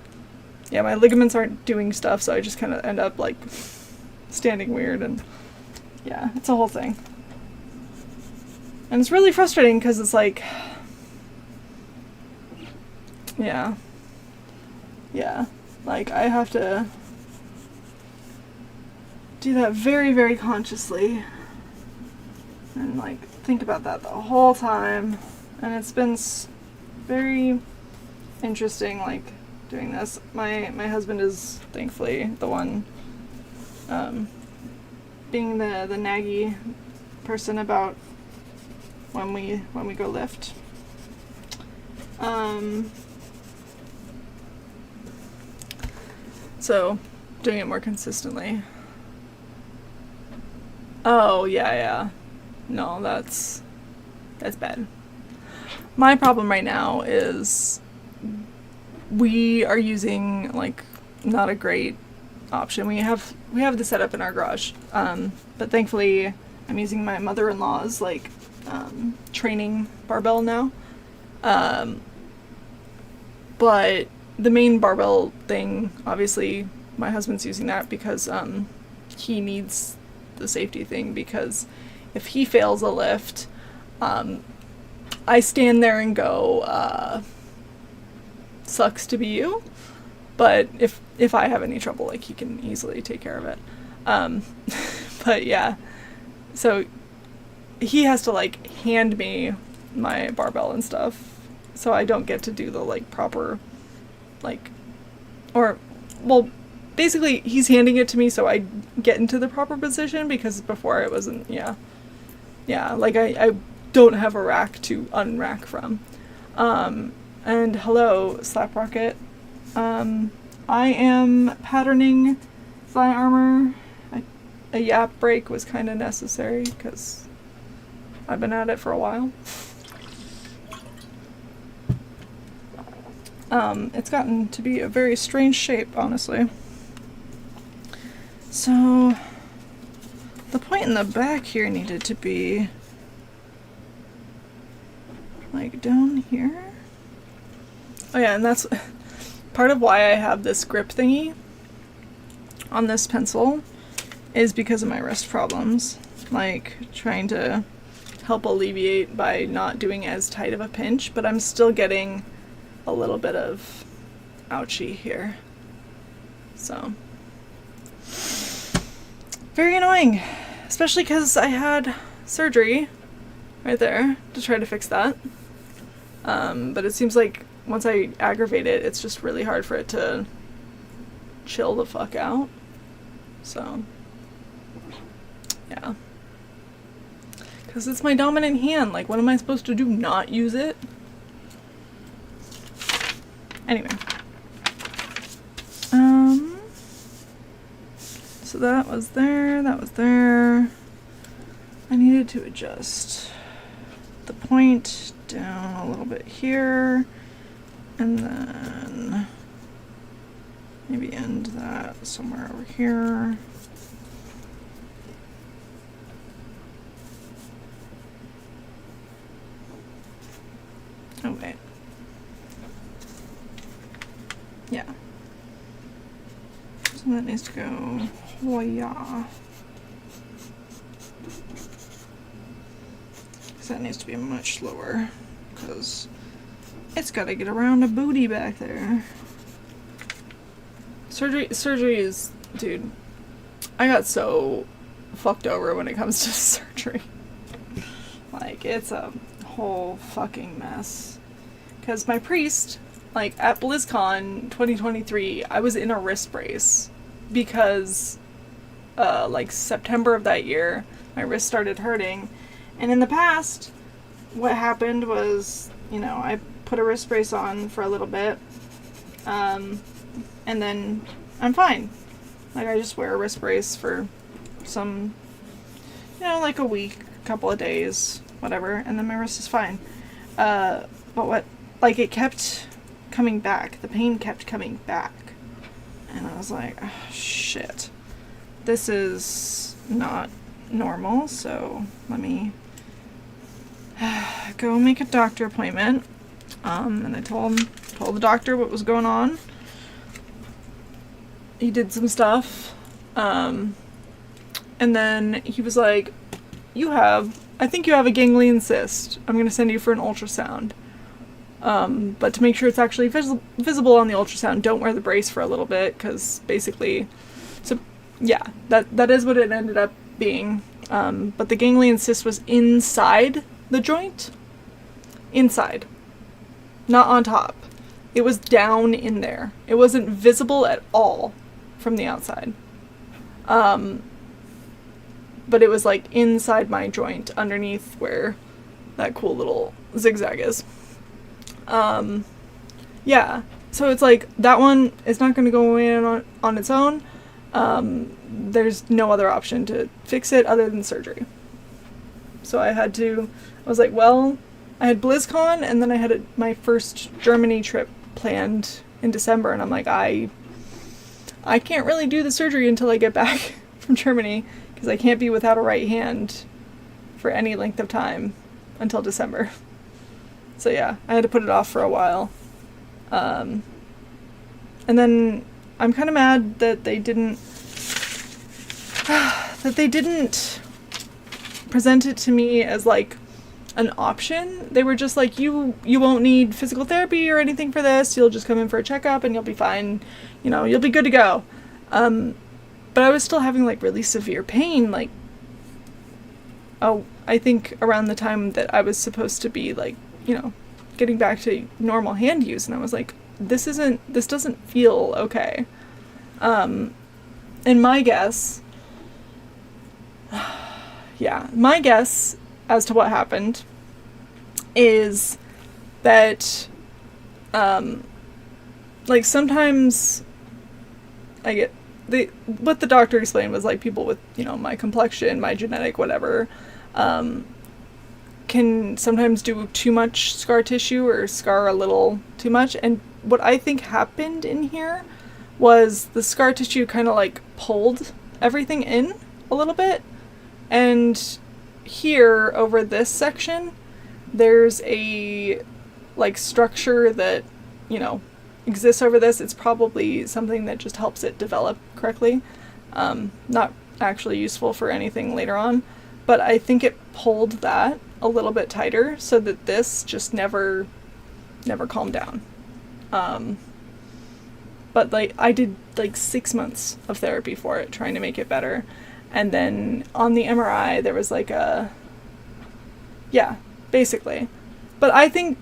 yeah, my ligaments aren't doing stuff, so I just kind of end up like standing weird, and yeah, it's a whole thing. And it's really frustrating because it's like, yeah, like I have to do that very, very consciously and like think about that the whole time. And it's been very interesting, like doing this. My husband is thankfully the one being the naggy person about when we go lift. So, doing it more consistently. Oh, yeah. No, that's bad. My problem right now is we are using, like, not a great option. We have the setup in our garage, but thankfully I'm using my mother-in-law's, like, training barbell now. But the main barbell thing, obviously, my husband's using that because he needs the safety thing, because if he fails a lift, I stand there and go, sucks to be you. But if I have any trouble, like, he can easily take care of it. But yeah, so he has to, like, hand me my barbell and stuff, so I don't get to do the, like, proper, like, or, well, basically he's handing it to me so I get into the proper position, because before it wasn't, yeah, like, I don't have a rack to unrack from. And hello, Slap Rocket. I am patterning thigh armor. A yap break was kind of necessary, because I've been at it for a while. It's gotten to be a very strange shape, honestly. So, the point in the back here needed to be, like, down here. Oh yeah, and that's part of why I have this grip thingy on this pencil, is because of my wrist problems. Like, trying to help alleviate by not doing as tight of a pinch, but I'm still getting a little bit of ouchie here. So, very annoying, especially because I had surgery right there to try to fix that. But it seems like once I aggravate it, it's just really hard for it to chill the fuck out. So, yeah. Because it's my dominant hand. Like, what am I supposed to do? Not use it? Anyway. So that was there, that was there. I needed to adjust the point down a little bit here, and then maybe end that somewhere over here. Oh wait. Yeah. So that needs to go, oh yeah. Because that needs to be much lower, because it's got to get around a booty back there. Surgery is, dude, I got so fucked over when it comes to surgery. Like, it's a whole fucking mess. Because my priest, like, at BlizzCon 2023, I was in a wrist brace because, like, September of that year, my wrist started hurting. And in the past, what happened was, you know, I put a wrist brace on for a little bit, and then I'm fine. Like, I just wear a wrist brace for some, you know, like a week, couple of days, whatever, and then my wrist is fine. But what, like, it kept coming back. The pain kept coming back. And I was like, oh, shit. This is not normal, so let me go make a doctor appointment. And I told the doctor what was going on. He did some stuff. And then he was like, I think you have a ganglion cyst. I'm going to send you for an ultrasound. But to make sure it's actually visible on the ultrasound, don't wear the brace for a little bit, because basically, so yeah, that is what it ended up being. But the ganglion cyst was inside the joint. Inside. Not on top. It was down in there. It wasn't visible at all from the outside. But it was, like, inside my joint, underneath where that cool little zigzag is. Yeah. So it's like, that one is not going to go in on its own. There's no other option to fix it other than surgery. So I was like, well, I had BlizzCon, and then I had my first Germany trip planned in December, and I'm like, I can't really do the surgery until I get back from Germany, because I can't be without a right hand for any length of time until December. So yeah, I had to put it off for a while. And then I'm kind of mad that they didn't present it to me as like an option. They were just like, you won't need physical therapy or anything for this. You'll just come in for a checkup and you'll be fine. You know, you'll be good to go. But I was still having like really severe pain. Like, I think around the time that I was supposed to be like, you know, getting back to normal hand use, and I was like, this doesn't feel okay. And my guess as to what happened is that, like, sometimes what the doctor explained was like, people with, you know, my complexion, my genetic whatever, can sometimes do too much scar tissue or scar a little too much. And what I think happened in here was the scar tissue kind of like pulled everything in a little bit. And here over this section, there's a like structure that, you know, exists over this. It's probably something that just helps it develop correctly. Not actually useful for anything later on, but I think it pulled that a little bit tighter so that this just never calmed down. But like, I did like 6 months of therapy for it, trying to make it better. And then on the MRI, there was like basically. But I think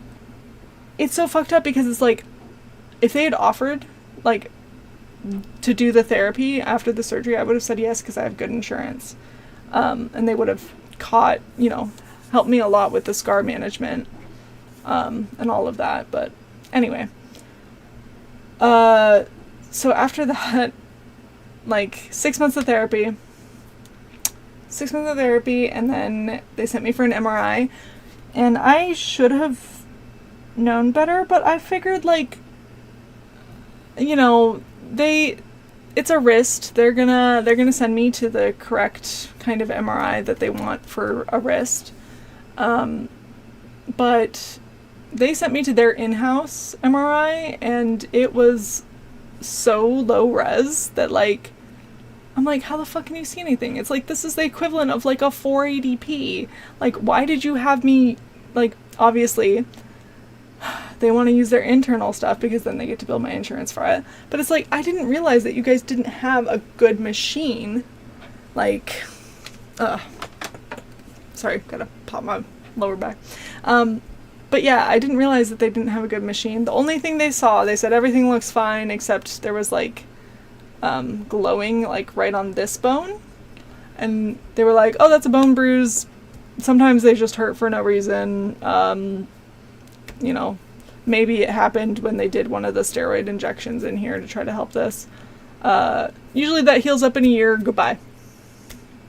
it's so fucked up because it's like, if they had offered like to do the therapy after the surgery, I would have said yes, because I have good insurance. And they would have helped me a lot with the scar management, and all of that. But anyway, so after that, like 6 months of therapy, and then they sent me for an MRI, and I should have known better, but I figured, like, you know, it's a wrist. They're gonna send me to the correct kind of MRI that they want for a wrist. But they sent me to their in-house MRI, and it was so low res that, like, I'm like, how the fuck can you see anything? It's like, this is the equivalent of like a 480p. Like, why did you have me, like, obviously they want to use their internal stuff because then they get to bill my insurance for it. But it's like, I didn't realize that you guys didn't have a good machine. Like, sorry, gotta pop my lower back. But yeah, I didn't realize that they didn't have a good machine. The only thing they said everything looks fine, except there was like, glowing like right on this bone. And they were like, oh, that's a bone bruise. Sometimes they just hurt for no reason. You know, maybe it happened when they did one of the steroid injections in here to try to help this. Usually that heals up in a year. Goodbye.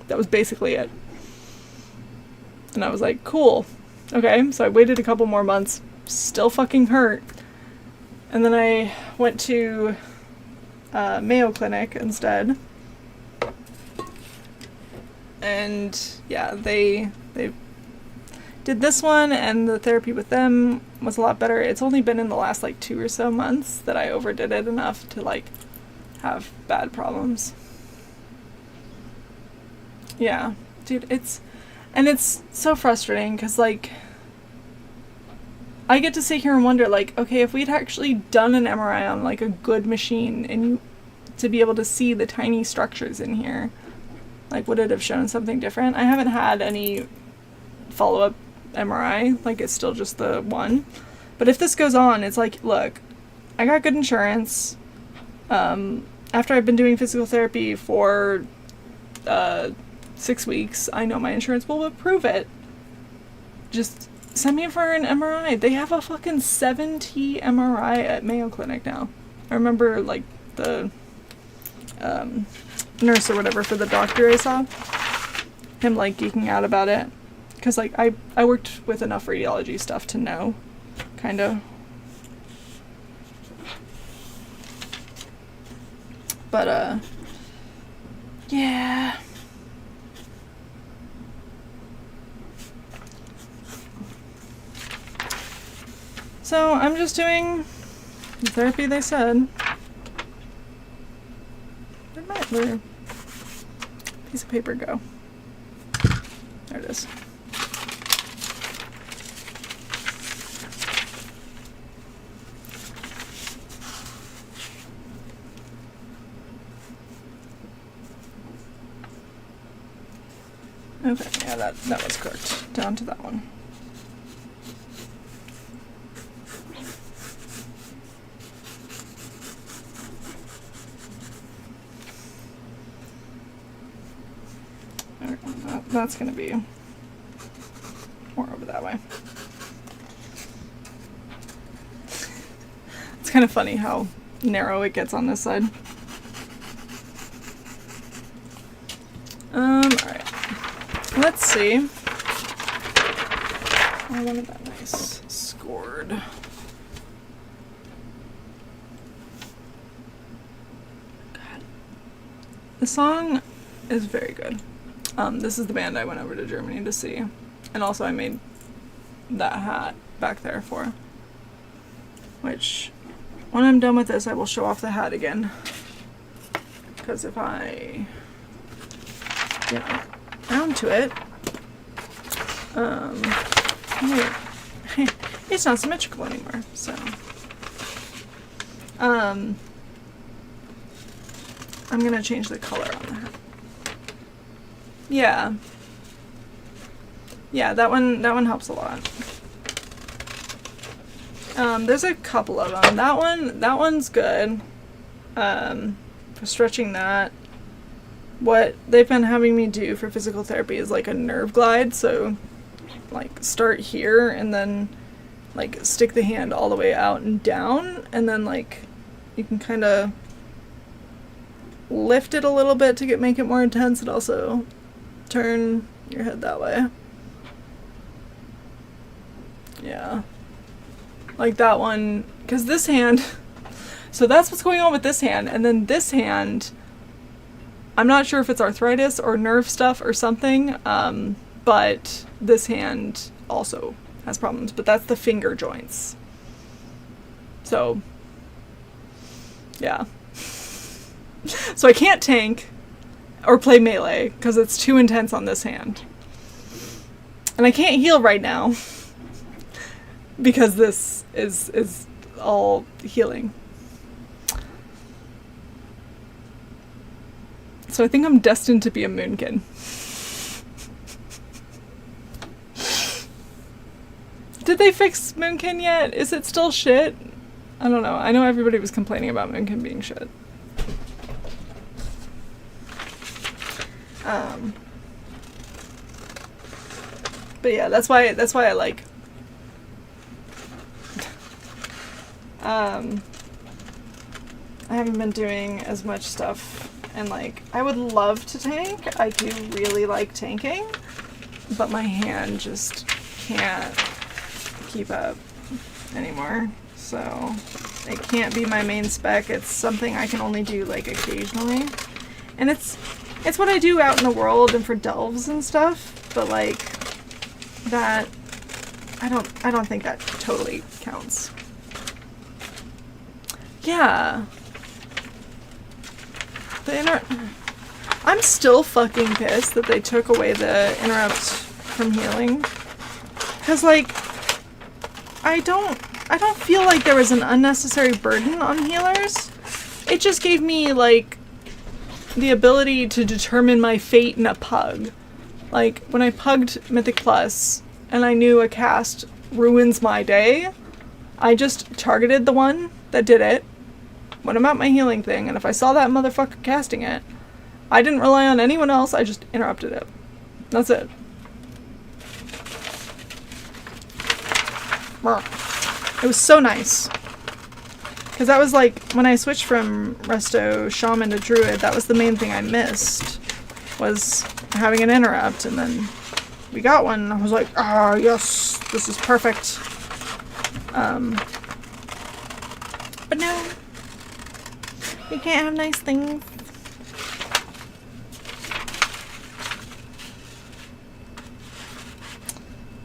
That was basically it. And I was like, cool. Okay, so I waited a couple more months. Still fucking hurt. And then I went to Mayo Clinic instead. And yeah, they did this one, and the therapy with them was a lot better. It's only been in the last like 2 or so months that I overdid it enough to like have bad problems. Yeah, dude, it's so frustrating because, like, I get to sit here and wonder, like, okay, if we'd actually done an MRI on like a good machine and to be able to see the tiny structures in here, like, would it have shown something different? I haven't had any follow-up MRI, like, it's still just the one. But if this goes on, it's like, look, I got good insurance. After I've been doing physical therapy for 6 weeks, I know my insurance will approve it. Just send me for an MRI. They have a fucking 7T MRI at Mayo Clinic now. I remember, like, the nurse or whatever for the doctor I saw, him, like, geeking out about it. Because, like, I worked with enough radiology stuff to know, kind of. But, yeah. So, I'm just doing the therapy they said. Where'd my other piece of paper go? There it is. Okay, yeah, that was correct. Down to that one. That's gonna be more over that way. It's kind of funny how narrow it gets on this side. Alright. Let's see. I wanted that nice scored. God. The song is very good. This is the band I went over to Germany to see. And also I made that hat back there for. Which, when I'm done with this, I will show off the hat again. Because if I get down to it, it's not symmetrical anymore, so. I'm gonna change the color on the hat. Yeah. Yeah, that one helps a lot. There's a couple of them. That one's good. For stretching that. What they've been having me do for physical therapy is like a nerve glide, so like start here and then like stick the hand all the way out and down, and then like you can kind of lift it a little bit to make it more intense, and also turn your head that way. Yeah. Like that one, because this hand, so that's what's going on with this hand, and then this hand, I'm not sure if it's arthritis or nerve stuff or something, but this hand also has problems, but that's the finger joints. So, yeah. So I can't tank or play melee because it's too intense on this hand. And I can't heal right now because this is all healing. So I think I'm destined to be a moonkin. Did they fix moonkin yet? Is it still shit? I don't know. I know everybody was complaining about moonkin being shit. But yeah, that's why I like I haven't been doing as much stuff, and like I would love to tank. I do really like tanking, but my hand just can't keep up anymore. So it can't be my main spec. It's something I can only do like occasionally. And it's what I do out in the world and for delves and stuff, but like that I don't think that totally counts. Yeah. I'm still fucking pissed that they took away the interrupt from healing. 'Cause like I don't feel like there was an unnecessary burden on healers. It just gave me like the ability to determine my fate in a pug. Like when I pugged Mythic Plus and I knew a cast ruins my day, I just targeted the one that did it when I'm at my healing thing, and if I saw that motherfucker casting it, I didn't rely on anyone else, I just interrupted it. That's it. It was so nice. Because that was like, when I switched from Resto Shaman to Druid, that was the main thing I missed, was having an interrupt, and then we got one, and I was like, ah, yes, this is perfect. But no, you can't have nice things.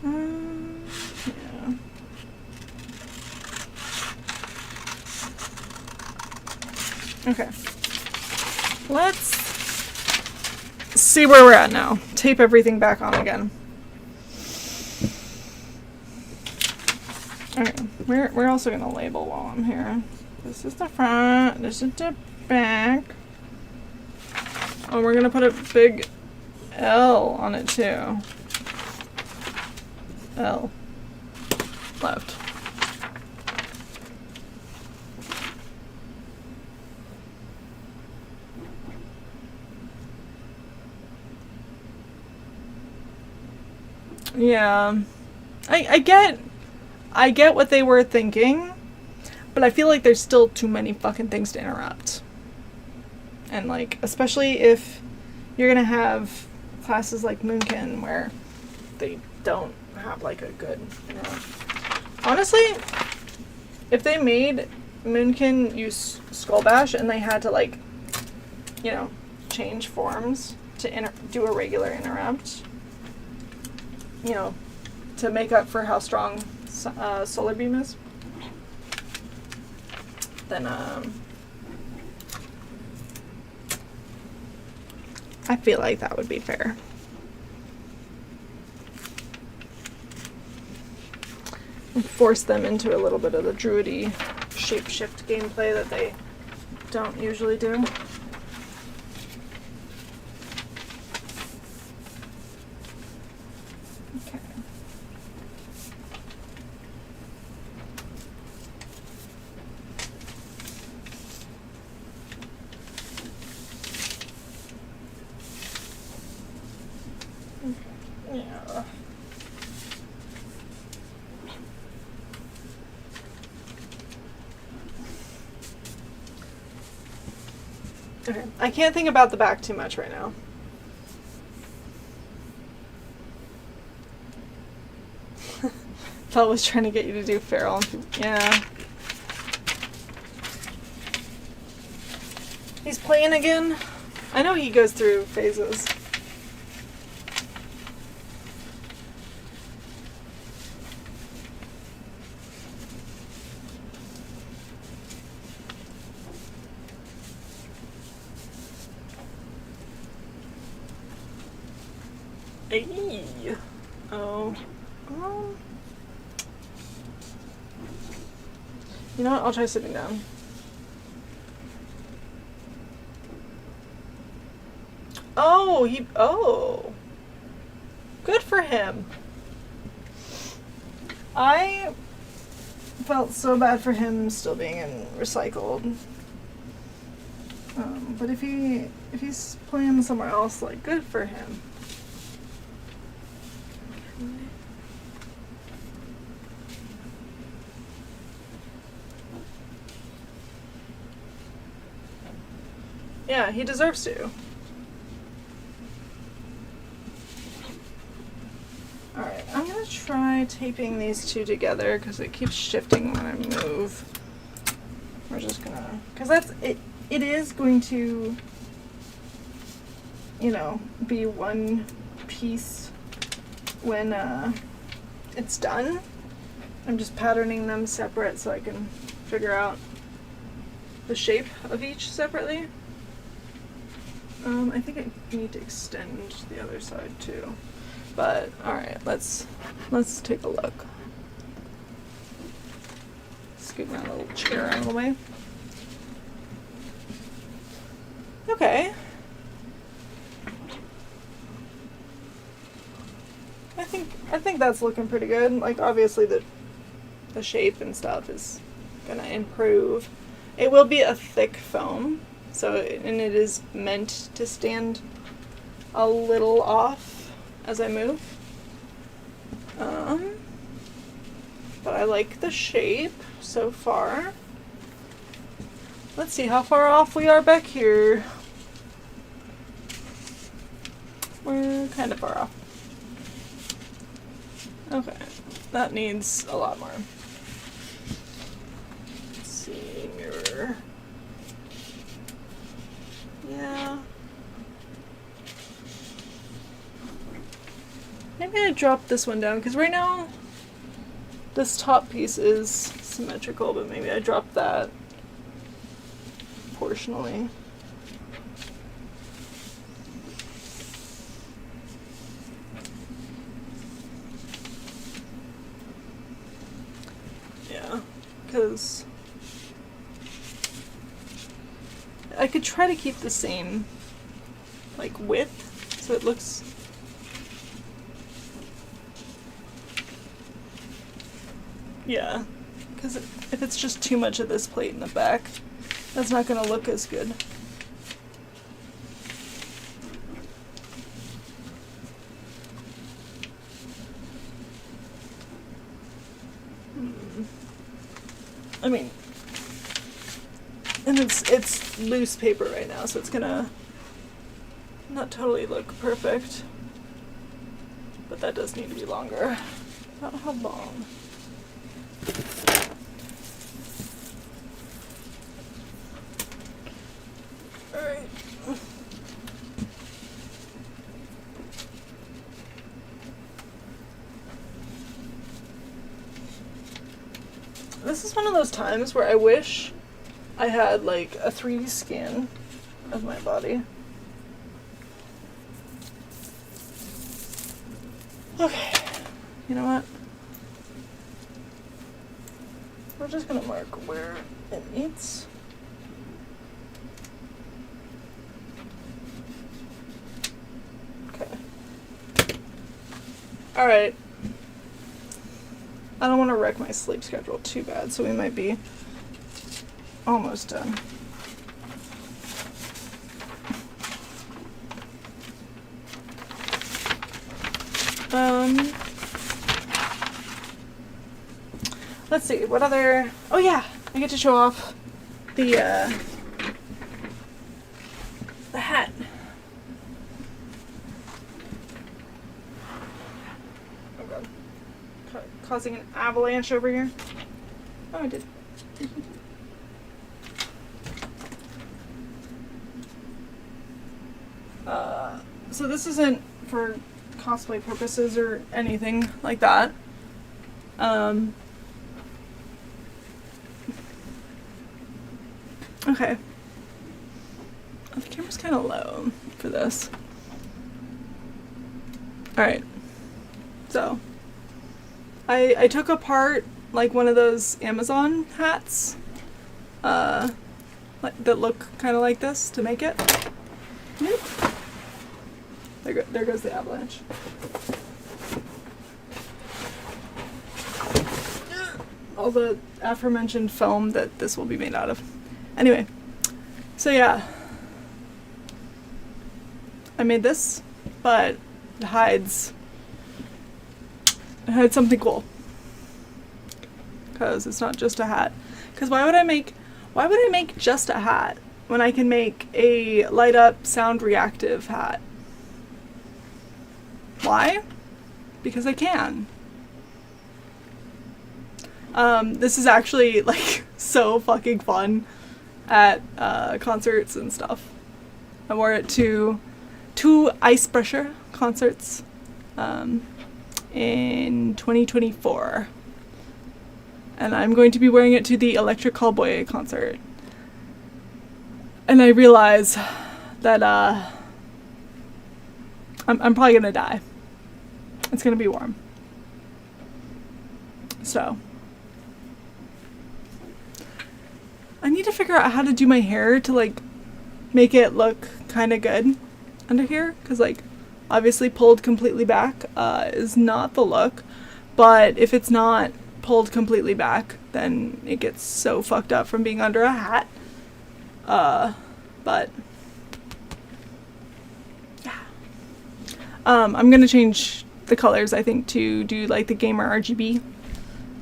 Yeah. Okay. Let's see where we're at now. Tape everything back on again. Okay, we're also gonna label while I'm here. This is the front, this is the back. Oh, we're gonna put a big L on it too. L. Left. Yeah. I get what they were thinking, but I feel like there's still too many fucking things to interrupt. And like, especially if you're gonna have classes like Moonkin where they don't have like a good interrupt. Honestly, if they made Moonkin use Skull Bash and they had to like, you know, change forms to do a regular interrupt, you know, to make up for how strong Solar Beam is, then I feel like that would be fair. And force them into a little bit of the druidy shapeshift gameplay that they don't usually do. Yeah. Okay. I can't think about the back too much right now. Phil was trying to get you to do feral. Yeah. He's playing again. I know he goes through phases. Ay. Oh. You know what? I'll try sitting down. Oh, good for him. I felt so bad for him still being in recycled. But if he's playing somewhere else, like, good for him. Yeah, he deserves to. Alright, I'm gonna try taping these two together because it keeps shifting when I move. We're just gonna, because that's it. It is going to, you know, be one piece when it's done. I'm just patterning them separate so I can figure out the shape of each separately. I think I need to extend the other side too. But alright, let's take a look. Scoot my little chair out of the way. Okay. I think that's looking pretty good. Like, obviously the shape and stuff is gonna improve. It will be a thick foam, and it is meant to stand a little off as I move. But I like the shape so far. Let's see how far off we are back here. We're kind of far off. Okay, that needs a lot more. Let's see, mirror. Yeah. Maybe I drop this one down, because right now this top piece is symmetrical, but maybe I drop that proportionally. Yeah, because I could try to keep the same like width so it looks yeah, because if it's just too much of this plate in the back, that's not going to look as good. I mean, and it's loose paper right now, so it's gonna not totally look perfect, but that does need to be longer. Not how long. Alright. This is one of those times where I wish I had like a 3D scan of my body. Okay, you know what? We're just gonna mark where it meets. Okay. Alright. I don't want to wreck my sleep schedule too bad, so we might be almost done. Let's see, what other... Oh yeah, I get to show off the hat. Oh god. Causing an avalanche over here. Oh, I did. So this isn't for cosplay purposes or anything like that. Okay. Oh, the camera's kind of low for this. Alright. So, I took apart like one of those Amazon hats like, that look kind of like this to make it. There goes the avalanche. All the aforementioned foam that this will be made out of. Anyway, so yeah, I made this, but it hides something cool. Because it's not just a hat. Because why would I make just a hat when I can make a light up sound reactive hat? Why? Because I can. This is actually like so fucking fun at concerts and stuff. I wore it to 2 Icebreaker concerts in 2024. And I'm going to be wearing it to the Electric Callboy concert. And I realize that I'm probably gonna die. It's gonna be warm. So I need to figure out how to do my hair to like make it look kind of good under here, because like obviously pulled completely back is not the look, but if it's not pulled completely back then it gets so fucked up from being under a hat. But yeah, I'm gonna change the colors, I think, to do like the gamer RGB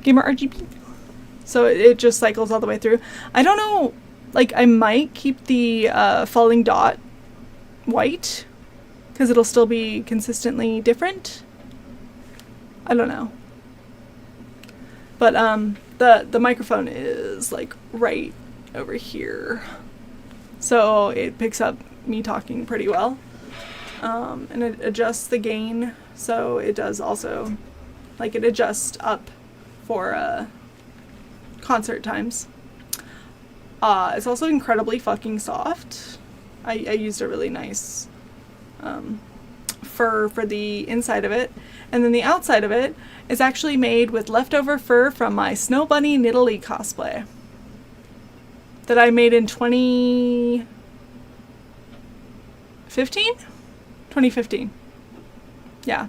Gamer RGB. So it just cycles all the way through. I don't know, like I might keep the falling dot white because it'll still be consistently different. I don't know. But the microphone is like right over here. So it picks up me talking pretty well. And it adjusts the gain, so it does also, like it adjusts up for concert times. It's also incredibly fucking soft. I used a really nice fur for the inside of it, and then the outside of it is actually made with leftover fur from my Snow Bunny Nidalee cosplay that I made in 2015? 2015. Yeah.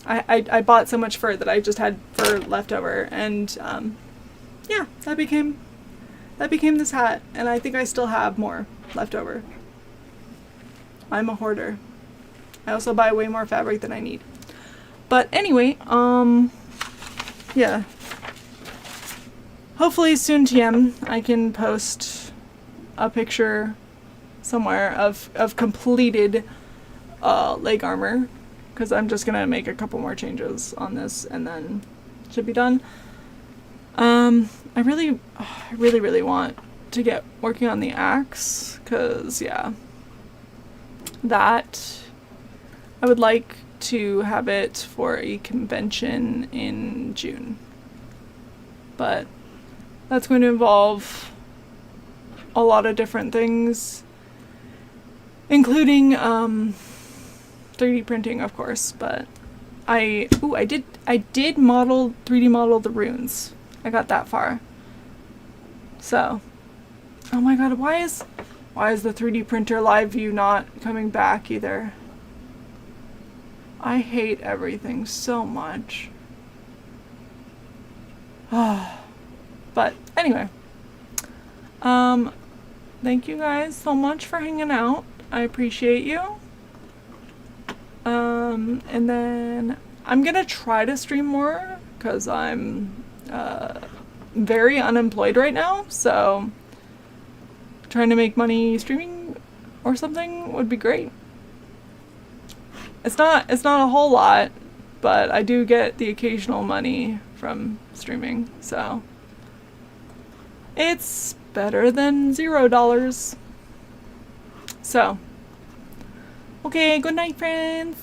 I bought so much fur that I just had fur left over, and yeah, that became this hat, and I think I still have more left over. I'm a hoarder. I also buy way more fabric than I need. But anyway, yeah. Hopefully soon, TM, I can post a picture somewhere of completed leg armor, because I'm just gonna make a couple more changes on this and then it should be done. I really want to get working on the axe, because yeah, that I would like to have it for a convention in June, but that's going to involve a lot of different things, including 3D printing, of course. But I did 3D model the runes. I got that far. So, oh my god, why is the 3D printer live view not coming back either? I hate everything so much. But anyway, thank you guys so much for hanging out. I appreciate you. And then I'm gonna try to stream more, because I'm very unemployed right now, so trying to make money streaming or something would be great. It's not a whole lot, but I do get the occasional money from streaming, so it's better than $0. So, okay, good night, friends.